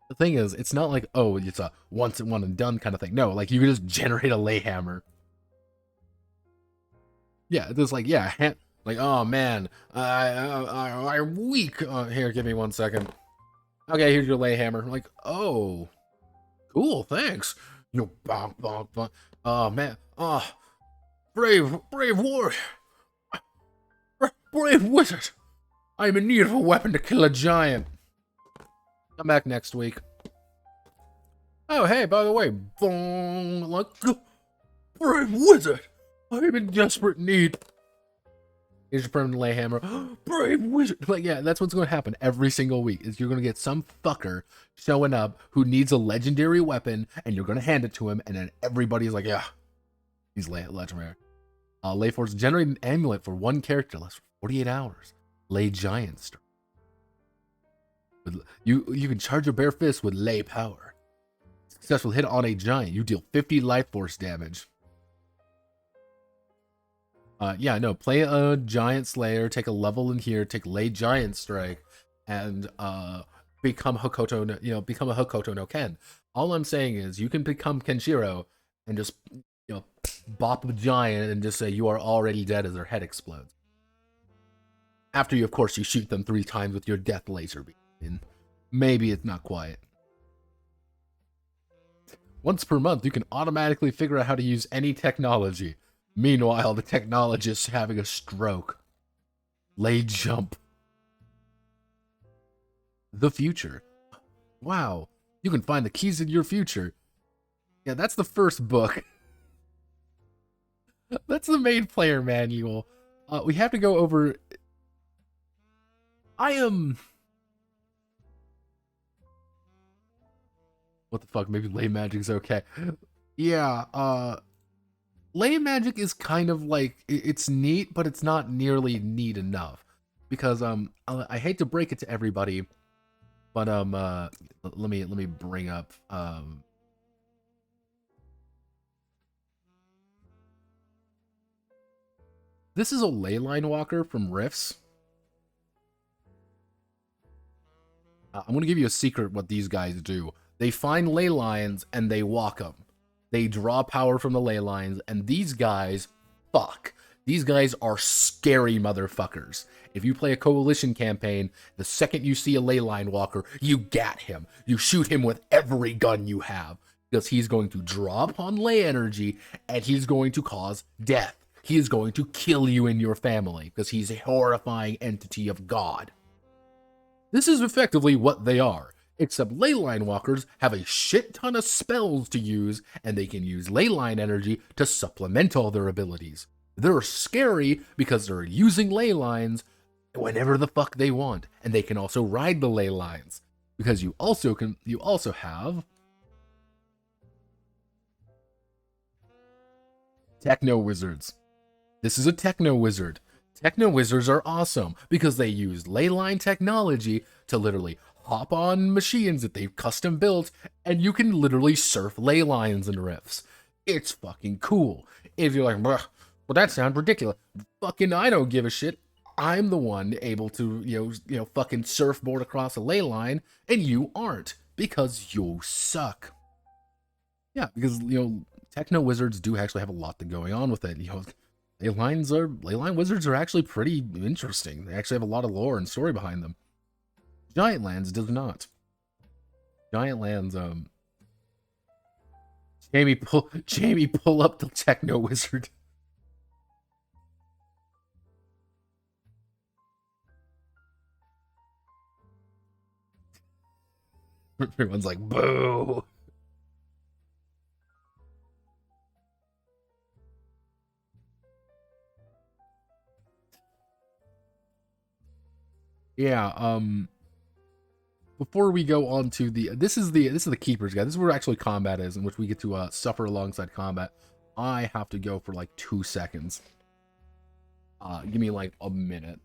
Speaker 1: the thing is, it's not like, oh, it's a once and one and done kind of thing. No, like you can just generate a lay hammer. Yeah, there's like, yeah, like, oh man, I'm weak. Here, give me 1 second. Okay, here's your lay hammer. I'm like, oh, cool, thanks. You know, bonk, bonk, bonk. Oh man, oh, brave warrior, brave wizard. I'm in need of a weapon to kill a giant. Come back next week. Oh, hey, by the way, boom, like, brave wizard. I'm in desperate need. Here's your permanent lay hammer. Brave wizard. Like, yeah, that's what's going to happen every single week. Is you're going to get some fucker showing up who needs a legendary weapon, and you're going to hand it to him, and then everybody's like, yeah, he's legendary. Lay force generate an amulet for one character, lasts for 48 hours. Lay giant strike. You can charge your bare fist with lay power. Successful hit on a giant, you deal 50 life force damage. Yeah, no, play a giant slayer, take a level in here, take lay giant strike, and become Hokoto, become a Hokoto no Ken. All I'm saying is you can become Kenshiro and just, bop a giant and just say you are already dead as their head explodes. After you, of course, you shoot them 3 times with your death laser beam. And maybe it's not quiet. Once per month, you can automatically figure out how to use any technology. Meanwhile, the technologist's having a stroke. Lay jump. The future. Wow. You can find the keys in your future. Yeah, that's the first book. That's the main player manual. We have to go over... What the fuck? Maybe lay magic's okay. Yeah, lay magic is kind of like, it's neat, but it's not nearly neat enough. Because, I hate to break it to everybody, but, let me bring up, this is a ley line walker from Rifts. I'm going to give you a secret what these guys do. They find ley lines and they walk them. They draw power from the ley lines, and these guys, fuck. These guys are scary motherfuckers. If you play a coalition campaign, the second you see a ley line walker, you gat him. You shoot him with every gun you have, because he's going to draw upon ley energy, and he's going to cause death. He is going to kill you and your family, because he's a horrifying entity of God. This is effectively what they are. Except ley line walkers have a shit ton of spells to use, and they can use ley line energy to supplement all their abilities. They're scary because they're using ley lines whenever the fuck they want, and they can also ride the ley lines. Because you also have techno wizards. This is a techno wizard. Techno wizards are awesome because they use ley line technology to literally hop on machines that they've custom built, and you can literally surf ley lines and riffs. It's fucking cool. If you're like, well, that sounds ridiculous. Fucking, I don't give a shit. I'm the one able to, fucking surfboard across a ley line, and you aren't, because you suck. Yeah, because, techno wizards do actually have a lot going on with it. Ley line wizards are actually pretty interesting. They actually have a lot of lore and story behind them. Giantlands does not. Giantlands, Jamie, pull up the techno wizard. Everyone's like, boo. Yeah, before we go on to this is the Keeper's Guide. This is where actually combat is, in which we get to suffer alongside combat. I have to go for like 2 seconds. Give me like a minute.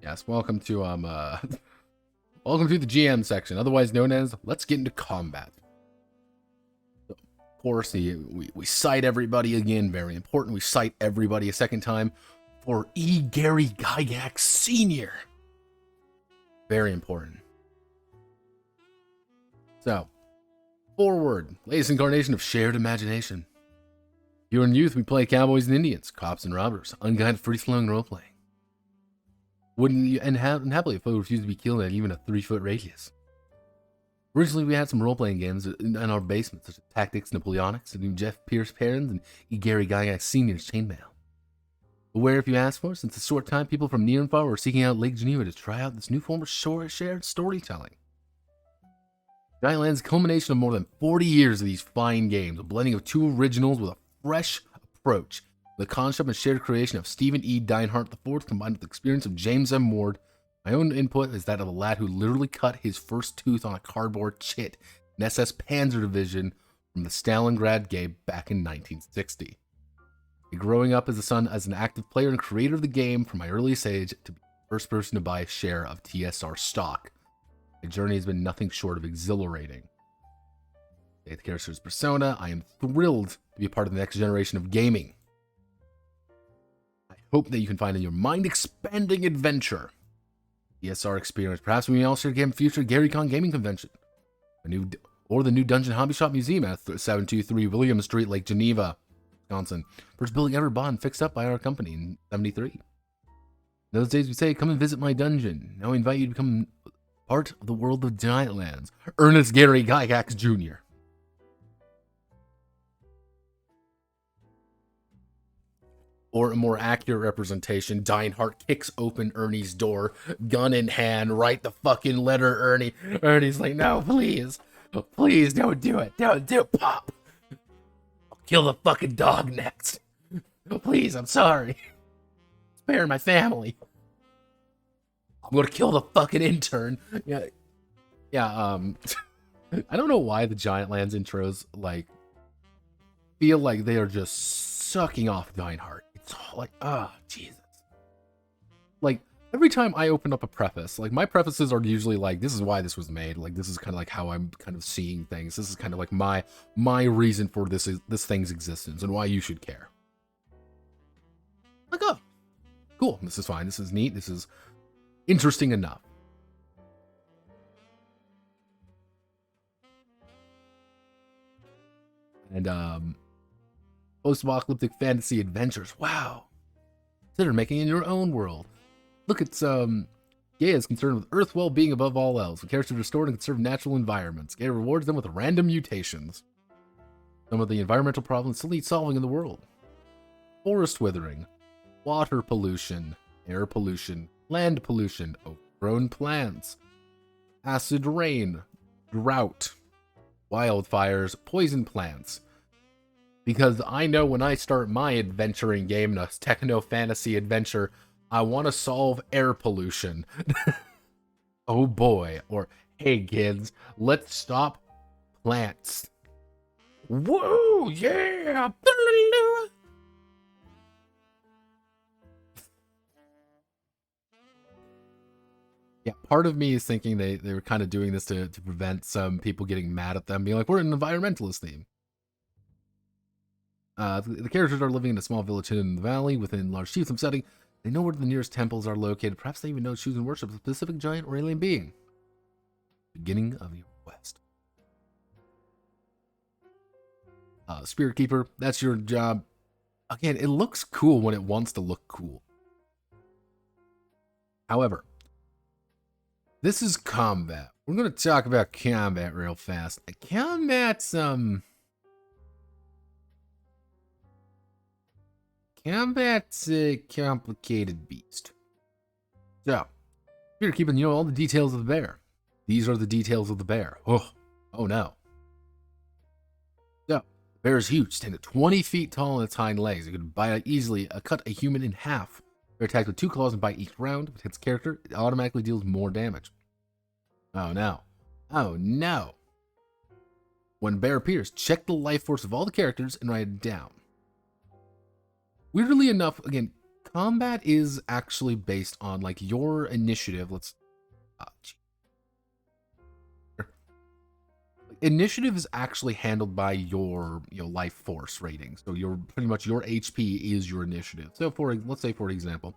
Speaker 1: Yes, welcome to welcome to the GM section, otherwise known as Let's Get into Combat. So, of course, we cite everybody again, very important. We cite everybody a second time for E. Gary Gygax Sr. Very important. So, forward, latest incarnation of shared imagination. Here in youth, we play cowboys and Indians, cops and robbers, unguided free-flowing roleplay. Wouldn't you, and happily if I refused to be killed at even a 3-foot radius. Originally, we had some role-playing games in our basement, such as Tactics, Napoleonics, and Jeff Pierce Perrins, and E. Gary Gygax Sr.'s Chainmail. Beware if you ask for, since a short time, people from near and far were seeking out Lake Geneva to try out this new form of shared storytelling. Giantlands is a culmination of more than 40 years of these fine games, a blending of two originals with a fresh approach. The concept and shared creation of Stephen E. Dinehart IV combined with the experience of James M. Ward. My own input is that of a lad who literally cut his first tooth on a cardboard chit in SS Panzer Division from the Stalingrad game back in 1960. Growing up as a son as an active player and creator of the game from my earliest age to be the first person to buy a share of TSR stock. My journey has been nothing short of exhilarating. The character's persona, I am thrilled to be a part of the next generation of gaming. I hope that you can find in your mind-expanding adventure TSR experience. Perhaps we may all share a future GaryCon gaming convention. Or the new Dungeon Hobby Shop Museum at 723 William Street, Lake Geneva, Wisconsin. First building ever bought and fixed up by our company in 73. In those days we say, come and visit my dungeon. Now I invite you to become part of the world of Giantlands. Ernest Gary Gygax Jr. Or a more accurate representation, Dinehart kicks open Ernie's door, gun in hand, write the fucking letter, Ernie. Ernie's like, no, please. Please don't do it. Don't do it, Pop. I'll kill the fucking dog next. Please, I'm sorry. Spare my family. I'm gonna kill the fucking intern. Yeah, I don't know why the Giantlands intros, like, feel like they are just sucking off Dinehart. It's like, Jesus. Like, every time I open up a preface, like, my prefaces are usually like, this is why this was made. Like, this is kind of like how I'm kind of seeing things. This is kind of like my reason for this thing's existence and why you should care. Like, oh, cool. This is fine. This is neat. This is interesting enough. And, post-apocalyptic fantasy adventures. Wow. Consider making it in your own world. Look at Gaia is concerned with Earth well-being above all else. The characters restored and conserve natural environments. Gaia rewards them with random mutations. Some of the environmental problems still need solving in the world. Forest withering, water pollution, air pollution, land pollution, overgrown plants, acid rain, drought, wildfires, poison plants. Because I know when I start my adventuring game in a techno-fantasy adventure, I want to solve air pollution. Oh boy. Or, hey kids, let's stop plants. Whoa, yeah! Yeah, part of me is thinking they were kind of doing this to prevent some people getting mad at them, being like, we're an environmentalist theme. The characters are living in a small village hidden in the valley within a large chiefdom setting. They know where the nearest temples are located. Perhaps they even know choose and worship a specific giant or alien being. Beginning of your quest. Spirit Keeper, that's your job. Again, it looks cool when it wants to look cool. However, this is combat. We're going to talk about combat real fast. Combat's, Combat's a complicated beast. So, Spirit Keeper, you know all the details of the bear. These are the details of the bear. Oh no. So, the bear is huge, standing at 20 feet tall on its hind legs. It could bite easily, cut a human in half. They're attacked with 2 claws and bite each round. If it hits character, it automatically deals more damage. Oh no. Oh no. When bear appears, check the life force of all the characters and write it down. Weirdly enough, again, combat is actually based on like your initiative. Initiative is actually handled by your life force rating. So your pretty much your HP is your initiative. So let's say for example,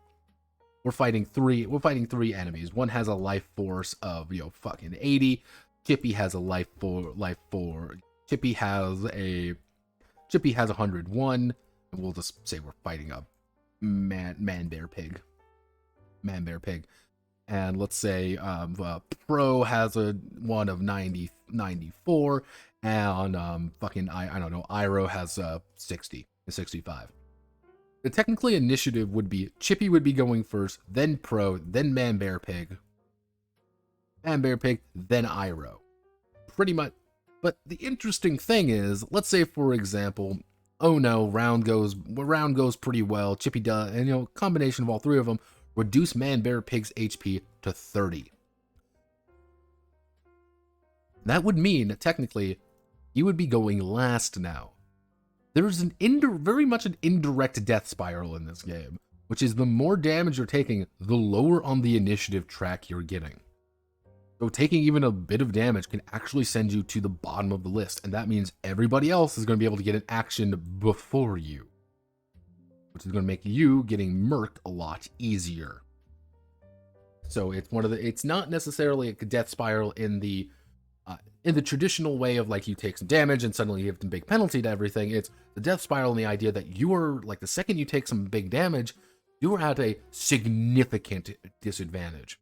Speaker 1: we're fighting three enemies. One has a life force of fucking 80. Chippy has a Chippy has 101. And we'll just say we're fighting a man bear pig. And let's say Pro has a one of 94, and fucking I don't know, Iro has 65. The technically initiative would be Chippy would be going first, then Pro, then Man Bear Pig, then Iro. Pretty much. But the interesting thing is, let's say for example, oh no, round goes pretty well. Chippy does, and combination of all three of them reduce Man Bear Pig's HP to 30. That would mean technically you would be going last now. There's very much an indirect death spiral in this game, which is the more damage you're taking, the lower on the initiative track you're getting. So taking even a bit of damage can actually send you to the bottom of the list, and that means everybody else is going to be able to get an action before you, which is going to make you getting murked a lot easier. So it's not necessarily a death spiral in the traditional way of like you take some damage and suddenly you have a big penalty to everything. It's the death spiral in the idea that you are like the second you take some big damage, you are at a significant disadvantage.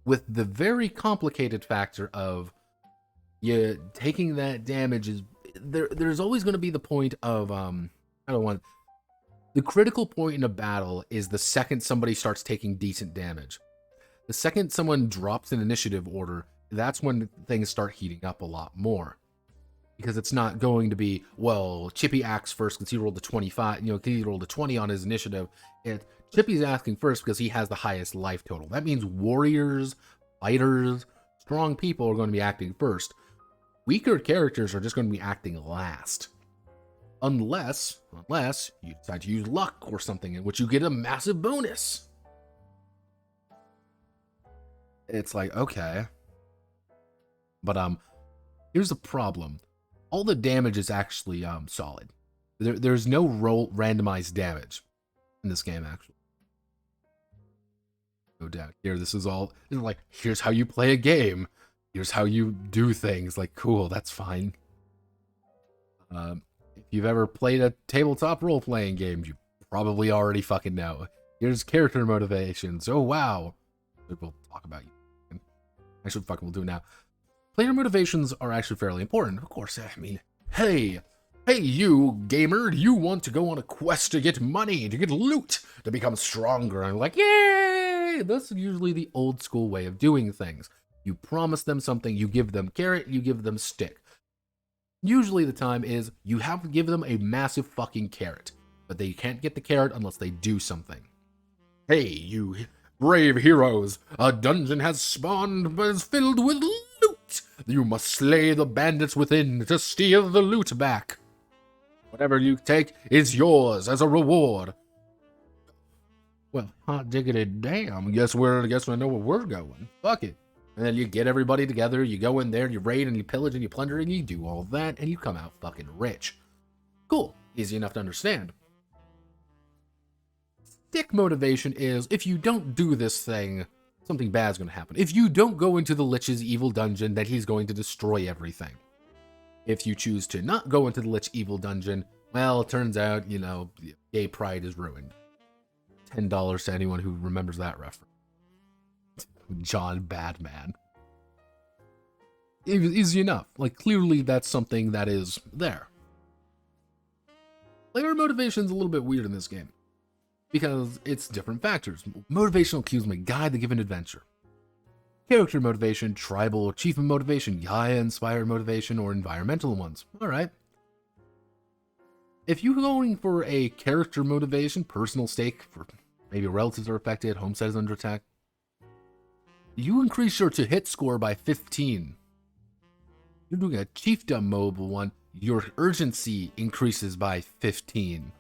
Speaker 1: With the very complicated factor of taking that damage is there's always going to be the point of the critical point in a battle is the second somebody starts taking decent damage. The second someone drops an initiative order, that's when things start heating up a lot more. Because it's not going to be, well, Chippy acts first because he rolled a 25, he rolled a 20 on his initiative. Chippy's asking first because he has the highest life total. That means warriors, fighters, strong people are going to be acting first. Weaker characters are just going to be acting last. Unless you decide to use luck or something in which you get a massive bonus. It's like, okay. But here's the problem. All the damage is actually solid. There's no randomized damage in this game, actually. No doubt. Here, this is like, here's how you play a game. Here's how you do things. Like, cool, that's fine. If you've ever played a tabletop role-playing game, you probably already fucking know. Here's character motivations. Oh, wow. We'll talk about you. Actually, fucking we'll do it now. Player motivations are actually fairly important. Of course, I mean, hey, you gamer, you want to go on a quest to get money, to get loot, to become stronger. And I'm like, yay! That's usually the old school way of doing things. You promise them something, you give them carrot, you give them stick. Usually the time is you have to give them a massive fucking carrot, but they can't get the carrot unless they do something. Hey, you brave heroes, a dungeon has spawned but is filled with loot. You must slay the bandits within to steal the loot back. Whatever you take is yours as a reward. Well, hot diggity damn, guess I know where we're going. Fuck it. And then you get everybody together, you go in there, you raid and you pillage and you plunder and you do all that, and you come out fucking rich. Cool. Easy enough to understand. Stick motivation is, if you don't do this thing, something bad's going to happen. If you don't go into the Lich's evil dungeon, then he's going to destroy everything. If you choose to not go into the Lich evil dungeon, well, it turns out, gay pride is ruined. $10 to anyone who remembers that reference. John Badman. Easy enough. Like, clearly that's something that is there. Player motivation's a little bit weird in this game, because it's different factors. Motivational cues may guide the given adventure. Character motivation, tribal achievement motivation, Gaia-inspired motivation, or environmental ones. Alright. If you're going for a character motivation, personal stake, for maybe relatives are affected, homestead is under attack, you increase your to-hit score by 15. You're doing a chiefdom mobile one, your urgency increases by 15.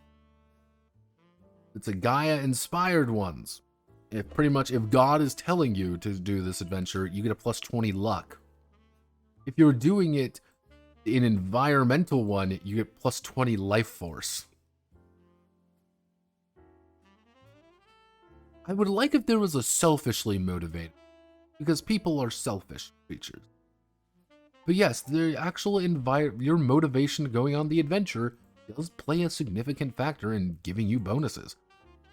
Speaker 1: It's a Gaia-inspired ones. Pretty much, if God is telling you to do this adventure, you get a plus 20 luck. If you're doing it in environmental one, you get plus 20 life force. I would like if there was a selfishly motivated, because people are selfish creatures. But yes, the actual your motivation going on the adventure does play a significant factor in giving you bonuses.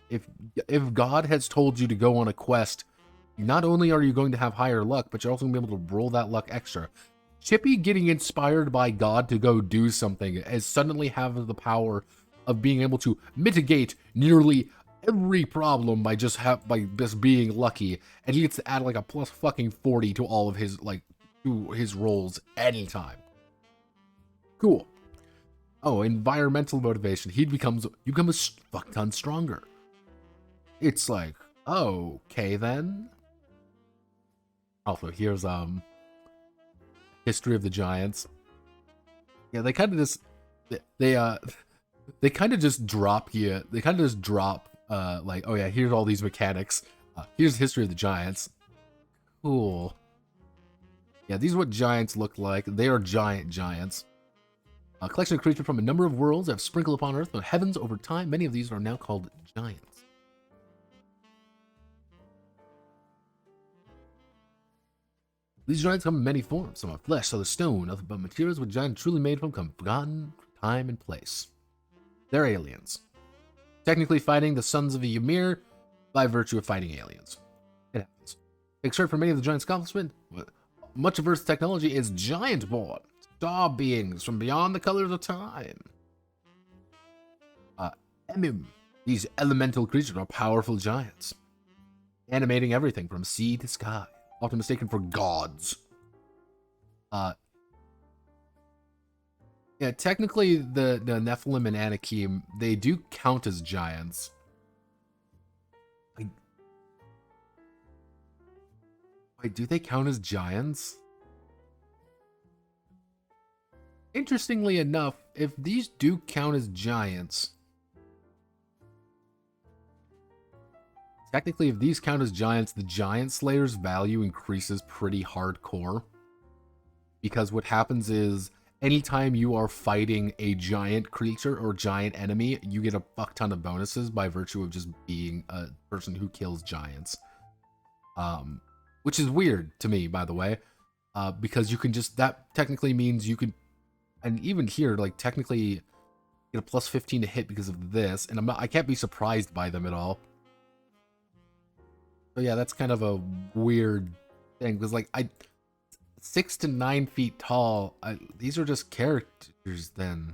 Speaker 1: If God has told you to go on a quest, not only are you going to have higher luck, but you're also going to be able to roll that luck extra. Chippy getting inspired by God to go do something as suddenly have the power of being able to mitigate nearly every problem by just being lucky, and he gets to add like a plus fucking 40 to all of his to his rolls anytime. Cool. Oh, environmental motivation. You become a fuck ton stronger. It's like, oh, okay then. Also, here's history of the Giants. Yeah, they kind of just they kind of just drop here. They kind of just drop like, oh yeah, here's all these mechanics. Here's history of the Giants. Cool. Yeah, these are what giants look like. They are giants. A collection of creatures from a number of worlds have sprinkled upon Earth, but heavens over time. Many of these are now called giants. These giants come in many forms. Some are flesh, some are stone, nothing but materials which giants truly made from come forgotten time and place. They're aliens. Technically fighting the sons of Ymir by virtue of fighting aliens. It happens. Except for many of the giants' accomplishment, much of Earth's technology is giant-born, star beings from beyond the colors of time. Emim. These elemental creatures are powerful giants, animating everything from sea to sky, often mistaken for gods. Yeah, technically the Nephilim and Anakim, they do count as giants. Wait, do they count as giants? Interestingly enough, if these do count as giants, technically if these count as giants, the Giant Slayer's value increases pretty hardcore. Because what happens is, anytime you are fighting a giant creature or giant enemy, you get a fuck ton of bonuses by virtue of just being a person who kills giants. Which is weird to me, by the way, because you can just, that technically means you can, and even here, like, technically get a plus 15 to hit because of this, and I can't be surprised by them at all. So yeah, that's kind of a weird thing, because, like, 6 to 9 feet tall, these are just characters then.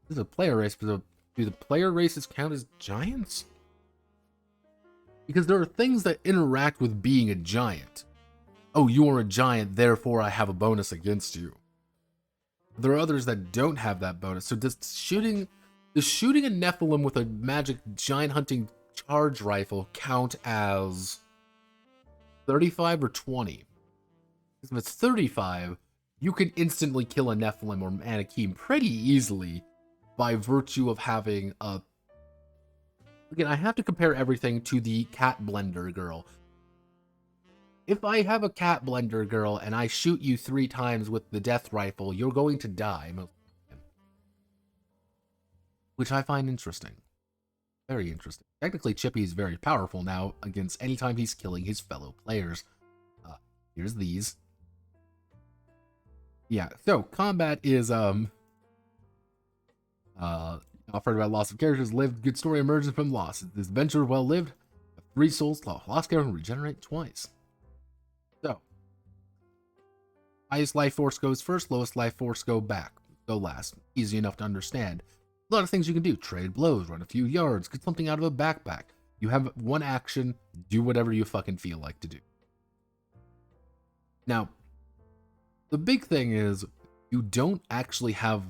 Speaker 1: This is a player race, but do the player races count as giants? Because there are things that interact with being a giant. Oh, you are a giant, therefore I have a bonus against you. There are others that don't have that bonus. So does shooting a Nephilim with a magic giant hunting charge rifle count as 35 or 20? If it's 35, you can instantly kill a Nephilim or Anakim pretty easily by virtue of having a... Again, I have to compare everything to the cat blender girl. If I have a cat blender girl and I shoot you 3 times with the death rifle, you're going to die. Which I find interesting. Very interesting. Technically, Chippy is very powerful now against any time he's killing his fellow players. Here's these. Yeah, so combat is offered about loss of characters, lived, good story emerges from loss. This adventure well lived, 3 souls lost. Lost character can regenerate twice. So, highest life force goes first, lowest life force go last. Easy enough to understand. A lot of things you can do. Trade blows, run a few yards, get something out of a backpack. You have one action, do whatever you fucking feel like to do. Now, the big thing is, you don't actually have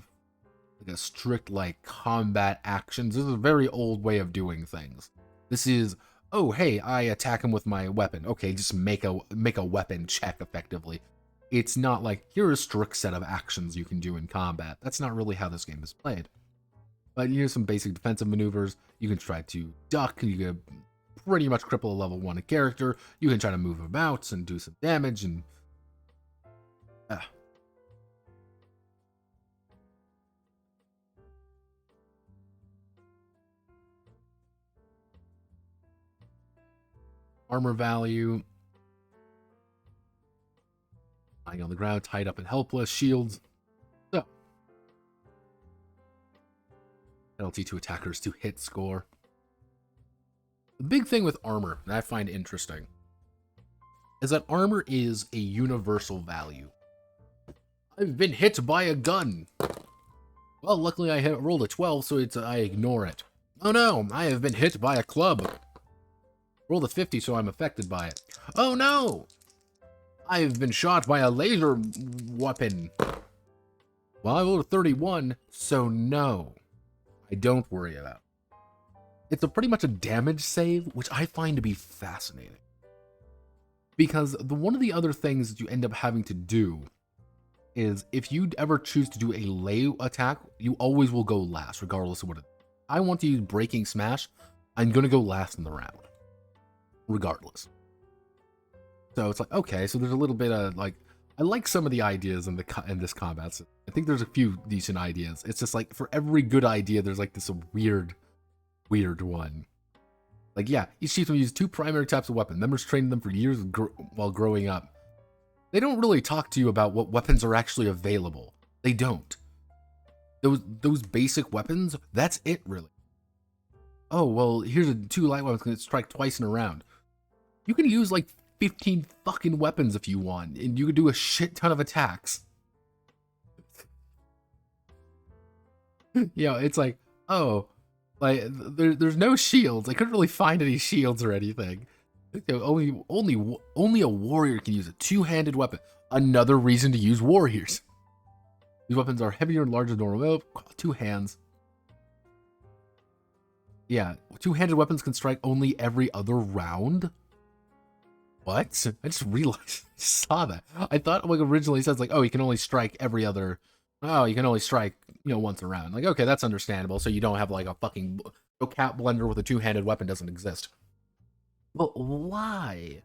Speaker 1: like a strict like combat actions. This is a very old way of doing things. This is, oh hey, I attack him with my weapon. Okay, just make a weapon check effectively. It's not like, here are a strict set of actions you can do in combat. That's not really how this game is played. But here's some basic defensive maneuvers. You can try to duck. You can pretty much cripple a level 1 character. You can try to move about and do some damage. And armor value. Lying on the ground, tied up and helpless. Shields. So. Penalty to attackers to hit score. The big thing with armor that I find interesting is that armor is a universal value. I've been hit by a gun. Well, luckily I rolled a 12, so I ignore it. Oh no, I have been hit by a club. Rolled a 50, so I'm affected by it. Oh no! I have been shot by a laser weapon. Well, I rolled a 31, so no. I don't worry about it. It's pretty much a damage save, which I find to be fascinating. Because one of the other things that you end up having to do is if you ever choose to do a lay attack, you always will go last, regardless of what it is. I want to use Breaking Smash, I'm going to go last in the round. Regardless. So it's like, okay, so there's a little bit of, like, I like some of the ideas in this combat. So I think there's a few decent ideas. It's just like, for every good idea, there's like this weird one. Like, yeah, each chieftain uses 2 primary types of weapon. Members trained them for years while growing up. They don't really talk to you about what weapons are actually available. They don't. Those basic weapons, that's it, really. Oh, well, here's 2 light weapons that strike twice in a round. You can use, like, 15 fucking weapons if you want, and you can do a shit ton of attacks. You know, it's like, oh, like, there's no shields. I couldn't really find any shields or anything. You know, only a warrior can use a 2-handed weapon. Another reason to use warriors. These weapons are heavier and larger than normal. 2 hands. Yeah, 2-handed weapons can strike only every other round. What? I just realized, I saw that. I thought, like, originally it says, like, oh, you can only strike every other, oh, you can only strike, you know, once a round. Like, okay, that's understandable. So you don't have, like, a fucking, no cat blender with a 2-handed weapon doesn't exist. But why?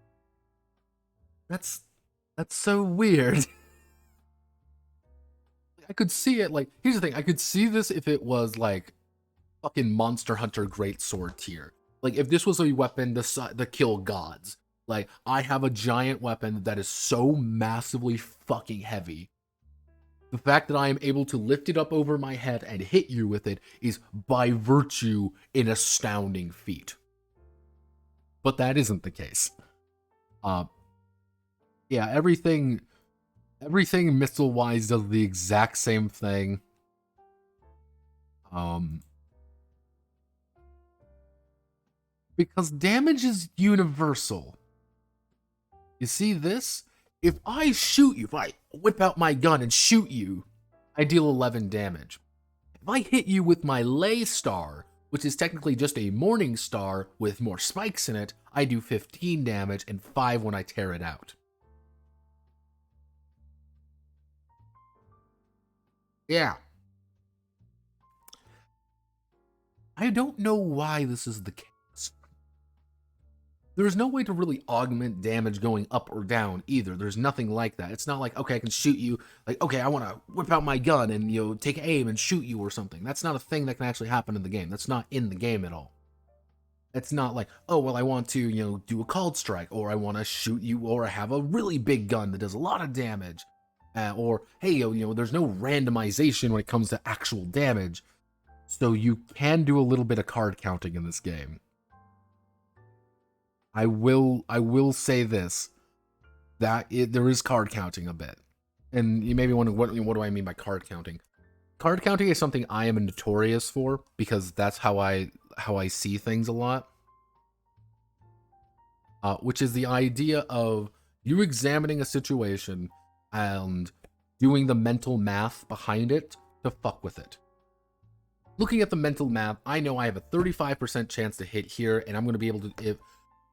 Speaker 1: That's so weird. I could see it, like, here's the thing, I could see this if it was, like, fucking Monster Hunter Greatsword tier. Like, if this was a weapon to kill gods. Like, I have a giant weapon that is so massively fucking heavy. The fact that I am able to lift it up over my head and hit you with it is by virtue an astounding feat. But that isn't the case. Yeah, everything missile-wise does the exact same thing. Because damage is universal. You see this? If I shoot you, if I whip out my gun and shoot you, I deal 11 damage. If I hit you with my lay star, which is technically just a morning star with more spikes in it, I do 15 damage and 5 when I tear it out. Yeah. I don't know why this is the case. There's no way to really augment damage going up or down either. There's nothing like that. It's not like, okay, I can shoot you. Like, okay, I want to whip out my gun and, you know, take aim and shoot you or something. That's not a thing that can actually happen in the game. That's not in the game at all. It's not like, oh, well, I want to, you know, do a cold strike, or I want to shoot you, or I have a really big gun that does a lot of damage. Or, hey, you know, there's no randomization when it comes to actual damage. So you can do a little bit of card counting in this game. I will say this, that there is card counting a bit. And you may be wondering, what do I mean by card counting? Card counting is something I am notorious for, because that's how I see things a lot. Which is the idea of you examining a situation and doing the mental math behind it to fuck with it. Looking at the mental math, I know I have a 35% chance to hit here, and I'm going to be able to,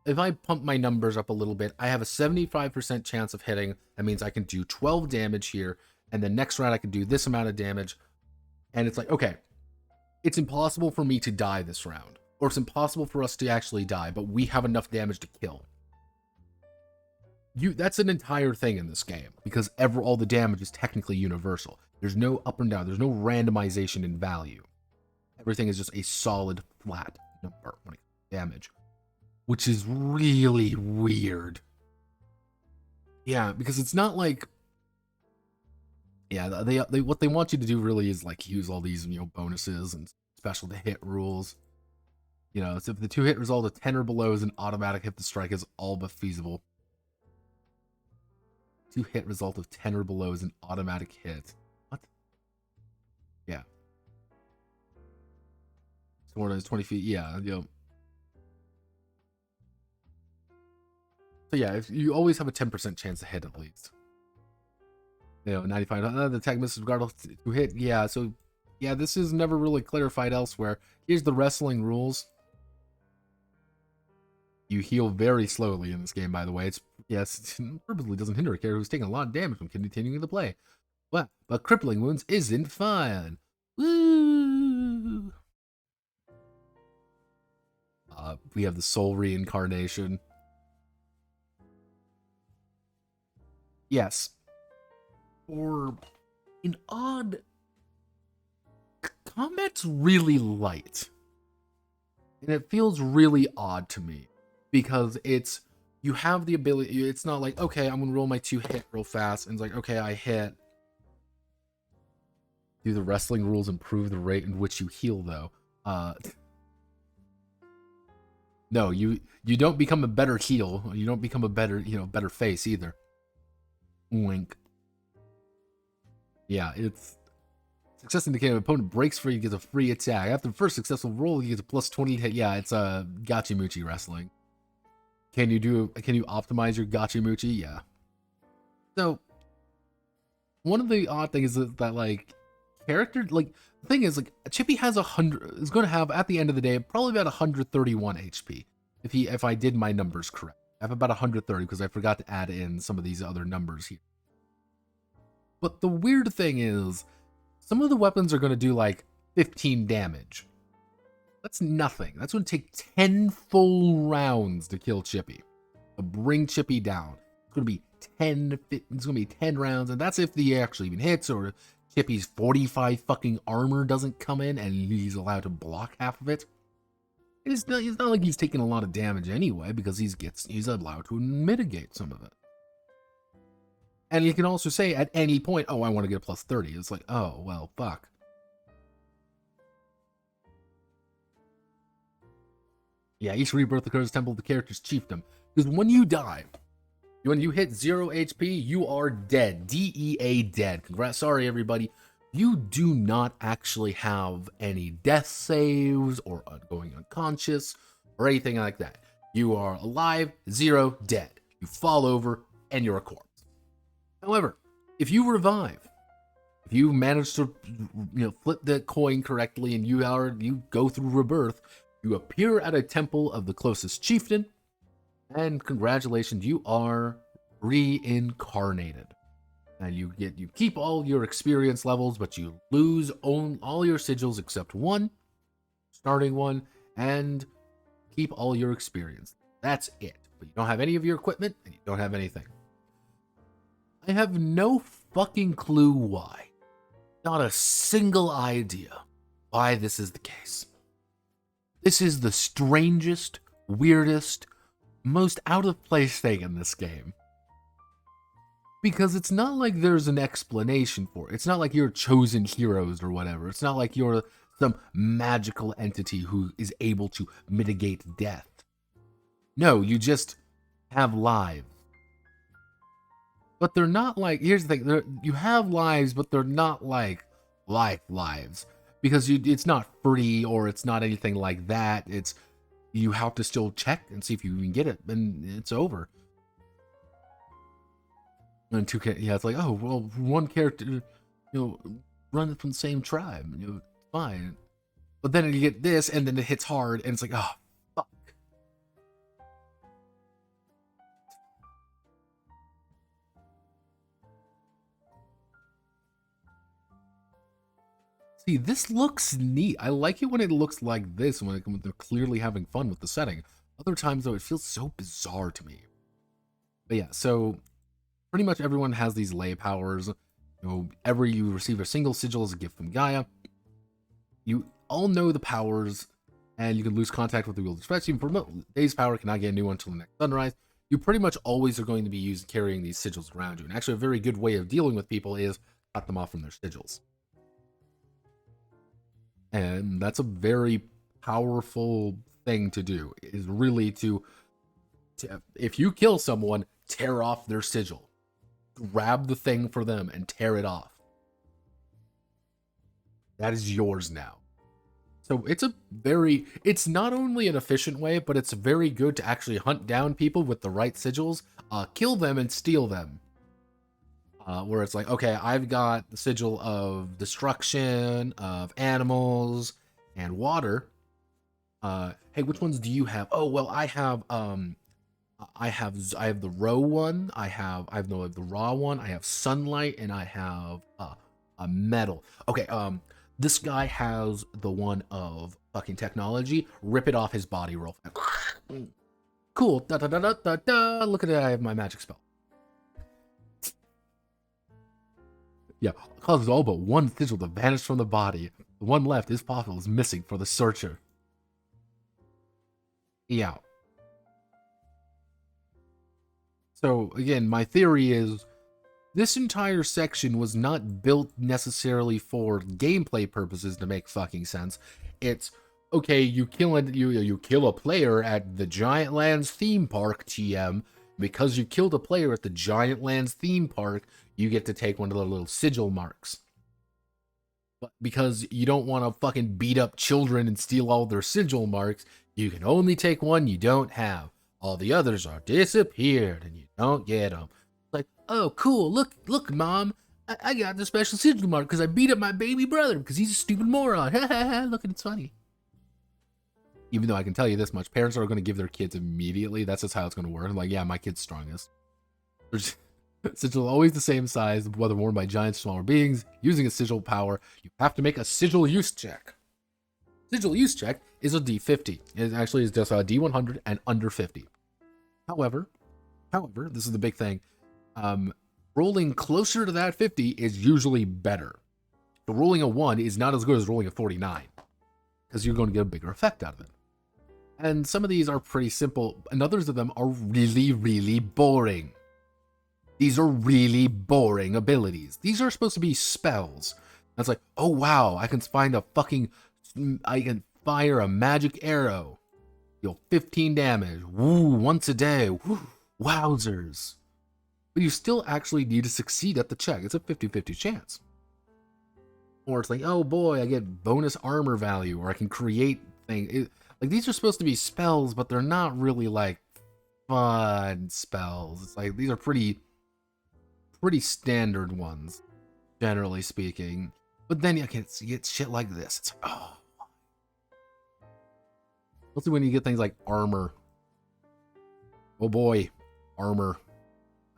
Speaker 1: if I pump my numbers up a little bit, I have a 75% chance of hitting. That means I can do 12 damage here, and the next round I can do this amount of damage. And it's like, okay, it's impossible for me to die this round. Or it's impossible for us to actually die, but we have enough damage to kill. That's an entire thing in this game, because all the damage is technically universal. There's no up and down. There's no randomization in value. Everything is just a solid, flat number when it comes to damage, which is really weird. Yeah, because it's not like... Yeah, they what they want you to do really is, like, use all these, bonuses and special to hit rules. So if the 2-hit result of 10 or below is an automatic hit, the strike is all but feasible. 2-hit result of 10 or below is an automatic hit. What? Yeah. So more than 20 feet. Yeah. So yeah, if you always have a 10% chance to hit at least. 95. The attack misses regardless to hit. Yeah. So yeah, this is never really clarified elsewhere. Here's the wrestling rules. You heal very slowly in this game, by the way. It purposely doesn't hinder a character who's taking a lot of damage from continuing to play. But crippling wounds isn't fun. Woo! We have the soul reincarnation. Yes. Or an odd... Combat's really light. And it feels really odd to me. Because you have the ability, it's not like, okay, I'm gonna roll my 2-hit real fast, and it's like, okay, I hit. Do the wrestling rules improve the rate in which you heal, though? No, you don't become a better heal. You don't become a better, better face either. Wink. Yeah, it's success indicating an opponent breaks free, gets a free attack. After the first successful roll, he gets a plus 20 hit. Yeah, it's Gachimuchi wrestling. Can you optimize your Gachimuchi? Yeah. So one of the odd things is that, like, the thing is, like, Chippy has is going to have at the end of the day probably about 131 HP if I did my numbers correct. I have about 130 because I forgot to add in some of these other numbers here. But the weird thing is, some of the weapons are going to do like 15 damage. That's nothing. That's going to take 10 full rounds to kill Chippy, to bring Chippy down. It's going to be 10 rounds, and that's if he actually even hits, or Chippy's 45 fucking armor doesn't come in and he's allowed to block half of it. It's not like he's taking a lot of damage anyway, because he's allowed to mitigate some of it. And you can also say at any point, oh, I want to get a plus 30. It's like, oh, well, fuck. Yeah, each rebirth occurs temple of the character's chiefdom. Because when you die, when you hit 0 HP, you are dead. DEA dead. Congrats. Sorry, everybody. You do not actually have any death saves or going unconscious or anything like that. You are alive, 0, dead. You fall over, and you're a corpse. However, if you revive, if you manage to flip the coin correctly and you go through rebirth, you appear at a temple of the closest chieftain, and congratulations, you are reincarnated. And you keep all your experience levels, but you lose all your sigils except one, starting one, and keep all your experience. That's it. But you don't have any of your equipment, and you don't have anything. I have no fucking clue why. Not a single idea why this is the case. This is the strangest, weirdest, most out-of-place thing in this game. Because it's not like there's an explanation for it. It's not like you're chosen heroes or whatever. It's not like you're some magical entity who is able to mitigate death. No, you just have lives. But they're not like, here's the thing, you have lives, but they're not like lives. Because it's not free or it's not anything like that. You have to still check and see if you can get it, and it's over. And it's like, oh, well, one character, run from the same tribe, fine. But then you get this, and then it hits hard, and it's like, oh, fuck. See, this looks neat. I like it when it looks like this, when they're clearly having fun with the setting. Other times, though, it feels so bizarre to me. But yeah, so pretty much everyone has these lay powers. Every you receive a single sigil as a gift from Gaia. You all know the powers, and you can lose contact with the wielder's threats. Even for day's power, cannot get a new one until the next sunrise. You pretty much always are going to be carrying these sigils around you. And actually, a very good way of dealing with people is cut them off from their sigils. And that's a very powerful thing to do, is really to if you kill someone, tear off their sigil. Grab the thing for them and tear it off. That is yours now. So it's not only an efficient way, but it's very good to actually hunt down people with the right sigils, kill them and steal them. Where it's like, okay, I've got the sigil of destruction, of animals, and water. Hey, which ones do you have? Oh, well, I have the row one, I have the raw one, I have sunlight, and I have a metal. Okay, this guy has the one of fucking technology. Rip it off his body real fast. Cool. Da da da da da da. Look at it, I have my magic spell. Yeah, causes all but one sigil to vanish from the body. The one left, if possible, is missing for the searcher. Yeah. So, again, my theory is this entire section was not built necessarily for gameplay purposes to make fucking sense. It's, okay, you kill a player at the Giantlands theme park, TM. Because you killed a player at the Giantlands theme park, you get to take one of the little sigil marks. But because you don't want to fucking beat up children and steal all their sigil marks, you can only take one you don't have. All the others are disappeared, and you don't get them. Like, oh, cool, look, Mom, I got the special sigil mark because I beat up my baby brother because he's a stupid moron. Look, it's funny. Even though I can tell you this much, parents are going to give their kids immediately. That's just how it's going to work. I'm like, yeah, my kid's strongest. Sigil always the same size, whether worn by giants or smaller beings. Using a sigil power, you have to make a sigil use check. Sigil use check is a D50. It actually is just a D100 and under 50. However, this is the big thing. Rolling closer to that 50 is usually better. So rolling a 1 is not as good as rolling a 49, because you're going to get a bigger effect out of it. And some of these are pretty simple, and others of them are really, really boring. These are really boring abilities. These are supposed to be spells. That's like, oh wow, I can fire a magic arrow. Deal 15 damage. Woo, once a day. Woo, wowzers. But you still actually need to succeed at the check. It's a 50-50 chance. Or it's like, oh boy, I get bonus armor value, or I can create things. Like, these are supposed to be spells, but they're not really like fun spells. It's like, these are pretty standard ones, generally speaking. But then you get shit like this. It's like, oh. Mostly when you get things like armor. Oh boy, armor.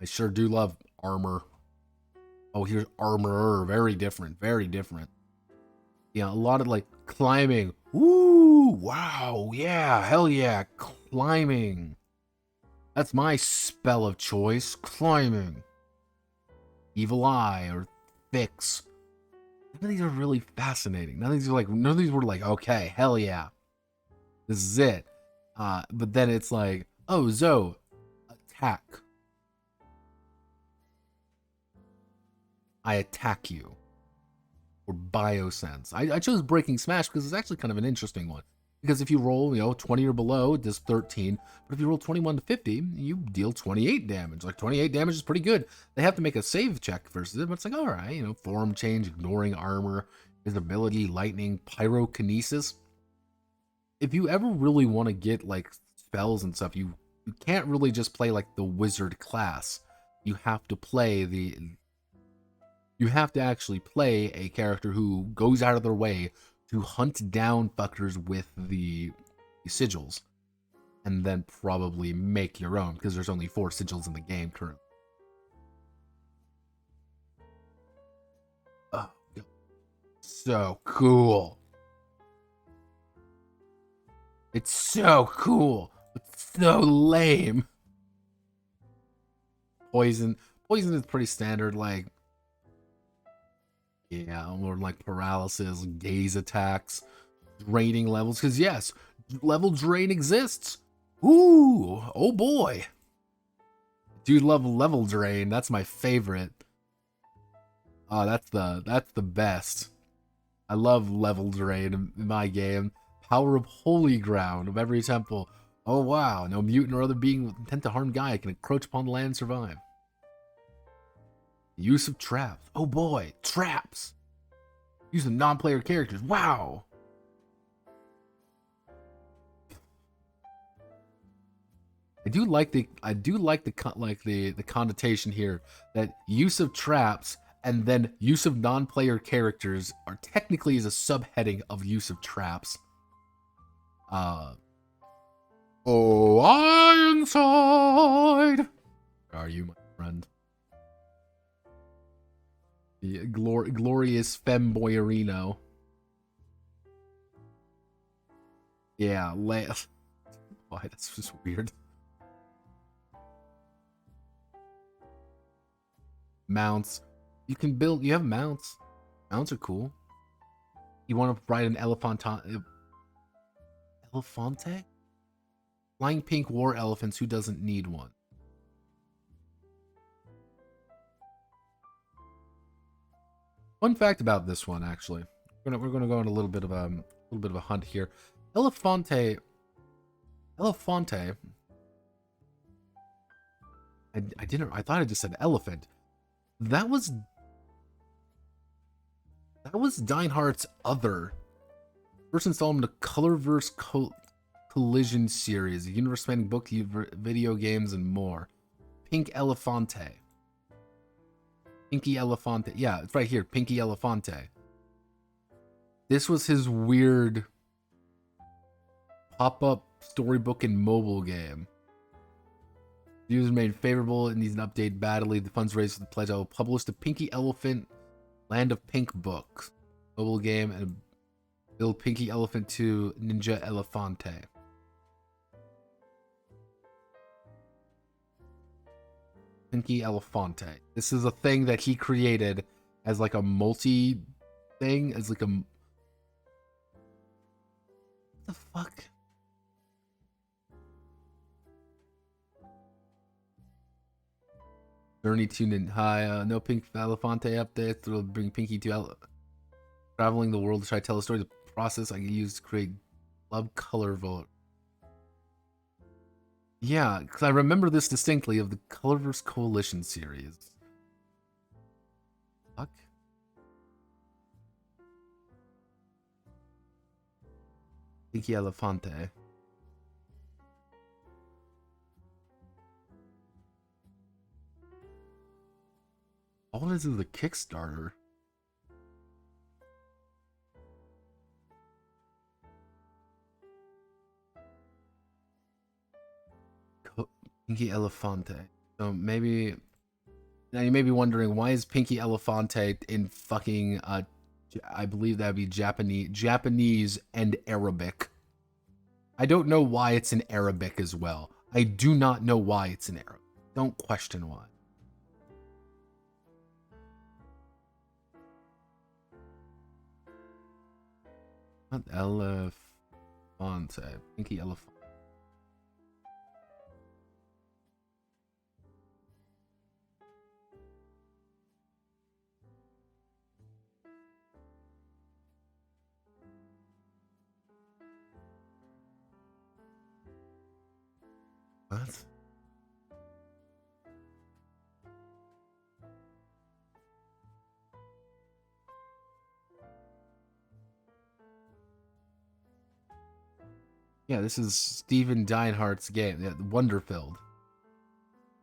Speaker 1: I sure do love armor. Oh, here's armorer. Very different. Very different. Yeah, a lot of like climbing. Woo! Wow. Yeah. Hell yeah. Climbing. That's my spell of choice. Climbing. Evil Eye or Fix. None of these are really fascinating. None of these were like, okay, hell yeah. This is it. But then it's like, oh, Zoe, attack. I attack you. Or Biosense. I chose Breaking Smash because it's actually kind of an interesting one. Because if you roll, 20 or below, it does 13. But if you roll 21 to 50, you deal 28 damage. Like, 28 damage is pretty good. They have to make a save check versus it, but it's like, all right, form change, ignoring armor, visibility, lightning, pyrokinesis. If you ever really want to get, like, spells and stuff, you can't really just play, like, the wizard class. You have to play You have to actually play a character who goes out of their way to hunt down fuckers with the sigils, and then probably make your own, because there's only 4 sigils in the game currently. so cool. It's so cool, but so lame. Poison is pretty standard, like, yeah, or like paralysis, gaze attacks, draining levels, because yes, level drain exists. Ooh, oh boy. Dude, level drain, that's my favorite. Oh, that's the best. I love level drain in my game. Power of holy ground of every temple. Oh wow, no mutant or other being with intent to harm Gaia can encroach upon the land and survive. Use of traps. Oh boy, traps. Using non-player characters. Wow. I do like the connotation here that use of traps and then use of non-player characters are technically is a subheading of use of traps. Oh, Ironside! Where are you, my friend? The glorious femboyerino. Yeah, why, that's just weird. Mounts. You can build, you have mounts. Mounts are cool. You want to ride an Elefante? Flying pink war elephants, who doesn't need one? Fun fact about this one, actually. We're gonna go on a little bit of a hunt here. Elefante. I thought I just said elephant. That was Deinhardt's other first installment of Colorverse Collision series, a universe spanning book, video games, and more. Pink Elefante. Pinky Elefante. Yeah, it's right here. Pinky Elefante. This was his weird pop-up storybook and mobile game. The user made favorable and needs an update badly. The funds raised for the pledge. I will publish the Pinky Elephant Land of Pink books. Mobile game and build Pinky Elephant 2 Ninja Elefante. Pinky Elefante. This is a thing that he created as like a multi thing, as like a... What the fuck? Journey to Hi, no Pink Elefante updates. It'll bring Pinky to traveling the world to try to tell a story. The process I can use to create love color vote. Yeah, because I remember this distinctly of the Colorverse Coalition series. Fuck. Pinky Elefante. All this is a Kickstarter. Pinky Elefante. So maybe now you may be wondering, why is Pinky Elefante in fucking I believe that would be Japanese and Arabic. I don't know why it's in Arabic as well. I do not know why it's in Arabic. Don't question why. Not Elefante. Pinky Elefante. What? Yeah, this is Steven Deinhardt's game, yeah, Wonderfilled.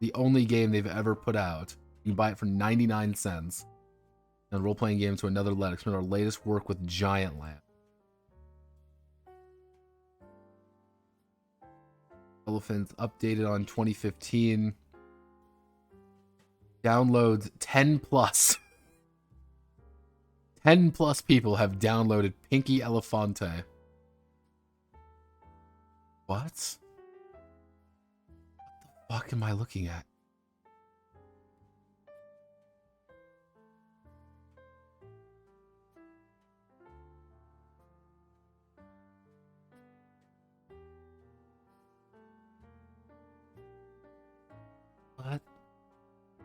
Speaker 1: The only game they've ever put out. You can buy it for 99 cents. And role-playing game to another level. It's been our latest work with Giantlands. Elephants updated on 2015. Downloads 10 plus. 10 plus people have downloaded Pinky Elefante. What? What the fuck am I looking at? What?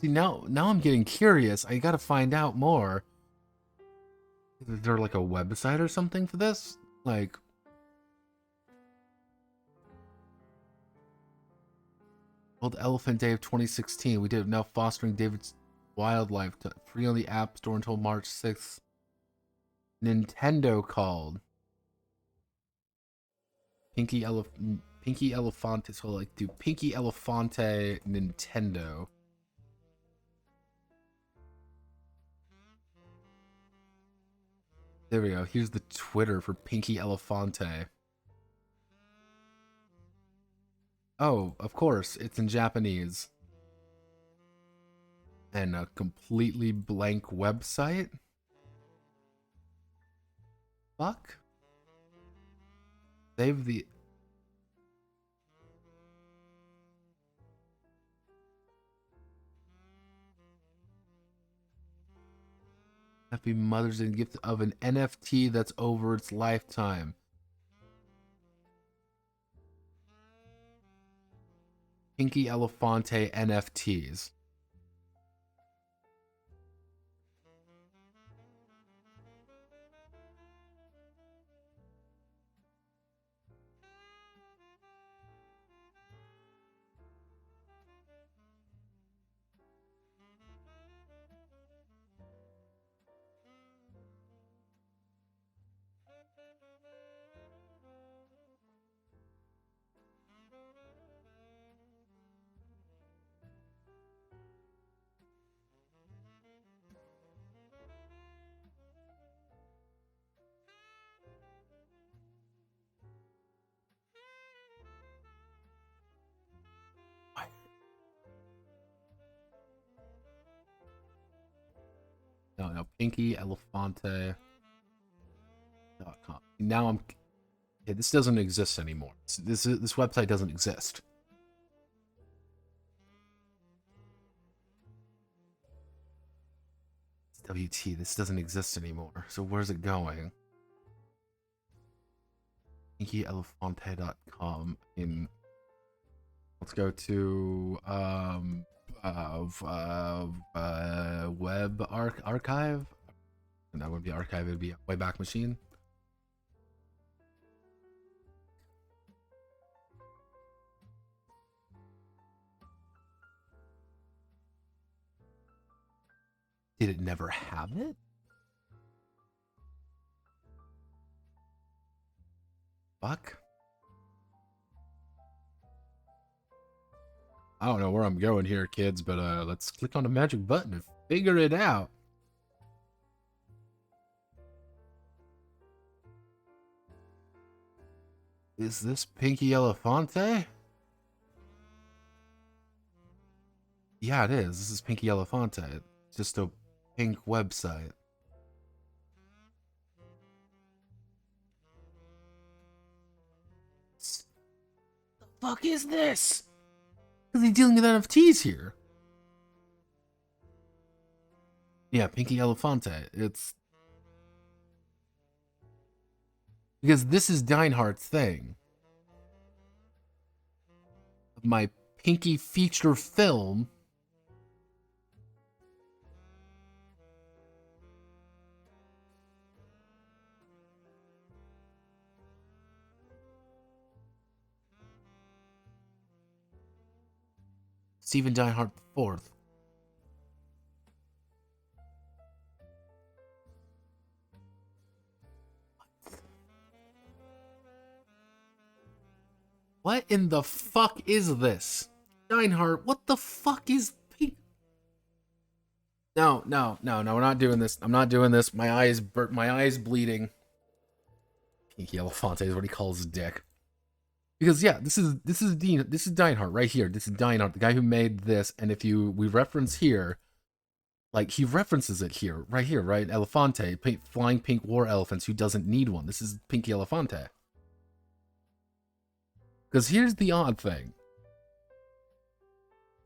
Speaker 1: See, now I'm getting curious. I gotta find out more. Is there like a website or something for this? Like... World Elephant Day of 2016. We did now fostering David's wildlife. Free on the App Store until March 6th. Nintendo called. Pinky Elefante. So like do Pinky Elefante Nintendo. There we go. Here's the Twitter for Pinky Elefante. Oh, of course, it's in Japanese. And a completely blank website? Fuck? Save the... Happy Mother's Day gift of an NFT that's over its lifetime. Pinky Elefante NFTs. No, PinkyElefante.com. Now I'm... Okay, this doesn't exist anymore. This website doesn't exist. It's WT. This doesn't exist anymore. So where's it going? PinkyElefante.com. Let's go to web archive. And that wouldn't be archive, it would be Wayback Machine. Did it never have it? Fuck. I don't know where I'm going here, kids, but let's click on the magic button and figure it out. Is this Pinky Elefante? Yeah, it is. This is Pinky Elefante. It's just a pink website. The fuck is this? Is he dealing with NFTs here? Yeah, Pinky Elefante. It's... Because this is Deinhardt's thing. My Pinky feature film. Stephen Deinhardt IV. What in the fuck is this? Deinhardt, what the fuck is pink? No, we're not doing this. I'm not doing this. My eyes bleeding. Pinky Elefante is what he calls his dick. Because yeah, this is Deinhardt right here. This is Deinhardt, the guy who made this, and if we reference here, Like, he references it here, right here, right? Elefante, flying pink war elephants. Who doesn't need one? This is Pinky Elefante. Because here's the odd thing.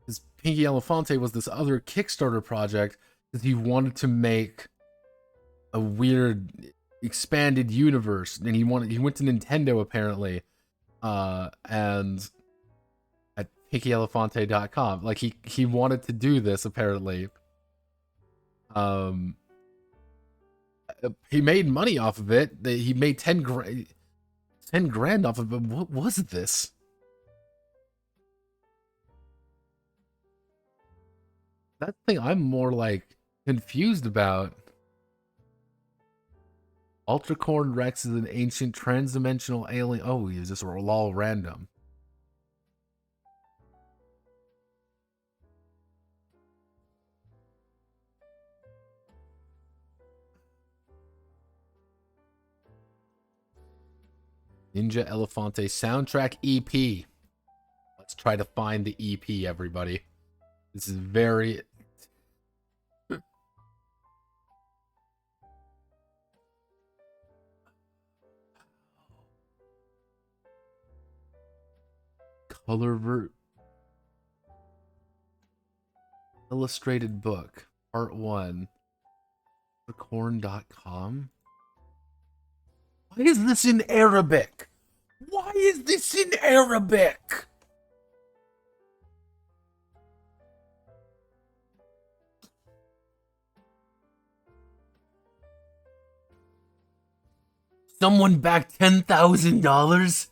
Speaker 1: This Pinky Elefante was this other Kickstarter project because he wanted to make a weird expanded universe, and he went to Nintendo apparently, and at pinkyelefante.com, like he wanted to do this apparently. He made money off of it. He made 10 grand off of it. What was this? That thing I'm more like confused about. Ultracorn Rex is an ancient transdimensional alien. Oh, is this all random? Ninja Elefante soundtrack EP. Let's try to find the EP, everybody. This is very... Color illustrated book, part 1. Corn.com. Why is this in Arabic? Why is this in Arabic? Someone backed $10,000?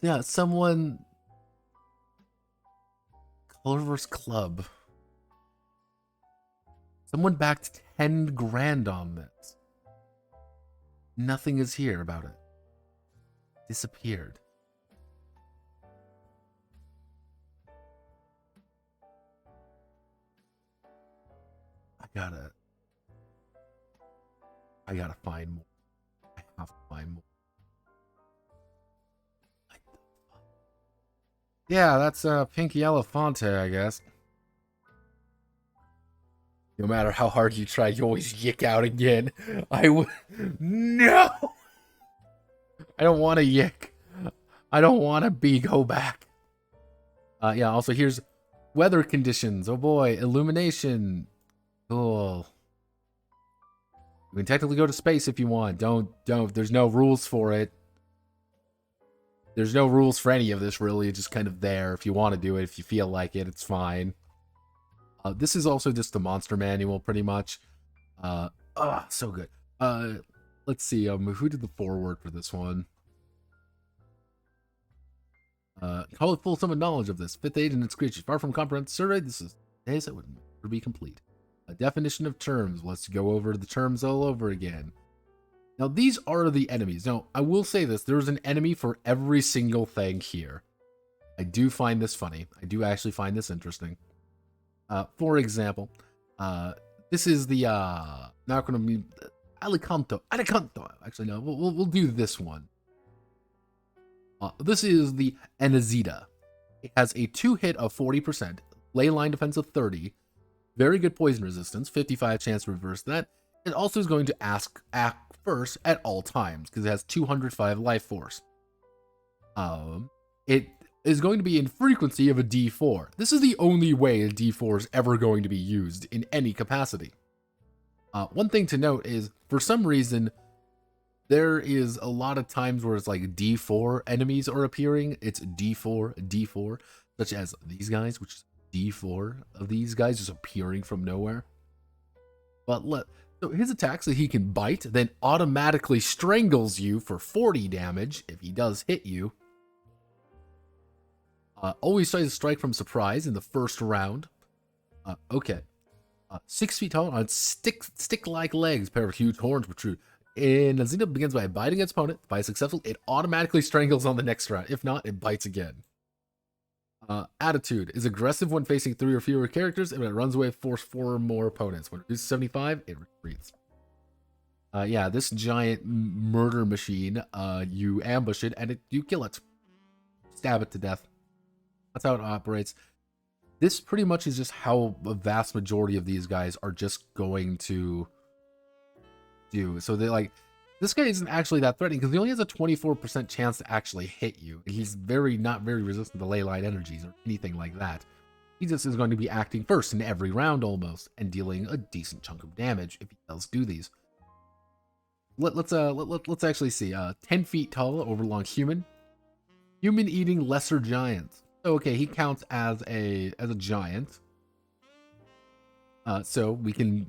Speaker 1: Yeah, someone... Colorverse Club. Someone backed 10 grand on this. Nothing is here about it. Disappeared. I gotta find more. I have to find more. Yeah, that's Pinky Elefante, I guess. No matter how hard you try, you always yick out again. No! I don't want to yick. I don't want to go back. Yeah, also here's weather conditions. Oh boy, illumination. Cool. You can technically go to space if you want. Don't. There's no rules for it. There's no rules for any of this, really. It's just kind of there. If you want to do it, if you feel like it, it's fine. This is also just the monster manual, pretty much. So good. Let's see. Who did the foreword for this one? Call it full sum of knowledge of this. Fifth aid and its creatures. Far from comprehensive survey, this is days that would never be complete. A definition of terms. Let's go over the terms all over again. Now, these are the enemies. Now, I will say this. There's an enemy for every single thing here. I do find this funny. I do actually find this interesting. For example, this is the, not going to be, Alicanto. Actually, no, we'll do this one. This is the Enazita. It has a 2-hit of 40%, ley line defense of 30, very good poison resistance, 55 chance to reverse that. It also is going to act first at all times, because it has 205 life force. It is going to be in frequency of a D4. This is the only way a D4 is ever going to be used in any capacity. One thing to note is, for some reason, there is a lot of times where it's like D4 enemies are appearing. It's D4, such as these guys, which is D4 of these guys just appearing from nowhere. But so his attack, so he can bite, then automatically strangles you for 40 damage if he does hit you. Always tries to strike from surprise in the first round. Okay. 6 feet tall on stick-like legs, pair of huge horns protrude. And Azina begins by biting its opponent. If successful, it automatically strangles on the next round. If not, it bites again. Attitude is aggressive when facing 3 or fewer characters, and when it runs away, force 4 or more opponents. When it reaches 75, it retreats. Yeah, this giant murder machine, you ambush it, and you kill it. Stab it to death. That's how it operates. this pretty much is just how a vast majority of these guys are just going to do. So they're like, this guy isn't actually that threatening because he only has a 24% chance to actually hit you. He's not very resistant to ley line energies or anything like that. He just is going to be acting first in every round almost and dealing a decent chunk of damage if he does do these. Let's actually see. 10 feet tall, overlong human eating lesser giants. So okay, he counts as a giant. So we can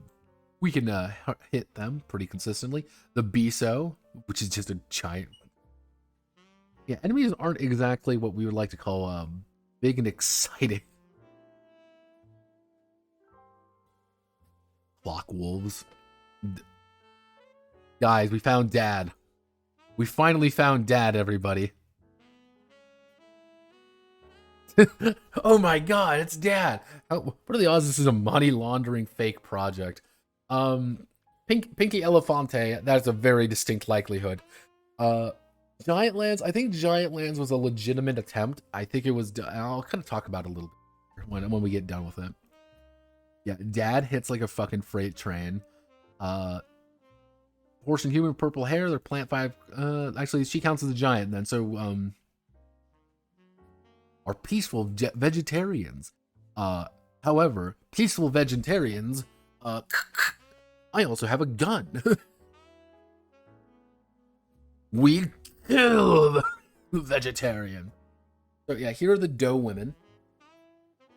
Speaker 1: hit them pretty consistently. The Biso, which is just a giant. Yeah, enemies aren't exactly what we would like to call big and exciting. Clock wolves. Guys, we found Dad. We finally found Dad, everybody. Oh my god, it's Dad. What are the odds this is a money laundering fake project? Pinky Elefante, that's a very distinct likelihood. Giantlands, I think Giantlands was a legitimate attempt. I think it was, I'll kind of talk about it a little bit when we get done with it. Yeah, Dad hits like a fucking freight train. Horse and human, purple hair, they're plant 5. Actually, she counts as a giant then, so, are peaceful vegetarians. However, peaceful vegetarians, I also have a gun. We kill the vegetarian. So yeah, here are the doe women.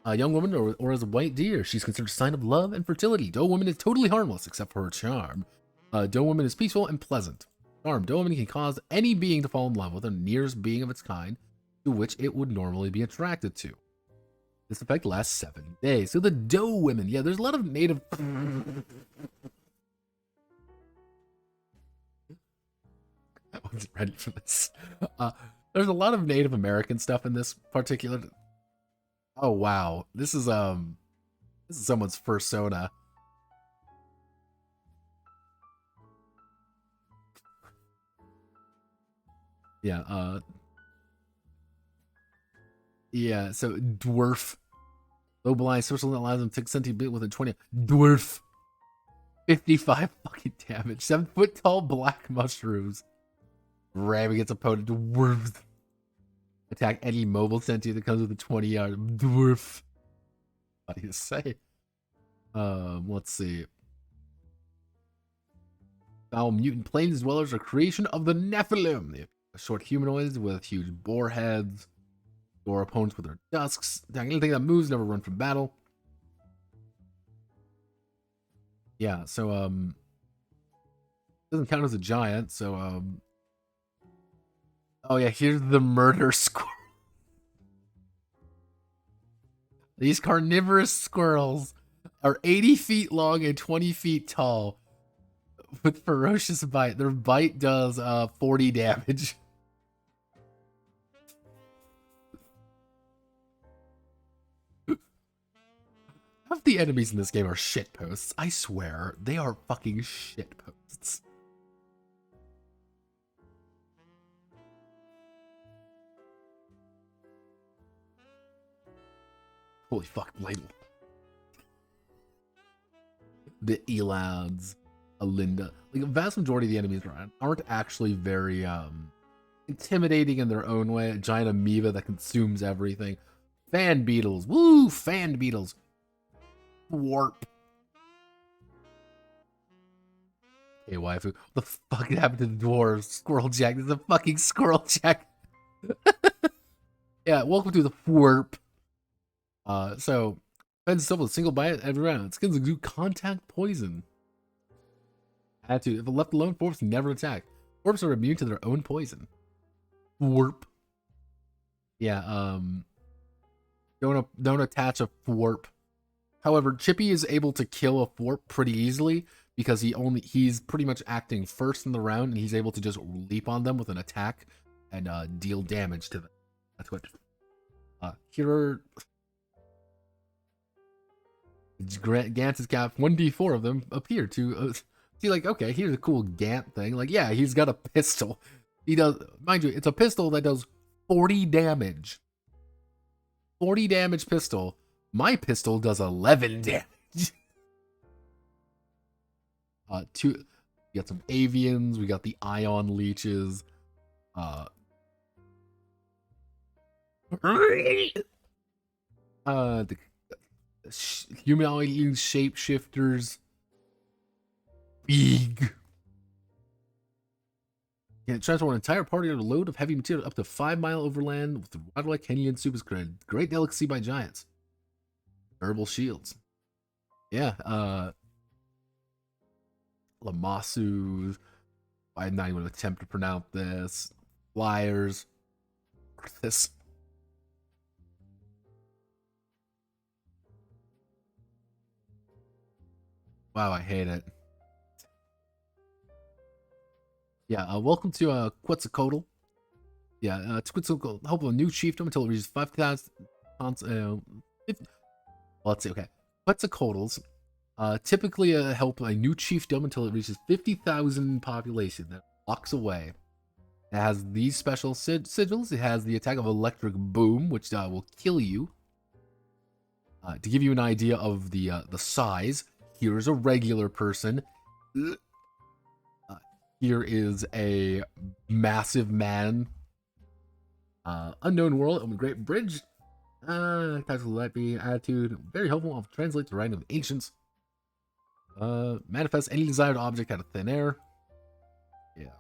Speaker 1: A young woman or as a white deer, she's considered a sign of love and fertility. Doe woman is totally harmless except for her charm. Doe woman is peaceful and pleasant. Charm, doe woman can cause any being to fall in love with a nearest being of its kind to which it would normally be attracted to. This effect lasts 7 days. So the doe women, yeah, there's a lot of native. I wasn't ready for this. There's a lot of Native American stuff in this particular. Oh wow, this is someone's fursona. Yeah, yeah, so dwarf. Low blind, social that allows them to take sentient bit within 20. Dwarf. 55 fucking damage. 7 foot tall black mushrooms. Ramming its opponent. Dwarf. Attack any mobile sentient that comes within 20 yards. Dwarf. What do you say? Let's see. Foul mutant plains dwellers are creation of the Nephilim. They have short humanoids with huge boar heads. Or opponents with their tusks. Attack anything that moves, never run from battle. Yeah, so doesn't count as a giant, so oh yeah, here's the murder squirrel. These carnivorous squirrels are 80 feet long and 20 feet tall with ferocious bite. Their bite does 40 damage. Half the enemies in this game are shitposts. I swear, they are fucking shitposts. Holy fuck, label. The Elads, Alinda. Like, a vast majority of the enemies aren't actually very intimidating in their own way. A giant amoeba that consumes everything. Fan beetles. Woo! Fan beetles. Warp. Hey, waifu. What the fuck happened to the dwarves? Squirrel Jack. This is a fucking Squirrel Jack. Yeah, welcome to the warp. So, defends itself with a single bite every round. Skins do contact poison. Attitude. If left alone, forps never attack. Forps are immune to their own poison. Warp. Yeah, don't attach a warp. However, Chippy is able to kill a warp pretty easily because he's pretty much acting first in the round and he's able to just leap on them with an attack and deal damage to them. That's what. Here are Gant's cap. 1d4 of them appear to see, like, okay, here's a cool Gant thing. Like, yeah, he's got a pistol. He does, mind you, it's a pistol that does 40 damage. 40 damage pistol. My pistol does 11 damage. We got some avians. We got the ion leeches. The humanoid shapeshifters. Big. Can transport an entire party on a load of heavy material up to 5 mile overland with the water-like Kenyan soup is great delicacy by giants. Herbal shields. Yeah, Lamasus. I'm not even going to attempt to pronounce this. Flyers. This. Wow, I hate it. Yeah, welcome to Quetzalcoatl. Yeah, Quetzalcoatl. Hope of a new chiefdom until it reaches 5,000. Let's see. Okay, Quetzalcoatls typically help a new chiefdom until it reaches 50,000 population. That walks away. It has these special sigils. It has the attack of electric boom, which will kill you. To give you an idea of the size, here's a regular person. Here is a massive man. Unknown world of a great bridge. Tactical light being attitude. Very helpful. I'll translate the writing of the ancients. Manifest any desired object out of thin air. Yeah.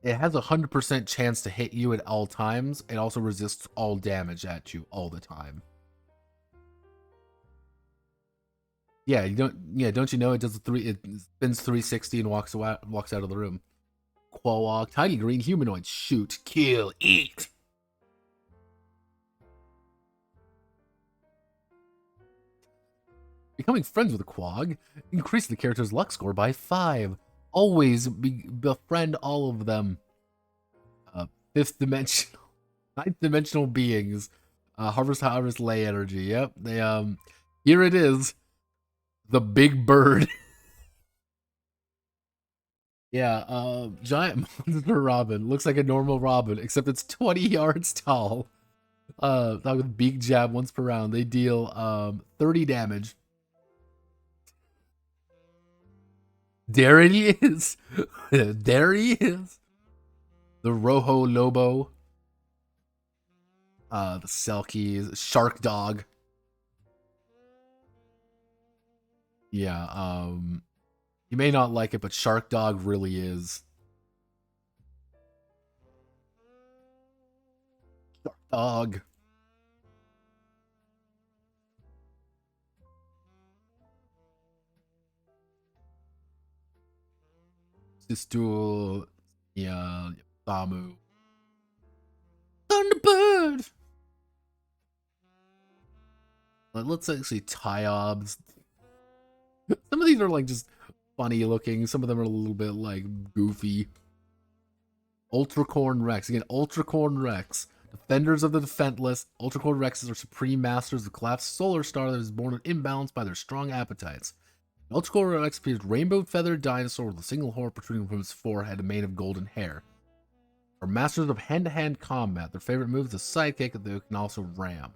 Speaker 1: It has a 100% chance to hit you at all times. It also resists all damage at you all the time. Yeah, don't you know it does it spins 360 and walks out of the room. Quawog, tiny green humanoid, shoot, kill, eat. Becoming friends with a Quag, increase the character's luck score by 5. Always befriend all of them. 5th dimensional, 9th dimensional beings. Harvest lay energy. Yep, they here it is. The big bird. Yeah, giant monster robin. Looks like a normal robin, except it's 20 yards tall. With beak jab once per round. They deal 30 damage. There he is. There he is. The Rojo Lobo. The Selkies. Shark Dog. Yeah, you may not like it, but Shark Dog really is. Shark Dog. Sistu. Yeah, Samu. Thunderbird! Let's actually Tyobs. Some of these are like just funny looking. Some of them are a little bit like goofy. Ultracorn Rex. Again, Ultracorn Rex. Defenders of the defenseless. Ultracorn Rexes are supreme masters of the collapsed solar star that is born in imbalance by their strong appetites. An Ultracorn Rex appears rainbow-feathered dinosaur with a single horn protruding from its forehead and a mane of golden hair. Are masters of hand-to-hand combat. Their favorite move is a sidekick that they can also ram.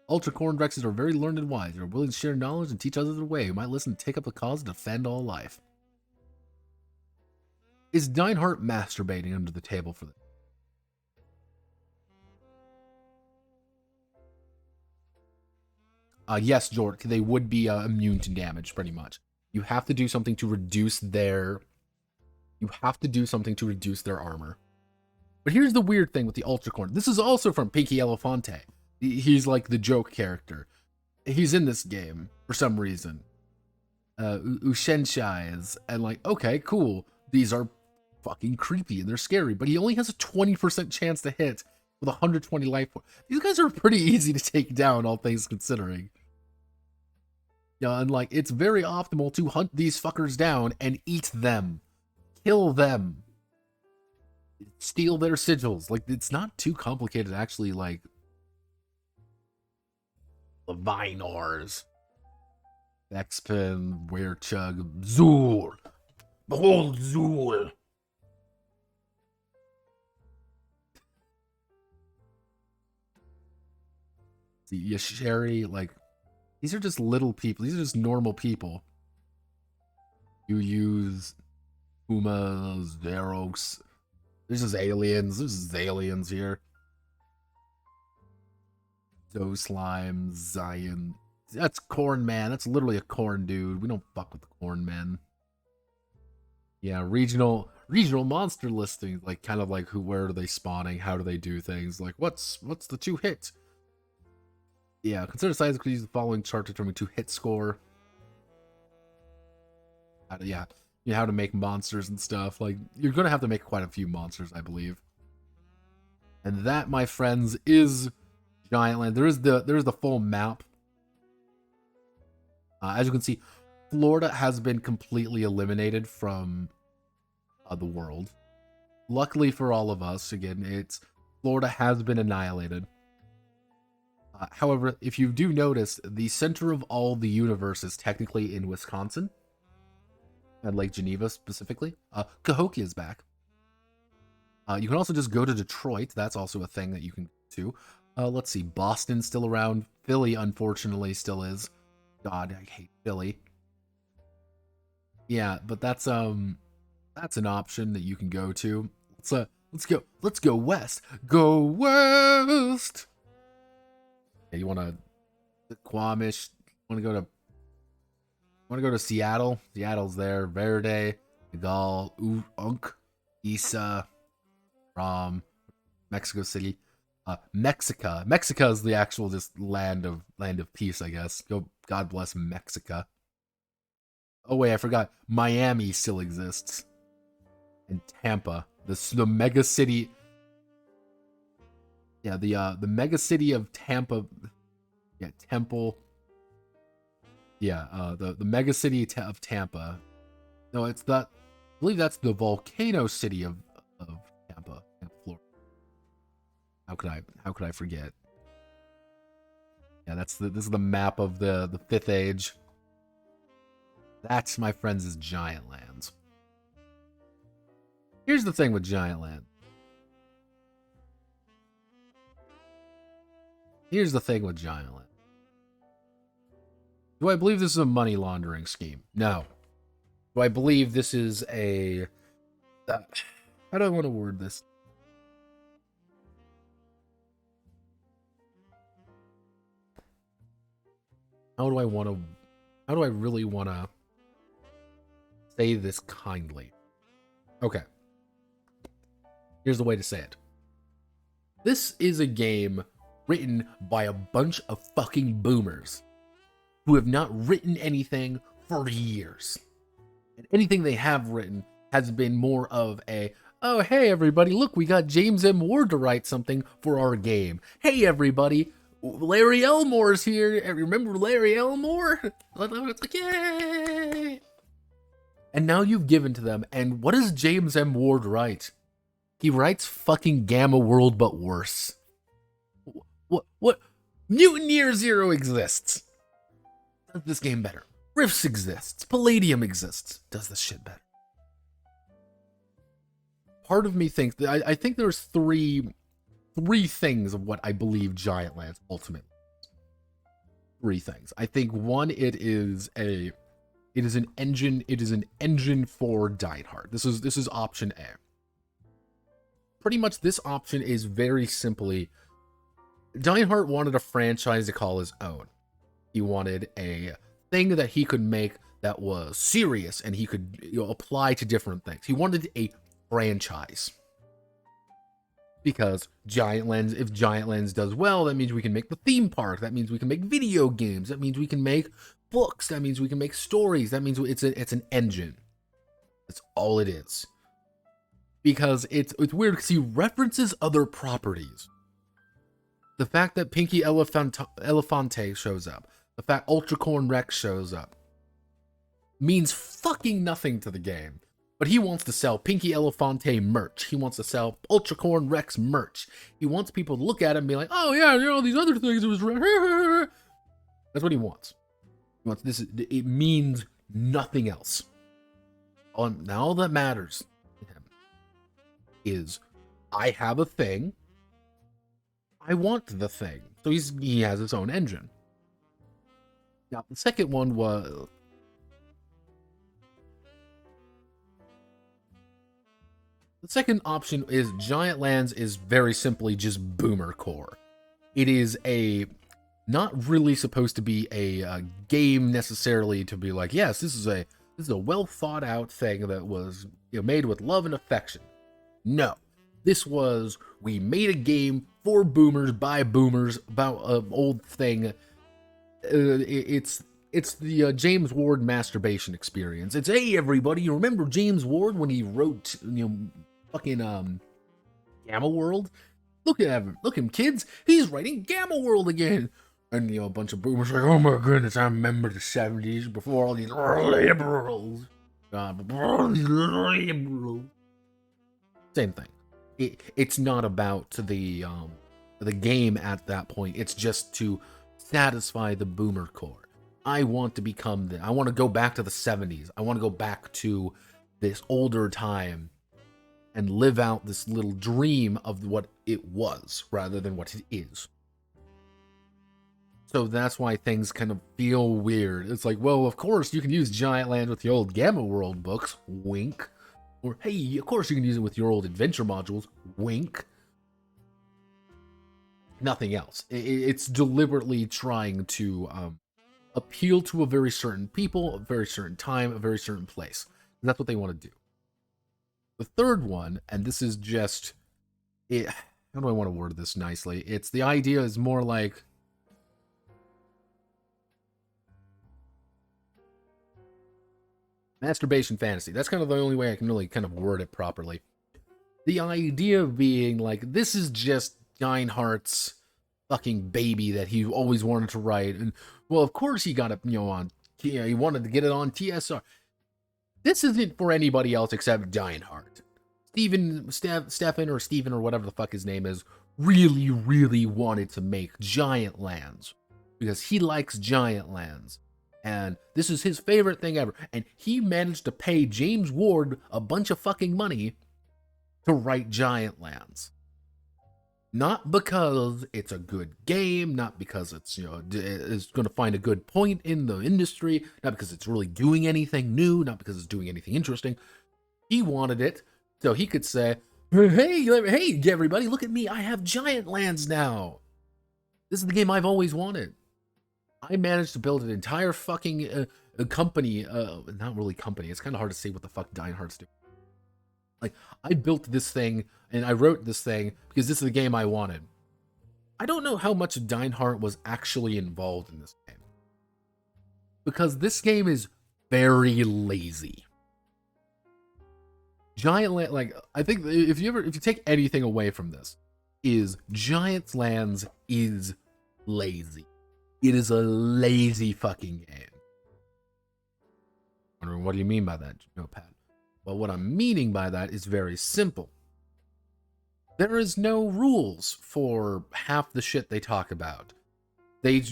Speaker 1: Ultracorn Rexes are very learned and wise. They are willing to share knowledge and teach others the way who might listen and take up the cause to defend all life. Is Deinhardt masturbating under the table for this? Yes, Jork, they would be immune to damage, pretty much. You have to do something to reduce their... You have to do something to reduce their armor. But here's the weird thing with the Ultracorn. This is also from Pinky Elefante. He's like the joke character. He's in this game for some reason. Ushenshai is, and like, okay, cool. These are fucking creepy and they're scary, but he only has a 20% chance to hit with 120 life points. These guys are pretty easy to take down, all things considering. Yeah, and like, it's very optimal to hunt these fuckers down and eat them. Kill them. Steal their sigils. Like, it's not too complicated, actually, like... The Vinors. X-Pin, Werechug, Zool. Behold Zool. See, Yasheri, like, these are just little people. These are just normal people. You use Pumas, Zeros. There's just aliens. There's just aliens here. Those slime, Zion. That's Corn Man. That's literally a corn dude. We don't fuck with the Corn Men. Yeah, regional monster listings, like kind of like where are they spawning? How do they do things? Like what's the 2-hit? Yeah, consider size could use the following chart to determine 2-hit score. How to make monsters and stuff. Like you're gonna have to make quite a few monsters, I believe. And that, my friends, is Giantland. There's the full map. As you can see, Florida has been completely eliminated from the world. Luckily for all of us, again, Florida has been annihilated. However, if you do notice, the center of all the universe is technically in Wisconsin. And Lake Geneva specifically. Cahokia is back. You can also just go to Detroit. That's also a thing that you can do. Let's see. Boston's still around. Philly, unfortunately, still is. God, I hate Philly. Yeah, but that's an option that you can go to. Let's go west. Go west. Yeah, you want to Quamish? Want to go to Seattle? Seattle's there. Verde, Gal, Unk, Isa, Rom, Mexico City. Mexica is the actual just land of peace, I guess. God bless Mexico. Oh wait, I forgot. Miami still exists. And Tampa, the mega city. Yeah, the mega city of Tampa. Yeah, Temple. Yeah, the mega city of Tampa. No, it's that. I believe that's the volcano city of Tampa, Florida. How could I forget? Yeah, this is the map of the 5th age. That, my friends, is Giantlands. Here's the thing with Giantland. Here's the thing with Giantland. Do I believe this is a money laundering scheme? No. Do I believe this is a... how do I want to word this? How do I really want to say this kindly? Okay. Here's the way to say it. This is a game written by a bunch of fucking boomers who have not written anything for years. And anything they have written has been more of a, oh, hey, everybody, look, we got James M. Ward to write something for our game. Hey, everybody, Larry Elmore's here. Remember Larry Elmore? It's like, yay! And now you've given to them, and what does James M. Ward write? He writes fucking Gamma World, but worse. What? Mutant Year Zero exists. Does this game better? Rifts exists. Palladium exists. Does this shit better? Part of me thinks that I think there's three things of what I believe Giantlands ultimately is. 3 things. I think one, it is an engine for Die Hard. This is option A. Pretty much this option is very simply, Die Hard wanted a franchise to call his own. He wanted a thing that he could make that was serious and he could apply to different things. He wanted a franchise. Because Giantlands, if Giantlands does well, that means we can make the theme park. That means we can make video games. That means we can make books. That means we can make stories. That means it's an engine. That's all it is. Because it's weird because he references other properties. The fact that Pinky Elefante shows up, the fact Ultracorn Rex shows up, means fucking nothing to the game. But he wants to sell Pinky Elefante merch. He wants to sell Ultracorn Rex merch. He wants people to look at it and be like, oh yeah, these other things, it was... That's what he wants. He wants this. It means nothing else. Now all that matters to him is, I have a thing. I want the thing. So he has his own engine. Now, the second one was... The second option is Giantlands is very simply just Boomer Core. It is not really supposed to be a game necessarily to be like, yes, this is a well thought out thing that was made with love and affection. No, this was, we made a game for boomers by boomers about an old thing. It's the James Ward masturbation experience. It's, hey everybody, you remember James Ward when he wrote fucking Gamma World? Look at him, kids. He's writing Gamma World again. And a bunch of boomers like, oh my goodness, I remember the 70s before all these liberals. Same thing. It's not about the game at that point. It's just to satisfy the boomer core. I want to I want to go back to the 70s. I want to go back to this older time and live out this little dream of what it was rather than what it is. So that's why things kind of feel weird. It's like, well, of course you can use Giantland with the old Gamma World books, wink. Or, hey, of course you can use it with your old adventure modules, wink. Nothing else. It's deliberately trying to appeal to a very certain people, a very certain time, a very certain place. And that's what they want to do. The third one, and this is just, how do I want to word this nicely? It's the idea is more like, masturbation fantasy. That's kind of the only way I can really kind of word it properly. The idea being like, this is just Steinhardt's fucking baby that he always wanted to write. And, well, of course he got it, on, he wanted to get it on TSR. This isn't for anybody else except Steinhardt. Stefan or Steven or whatever the fuck his name is, really, really wanted to make Giantlands. Because he likes Giantlands. And this is his favorite thing ever. And he managed to pay James Ward a bunch of fucking money to write Giantlands. Not because it's a good game, not because it's, it's going to find a good point in the industry, not because it's really doing anything new, not because it's doing anything interesting. He wanted it so he could say, hey, everybody, look at me. I have Giantlands now. This is the game I've always wanted. I managed to build an entire fucking company, not really company, it's kind of hard to say what the fuck Steinhardt's doing. Like, I built this thing, and I wrote this thing, because this is the game I wanted. I don't know how much Steinhardt was actually involved in this game. Because this game is very lazy. Giantland, like, I think if you take anything away from this, is Giantlands is lazy. It is a lazy fucking game. Wondering, what do you mean by that, Notepad? Well, what I'm meaning by that is very simple. There is no rules for half the shit they talk about. They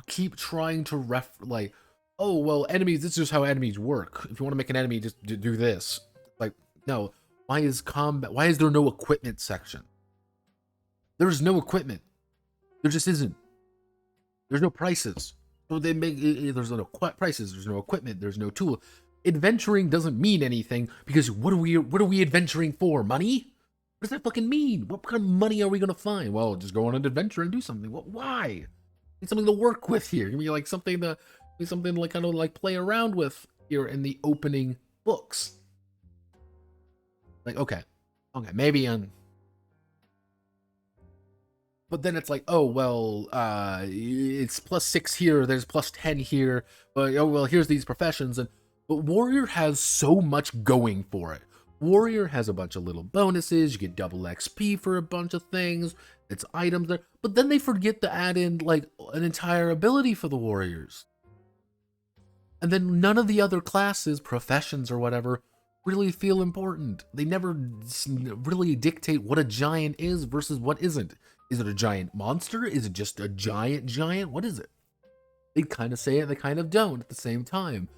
Speaker 1: keep trying to like, oh, well, enemies, this is how enemies work. If you want to make an enemy, just do this. Like, no, why is there no equipment section? There's no equipment. There just isn't. There's no prices. So they make there's no prices, there's no equipment, there's no tool. Adventuring doesn't mean anything because what are we adventuring for? Money? What does that fucking mean? What kind of money are we gonna find? Well, just go on an adventure and do something. Why? Need something to work with here. Give me like something to like kind of like play around with here in the opening books. Like, okay, maybe but then it's like, oh, well, it's +6 here, there's +10 here, but, oh, well, here's these professions. But Warrior has so much going for it. Warrior has a bunch of little bonuses, you get double XP for a bunch of things, it's items there, but then they forget to add in, like, an entire ability for the Warriors. And then none of the other classes, professions or whatever, really feel important. They never really dictate what a giant is versus what isn't. Is it a giant monster? Is it just a giant? What is it? They kind of say it, they kind of don't at the same time.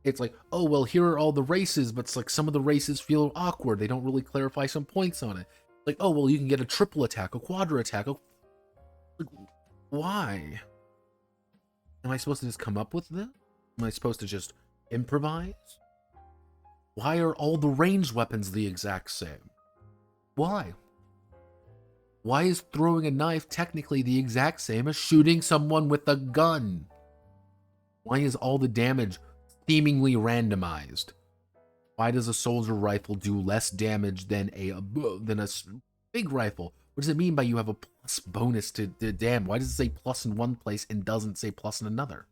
Speaker 1: It's like, oh, well, here are all the races, but it's like some of the races feel awkward. They don't really clarify some points on it. Like, oh, well, you can get a triple attack, a quadra attack. Like, Why? Am I supposed to just come up with this? Am I supposed to just improvise? Why are all the ranged weapons the exact same? Why? Why is throwing a knife technically the exact same as shooting someone with a gun? Why is all the damage seemingly randomized? Why does a soldier rifle do less damage than a big rifle? What does it mean by you have a plus bonus to damage? Why does it say plus in one place and doesn't say plus in another?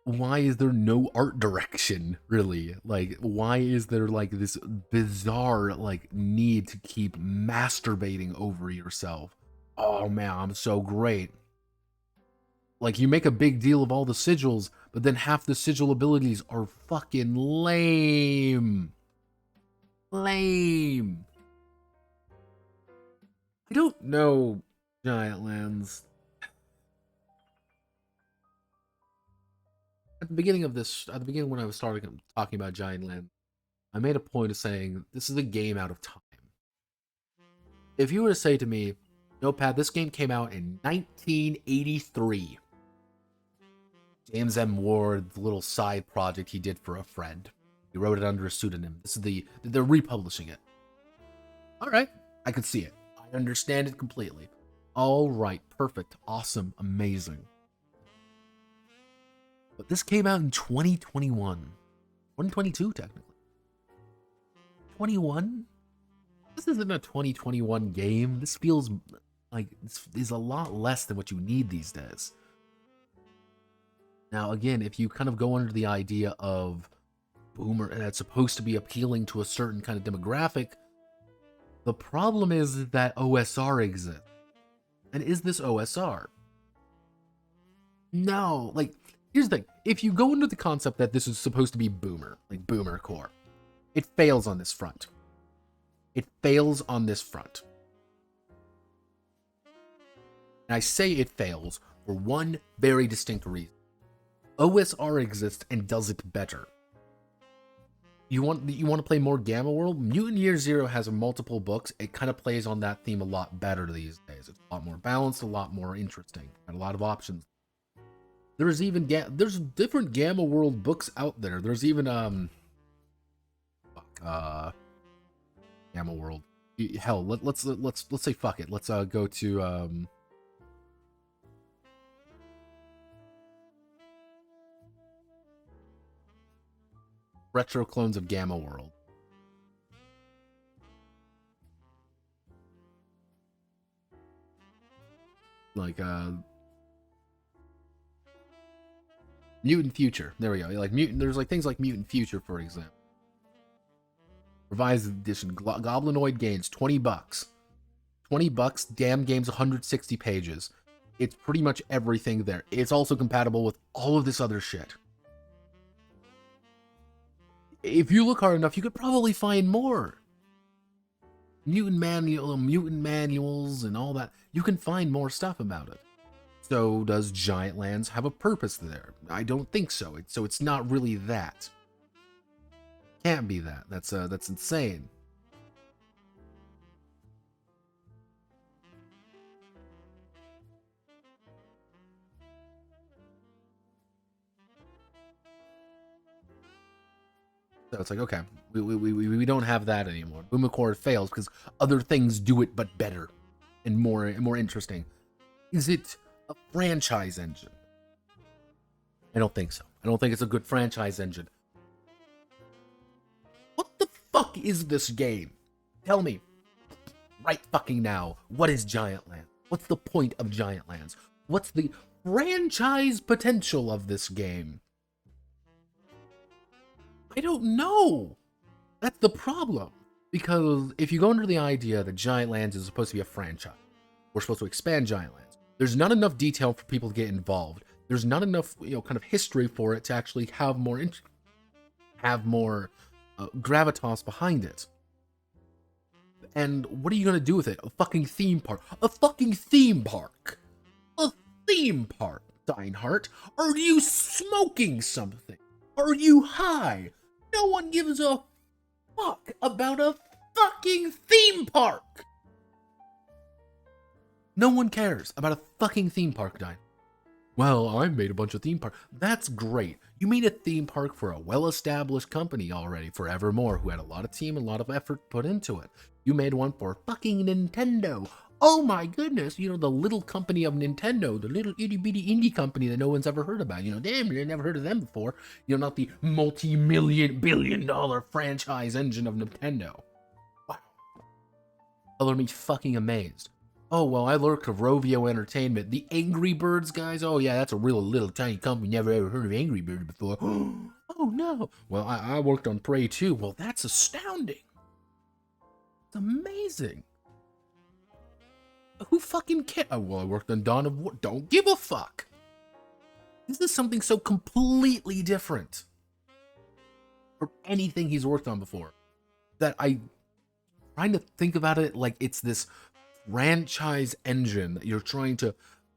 Speaker 1: Why is there no art direction, really? Like, why is there, like, this bizarre, like, need to keep masturbating over yourself? Oh, man, I'm so great. Like, you make a big deal of all the sigils, but then half the sigil abilities are fucking lame. Lame. I don't know Giantlands. At the beginning when I was talking about Giantlands, I made a point of saying this is a game out of time. If you were to say to me, no, Pat, this game came out in 1983. James M. Ward, the little side project he did for a friend. He wrote it under a pseudonym. They're republishing it. All right, I could see it. I understand it completely. All right, perfect, awesome, amazing. But this came out in 2021. 2022, technically. 21? This isn't a 2021 game. This feels like this is a lot less than what you need these days. Now, again, if you kind of go under the idea of boomer, that's supposed to be appealing to a certain kind of demographic, the problem is that OSR exists. And is this OSR? No, like, here's the thing. If you go into the concept that this is supposed to be boomer, like boomer core, it fails on this front. It fails on this front. And I say it fails for one very distinct reason. OSR exists and does it better. You want to play more Gamma World? Mutant Year Zero has multiple books. It kind of plays on that theme a lot better these days. It's a lot more balanced, a lot more interesting, and a lot of options. There's different Gamma World books out there. There's even Gamma World. Hell, let's say fuck it. Let's go to retro clones of Gamma World. Like Mutant Future. There we go. Like Mutant. There's like things like Mutant Future, for example. Revised edition. Goblinoid games, $20. $20. Damn game's 160 pages. It's pretty much everything there. It's also compatible with all of this other shit. If you look hard enough, you could probably find more. Mutant manuals and all that. You can find more stuff about it. So does Giantlands have a purpose there? I don't think so. So it's not really that. Can't be that. That's insane. So it's like, okay, we don't have that anymore. Boomercore fails because other things do it, but better and more interesting. Is it a franchise engine? I don't think so. I don't think it's a good franchise engine. What the fuck is this game? Tell me right fucking now. What is Giantlands? What's the point of Giantlands? What's the franchise potential of this game? I don't know. That's the problem. Because if you go under the idea that Giantlands is supposed to be a franchise, we're supposed to expand Giantlands, there's not enough detail for people to get involved. There's not enough, kind of history for it to actually have more gravitas behind it. And what are you going to do with it? A fucking theme park. A fucking theme park. A theme park, Steinhardt. Are you smoking something? Are you high? No one gives a fuck about a fucking theme park. No one cares about a fucking theme park dying. Well, I made a bunch of theme parks. That's great. You made a theme park for a well-established company already, Forevermore, who had a lot of team and a lot of effort put into it. You made one for fucking Nintendo. Oh my goodness, you know, the little company of Nintendo, the little itty-bitty indie company that no one's ever heard about. You know, damn, you never heard of them before. You know, not the multi-million, billion-dollar franchise engine of Nintendo. Wow. Color me fucking amazed. Oh, well, I worked at Rovio Entertainment. The Angry Birds guys? Oh, yeah, that's a real little tiny company. Never ever heard of Angry Birds before. Oh, no. Well, I worked on Prey too. Well, that's astounding. It's amazing. Who fucking cares? Oh, well, I worked on Dawn of War. Don't give a fuck. This is something so completely different from anything he's worked on before that I'm trying to think about it like it's this franchise engine that you're trying to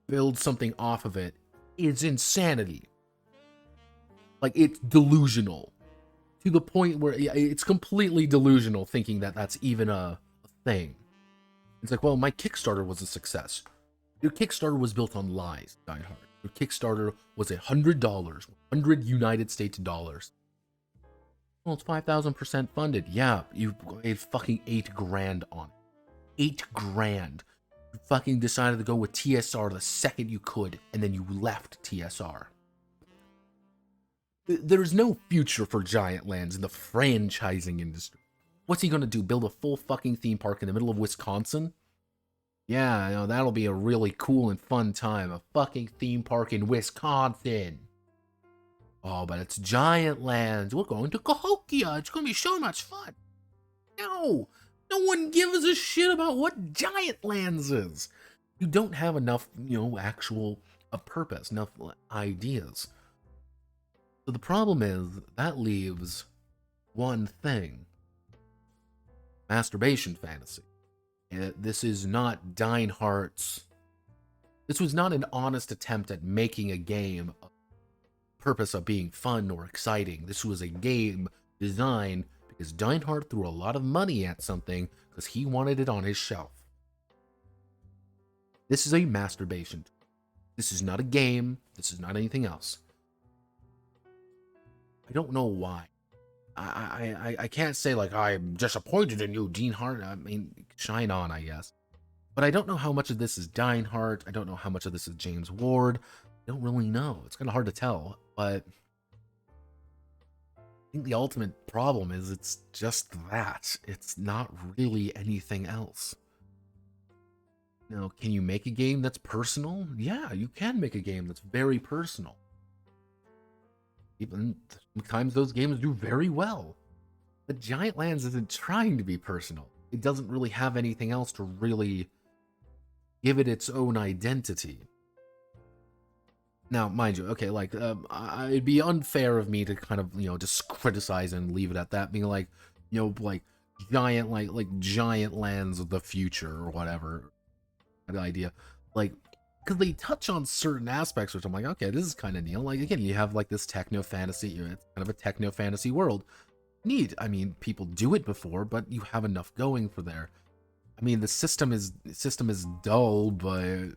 Speaker 1: build something off of. It is insanity. Like, it's delusional to the point where it's completely delusional thinking that that's even a thing. It's like, well, my Kickstarter was a success. Your Kickstarter was built on lies, Die Hard. Your Kickstarter was $100, 100 United States dollars. Well, it's 5,000% funded. Yeah, you paid fucking $8 grand on it. $8 grand. You fucking decided to go with TSR the second you could, and then you left TSR. There's no future for Giantlands in the franchising industry. What's he gonna do? Build a full fucking theme park in the middle of Wisconsin? Yeah, you know, that'll be a really cool and fun time. A fucking theme park in Wisconsin. Oh, but it's Giantlands. We're going to Cahokia. It's gonna be so much fun. No! No one gives a shit about what Giantlands is. You don't have enough, you know, actual purpose, enough ideas. So the problem is, that leaves one thing. Masturbation fantasy. This is not Deinhardt's. This was not an honest attempt at making a game of purpose of being fun or exciting. This was a game designed because Deinhardt threw a lot of money at something because he wanted it on his shelf. This is a masturbation. This is not a game. This is not anything else. I don't know why. I can't say, like, I'm disappointed in you, Deinhardt. I mean, shine on, I guess. But I don't know how much of this is Deinhardt. I don't know how much of this is James Ward. I don't really know. It's kind of hard to tell. But I think the ultimate problem is it's just that. It's not really anything else. Now, can you make a game that's personal? Yeah, you can make a game that's very personal. Even sometimes those games do very well. But Giantlands isn't trying to be personal. It doesn't really have anything else to really give it its own identity. Now, mind you, okay, like, it'd be unfair of me to kind of, you know, just criticize and leave it at that, being like, you know, like, Giantlands of the future or whatever. That idea. Like, because they touch on certain aspects, which I'm like, okay, this is kind of neat. Like, again, you have, like, this techno-fantasy, you know, it's kind of a techno-fantasy world. Neat. I mean, people do it before, but you have enough going for there. I mean, the system is dull, but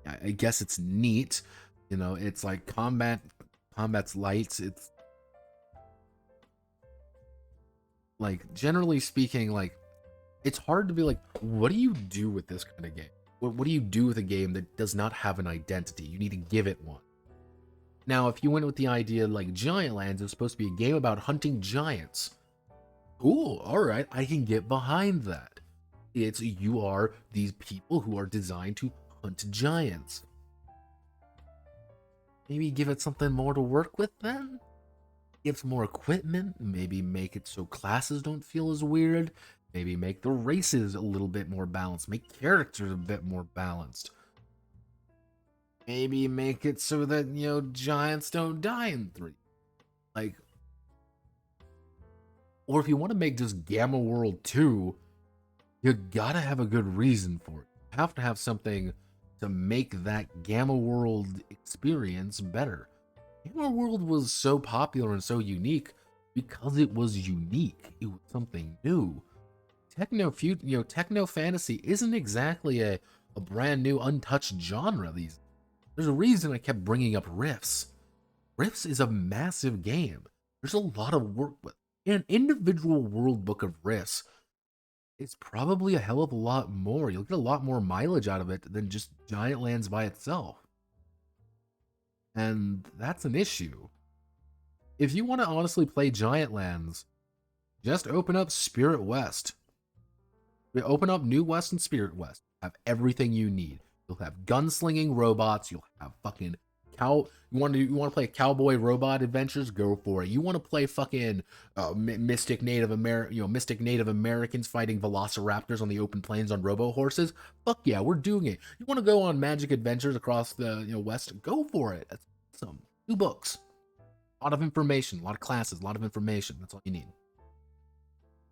Speaker 1: I guess it's neat. You know, it's like combat's light. It's like, generally speaking, like, it's hard to be like, what do you do with this kind of game? What do you do with a game that does not have an identity? You need to give it one. Now, if you went with the idea like Giantlands is supposed to be a game about hunting giants, cool, alright, I can get behind that. It's, you are these people who are designed to hunt giants. Maybe give it something more to work with then? Give some more equipment, maybe make it so classes don't feel as weird. Maybe make the races a little bit more balanced. Make characters a bit more balanced. Maybe make it so that, you know, giants don't die in 3. Like, or if you want to make just Gamma World 2, you gotta have a good reason for it. You have to have something to make that Gamma World experience better. Gamma World was so popular and so unique because it was unique. It was something new. techno fantasy isn't exactly a brand new untouched genre. There's a reason I kept bringing up Rifts. Rifts is a massive game. There's a lot of work with an individual world book of Rifts. It's probably a hell of a lot more. You'll get a lot more mileage out of it than just Giantlands by itself. And that's an issue. If you want to honestly play Giantlands, just open up Spirit West. Open up New West and Spirit West. Have everything you need. You'll have gunslinging robots. You'll have fucking you want to play cowboy robot adventures? Go for it. You want to play fucking mystic Native Americans fighting velociraptors on the open plains on robo horses? Fuck yeah, we're doing it. You want to go on magic adventures across the West? Go for it. That's awesome. 2 books, a lot of information, a lot of classes, a lot of information. That's all you need.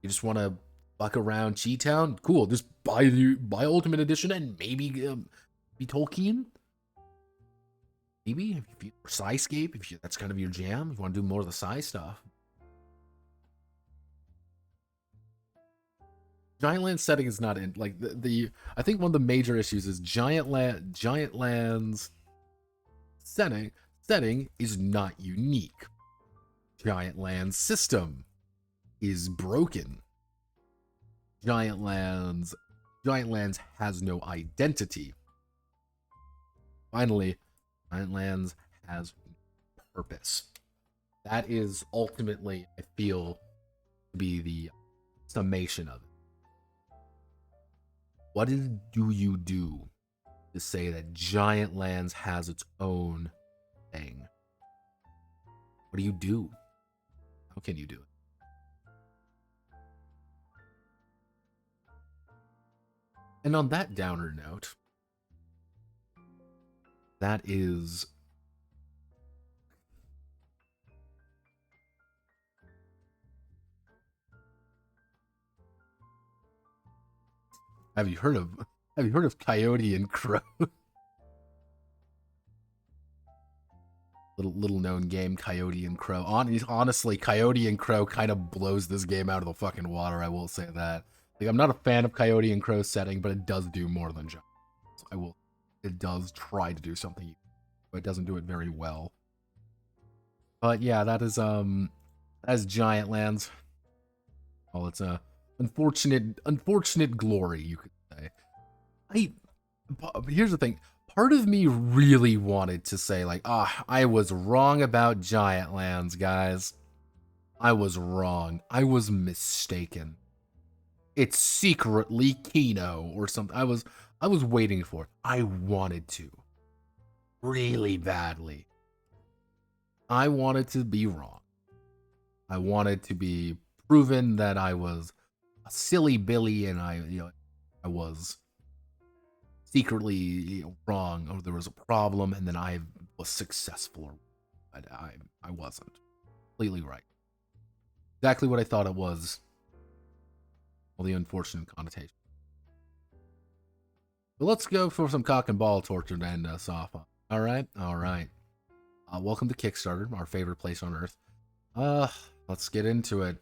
Speaker 1: You just want to fuck around Cheetown? Cool. Just buy Ultimate Edition and maybe be Tolkien. Maybe if you Scyscape, that's kind of your jam, if you want to do more of the Sci stuff. Giantland setting is not in like I think one of the major issues is Giantland's setting is not unique. Giantland's system is broken. Giantlands has no identity. Finally, Giantlands has purpose. That is ultimately, I feel, to be the summation of it. What do you do to say that Giantlands has its own thing? What do you do? How can you do it? And on that downer note, that is Have you heard of Coyote and Crow? little known game, Coyote and Crow. Honestly, Coyote and Crow kind of blows this game out of the fucking water, I will say that. Like, I'm not a fan of Coyote and Crow setting, but it does do more than Giant. It does try to do something, but it doesn't do it very well. But yeah, that's Giantlands. Well, it's a unfortunate glory, you could say. Here's the thing. Part of me really wanted to say, like, I was wrong about Giantlands, guys. I was wrong. I was mistaken. It's secretly Kino or something. I was waiting for it. I wanted to. Really badly. I wanted to be wrong. I wanted to be proven that I was a silly Billy and I was secretly wrong, or there was a problem, and then I was successful. But I wasn't. Completely right. Exactly what I thought it was. All the unfortunate connotation. But let's go for some cock and ball torture to end us off on. Alright? Alright. Welcome to Kickstarter, our favorite place on earth. Let's get into it.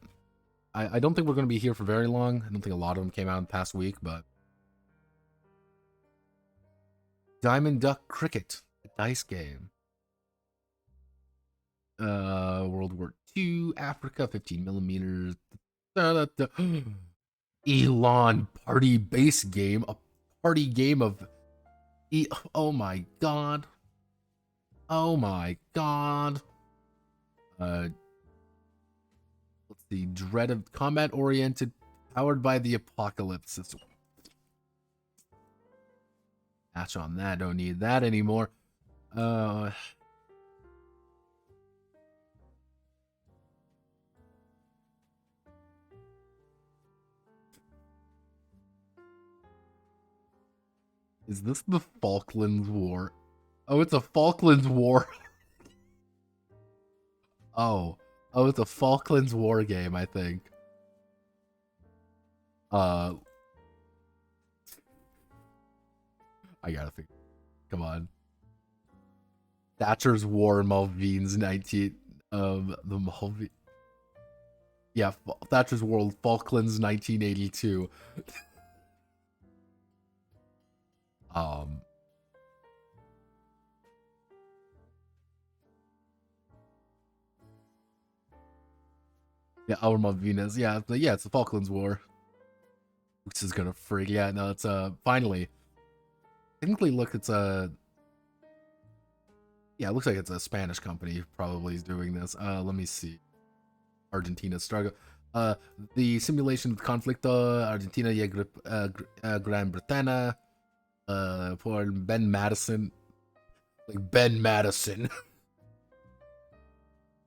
Speaker 1: I don't think we're going to be here for very long. I don't think a lot of them came out in the past week, but... Diamond Duck Cricket, a dice game. World War II, Africa, 15 millimeters. Elon party base game, a party game of... Oh my god. Oh my god. Let's see. Dread of combat oriented, powered by the apocalypse. Patch on that. Don't need that anymore. Is this the Falklands War? Oh, it's a Falklands War. Oh, it's a Falklands War game, I think. I gotta think. Come on. Thatcher's War, Malvines 19. The Malvines. Yeah, Thatcher's World, Falklands, 1982. Yeah, Our Venus. Yeah, it's the Falklands War. This is gonna freak. Yeah, no, it's finally. Technically, look, it's a. Yeah, it looks like it's a Spanish company probably is doing this. Let me see. Argentina struggle. Uh, the simulation of conflict. Argentina y Gran Bretaña. For Ben Madison. Like Ben Madison.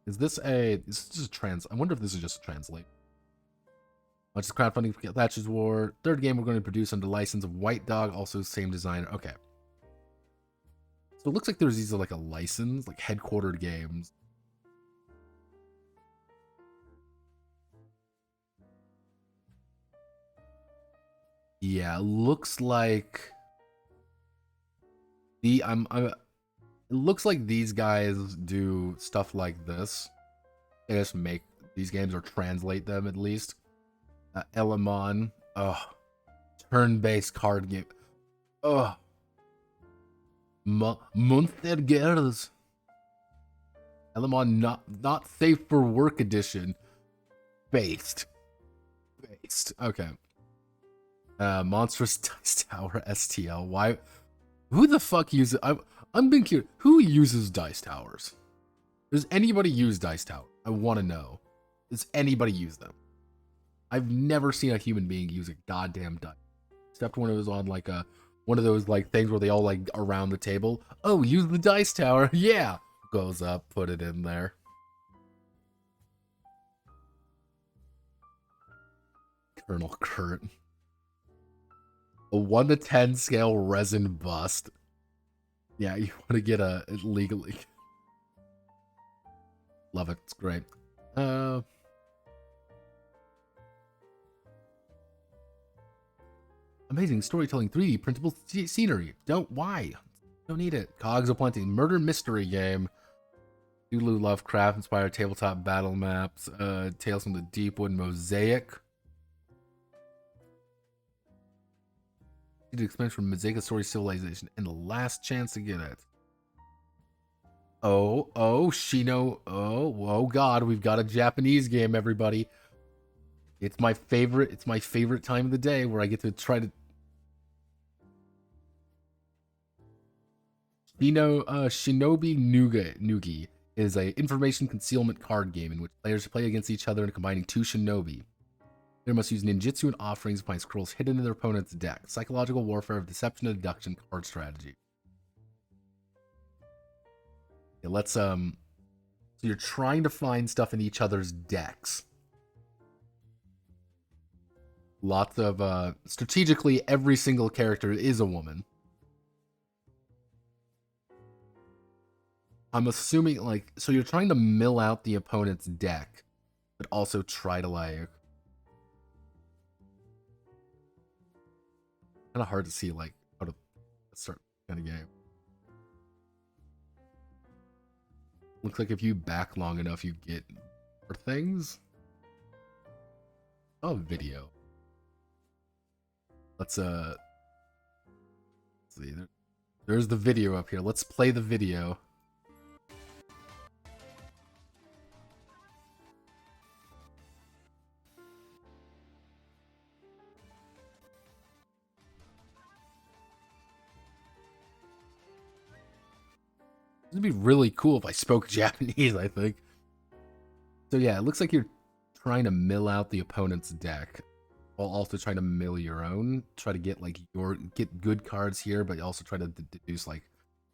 Speaker 1: Is this just a trans? I wonder if this is just a translate. Much as crowdfunding for Thatcher's War. Third game we're going to produce under license of White Dog, also same designer. Okay. So it looks like there's these like a license, like headquartered games. Yeah, looks like it looks like these guys do stuff like this. They just make these games or translate them at least. Elamon, turn-based card game. Monster Girls. Elamon not safe for work edition. Based. Okay. Monstrous Dice Tower STL. Why? Who the fuck uses? I'm being curious. Who uses dice towers? Does anybody use dice tower? I want to know. Does anybody use them? I've never seen a human being use a goddamn dice, except when it was on like one of those like things where they all like around the table. Oh, use the dice tower. Yeah, goes up, put it in there. Colonel Kurt. A 1 to 10 scale resin bust. Yeah, you want to get a legally. Love it. It's great. Amazing storytelling 3D printable scenery. Why? Don't need it. Cogs aplenty. Murder mystery game. Cthulhu Lovecraft inspired tabletop battle maps. Tales from the Deepwood Mosaic. Expansion from Mosaic Story Civilization and the last chance to get it. Oh, Shino. Oh god, we've got a Japanese game, everybody. It's my favorite time of the day where I get to try to Shinobi Nugi is a information concealment card game in which players play against each other and combining two shinobi. They must use ninjutsu and offerings to find scrolls hidden in their opponent's deck. Psychological warfare of deception and deduction card strategy. Okay, let's so you're trying to find stuff in each other's decks. Lots of strategically every single character is a woman. I'm assuming like so you're trying to mill out the opponent's deck, but also try to like kind of hard to see like how to start kind of game. Looks like if you back long enough, you get more things. Oh, video. Let's see. There's the video up here. Let's play the video. It'd be really cool if I spoke Japanese, I think. So yeah, it looks like you're trying to mill out the opponent's deck while also trying to mill your own. Try to get like get good cards here, but also try to deduce like,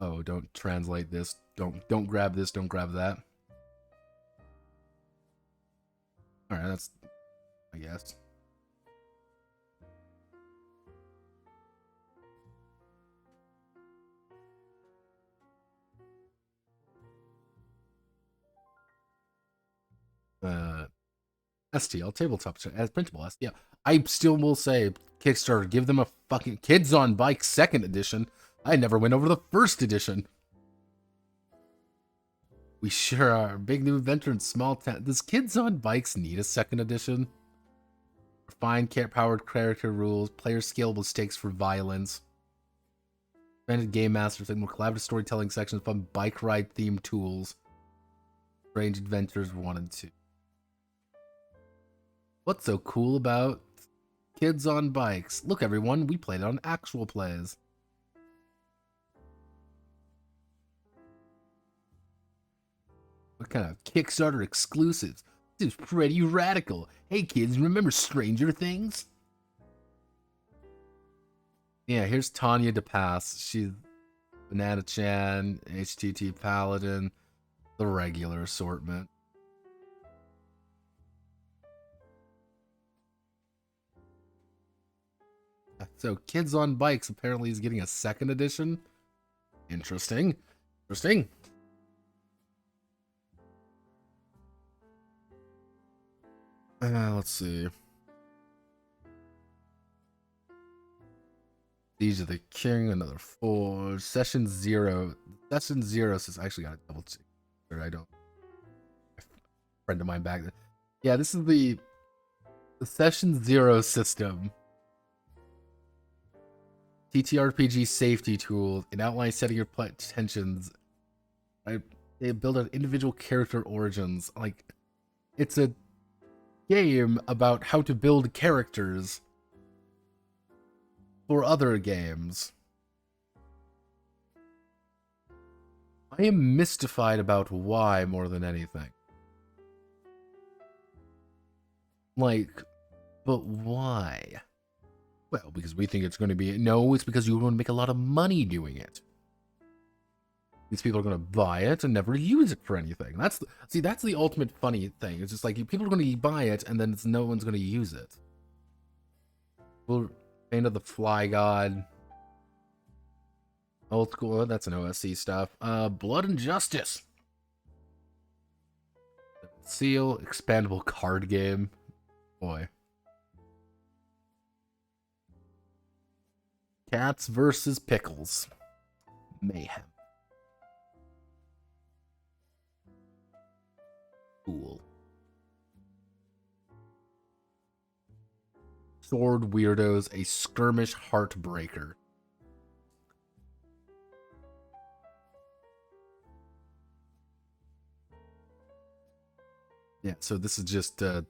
Speaker 1: oh, don't translate this, don't grab this, don't grab that. Alright, that's I guess. STL tabletop as printable STL. I still will say Kickstarter, give them a fucking Kids on Bike second edition. I never went over the first edition. We sure are. Big new adventure in small town. Does Kids on Bikes need a second edition? Refined powered character rules, player scalable stakes for violence. Expanded game masters, like more collaborative storytelling sections, fun bike ride themed tools. Strange Adventures 1 and 2. What's so cool about Kids on Bikes? Look, everyone, we played it on actual plays. What kind of Kickstarter exclusives? This is pretty radical. Hey kids, remember Stranger Things? Yeah, here's Tanya DePass. She's Banana Chan, HTT Paladin, the regular assortment. So Kids on Bikes apparently is getting a second edition. Interesting. Interesting. Let's see. These are the King, another 4. Session 0. Session 0 says, I actually got to double check. I don't. A friend of mine back there. Yeah, this is the Session 0 system. TTRPG safety tools. It outlines setting your tensions. Right? They build out individual character origins. Like, it's a game about how to build characters for other games. I am mystified about why more than anything. Like, but why? Well, because we think it's going to be... No, it's because you're going to make a lot of money doing it. These people are going to buy it and never use it for anything. That's the ultimate funny thing. It's just like, people are going to buy it and then no one's going to use it. Well, Bane of the Fly God. Old school, that's an OSC stuff. Blood and Justice. Seal, expandable card game. Boy. Cats versus Pickles. Mayhem. Cool. Sword Weirdos, a skirmish heartbreaker. Yeah, so this is just a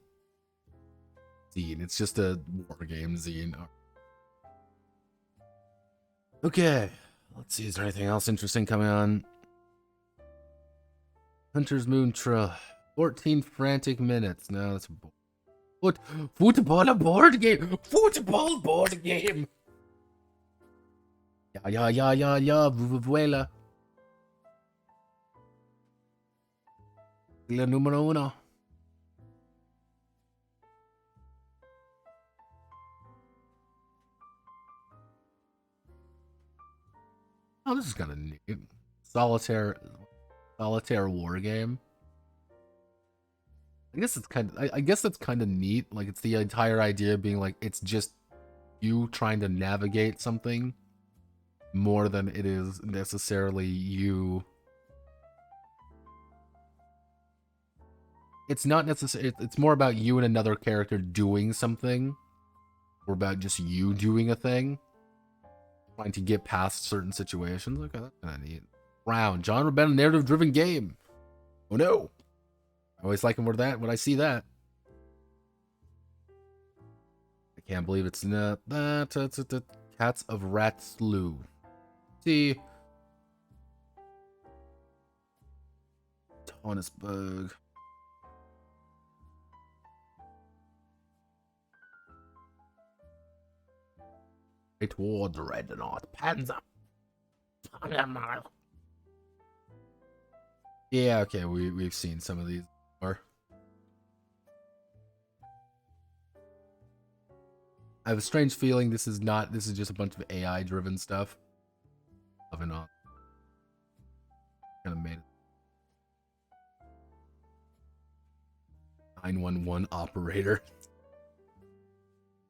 Speaker 1: zine. It's just a war game zine. Okay, let's see. Is there anything else interesting coming on? Hunter's Moon Trail. 14 frantic minutes. No, that's football a board game. Football board game. Yeah. Vuela. La número uno. Oh, this is kind of neat. Solitaire war game. I guess it's kind of. I guess that's kind of neat. Like, it's the entire idea being like, it's just you trying to navigate something more than it is necessarily you. It's not necessarily. It's more about you and another character doing something, or about just you doing a thing. Trying to get past certain situations. Okay, that's kind of neat. Round genre bent narrative-driven game. Oh no! I always like when I see that. I can't believe it's not that. Cats of Ratslu. See. Tonisberg. Toward the Dreadnought Panzer. Yeah, okay, we've seen some of these before. I have a strange feeling this is just a bunch of AI driven stuff. Loving on. Kind of made it. 911 operator.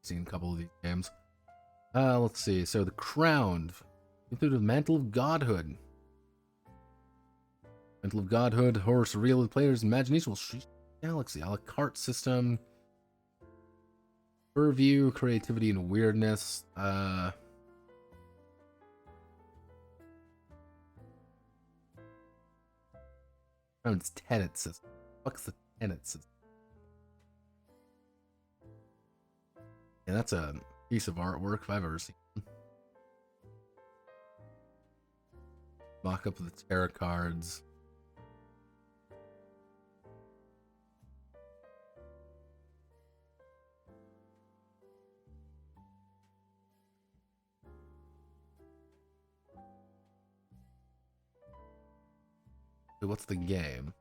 Speaker 1: Seen a couple of these games. Let's see. So the Crowned. Through the Mantle of Godhood. Mental of Godhood, horror, surreal, players' imagination will street galaxy, a la carte system, purview, creativity, and weirdness. It's tenet system. What's the tenet system? Yeah, that's a piece of artwork if I've ever seen. Mock up of the tarot cards. So what's the game?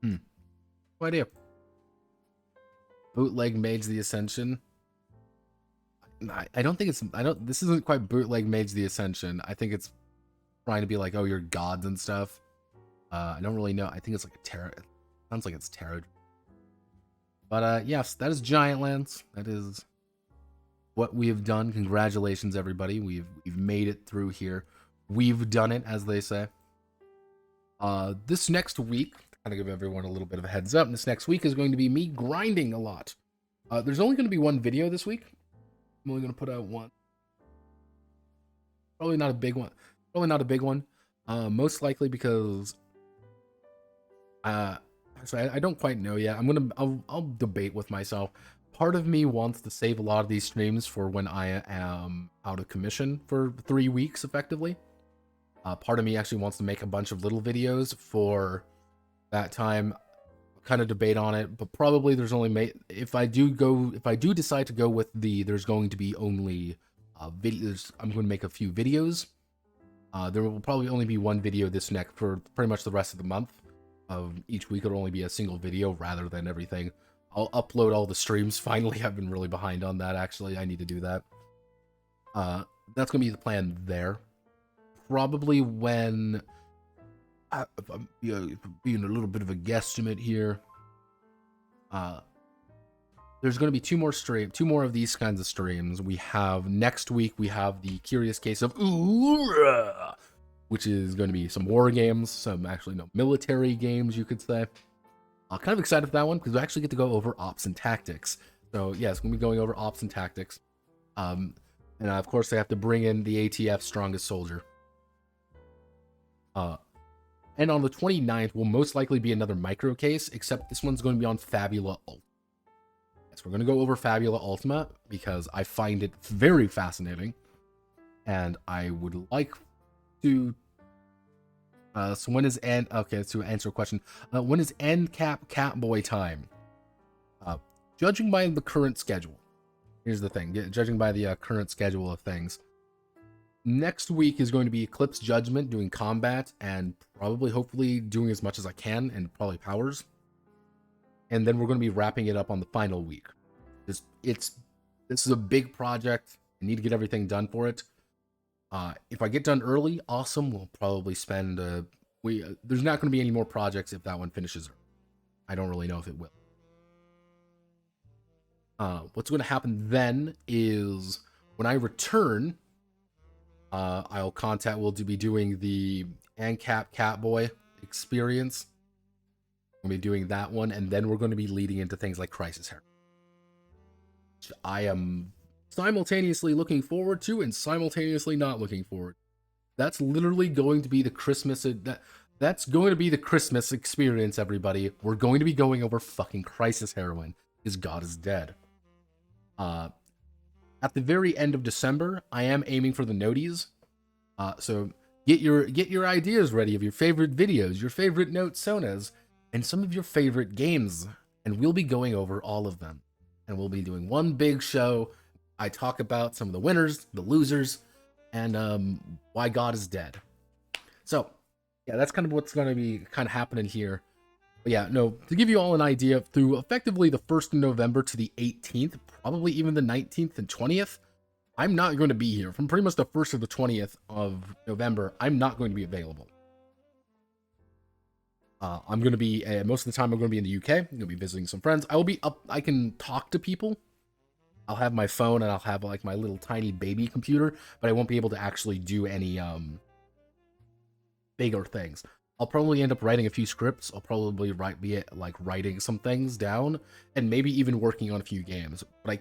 Speaker 1: No idea. Bootleg Mage the Ascension. I don't think it's this isn't quite Bootleg Mage the Ascension. I think it's trying to be like, oh, you're gods and stuff. I don't really know. I think it's like a tarot. It sounds like it's tarot. But yes, that is Giantlands. That is what we have done. Congratulations, everybody. We've made it through here. We've done it, as they say. This next week, to kind of give everyone a little bit of a heads up, this next week is going to be me grinding a lot. There's only going to be one video this week. I'm only going to put out one. Probably not a big one. Probably not a big one. Most likely because actually, I don't quite know yet. I'll debate with myself. Part of me wants to save a lot of these streams for when I am out of commission for 3 weeks, effectively. Part of me actually wants to make a bunch of little videos for that time. Kind of debate on it, but probably there's only if I do decide to go with there's going to be only videos. I'm going to make a few videos. There will probably only be one video this next for pretty much the rest of the month. Each week it'll only be a single video rather than everything. I'll upload all the streams. Finally, I've been really behind on that. Actually, I need to do that. That's gonna be the plan there. Probably when, if I'm being a little bit of a guesstimate here, there's going to be two more of these kinds of streams. We have next week. We have the Curious Case of which is going to be some war games, some actually military games, you could say. I'm kind of excited for that one because we actually get to go over ops and tactics. So yeah, it's going to be going over ops and tactics. And of course, they have to bring in the ATF Strongest Soldier. And on the 29th will most likely be another Microcase, except this one's going to be on Fabula Ultima. Yes, we're going to go over Fabula Ultima because I find it very fascinating. And I would like to... so when is end... Okay, to answer a question. When is end cap Catboy time? Judging by the current schedule. Here's the thing. Judging by the current schedule of things. Next week is going to be Eclipse Judgment, doing combat, and probably, hopefully, doing as much as I can, and probably powers. And then we're going to be wrapping it up on the final week. This is a big project. I need to get everything done for it. If I get done early, awesome. We'll probably spend... there's not going to be any more projects if that one finishes early. I don't really know if it will. What's going to happen then is when I return... we'll be doing the ANCAP Catboy experience. We'll be doing that one, and then we're going to be leading into things like Crisis Heroine. Which I am simultaneously looking forward to and simultaneously not looking forward. That's literally going to be the Christmas... That's going to be the Christmas experience, everybody. We're going to be going over fucking Crisis Heroine, because God is dead. At the very end of December, I am aiming for the noties. So get your ideas ready of your favorite videos, your favorite note-sonas, and some of your favorite games. And we'll be going over all of them. And we'll be doing one big show. I talk about some of the winners, the losers, and why God is dead. So, yeah, that's kind of what's going to be kind of happening here. But yeah, no, to give you all an idea, through effectively the 1st of November to the 18th, probably even the 19th and 20th, I'm not going to be here. From pretty much the 1st to the 20th of November, I'm not going to be available. I'm going to be, most of the time I'm going to be in the UK. I'm going to be visiting some friends. I will be up, I can talk to people. I'll have my phone and I'll have like my little tiny baby computer, but I won't be able to actually do any bigger things. I'll probably end up writing a few scripts. I'll probably be like writing some things down and maybe even working on a few games, but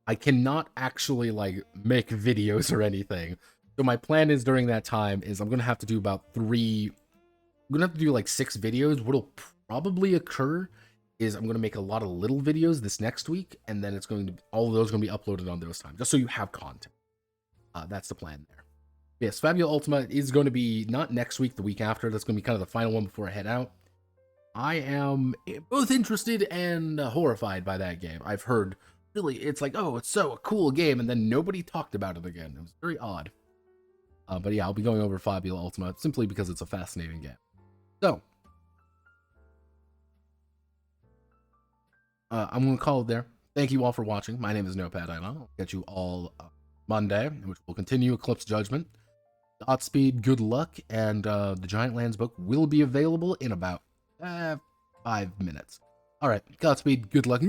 Speaker 1: I cannot actually like make videos or anything. So my plan is during that time is I'm going to have to do like 6 videos. What'll probably occur is I'm going to make a lot of little videos this next week, and then all of those are going to be uploaded on those times, just so you have content. That's the plan there. Yes, Fabula Ultima is going to be not next week, the week after. That's going to be kind of the final one before I head out. I am both interested and horrified by that game. I've heard, really, it's like, oh, it's so a cool game, and then nobody talked about it again. It was very odd. But yeah, I'll be going over Fabula Ultima simply because it's a fascinating game. So, I'm going to call it there. Thank you all for watching. My name is Notepad. I'll catch you all Monday, in which we'll continue Eclipse Judgment. Godspeed, good luck, and the Giantlands book will be available in about 5 minutes. All right, Godspeed, good luck.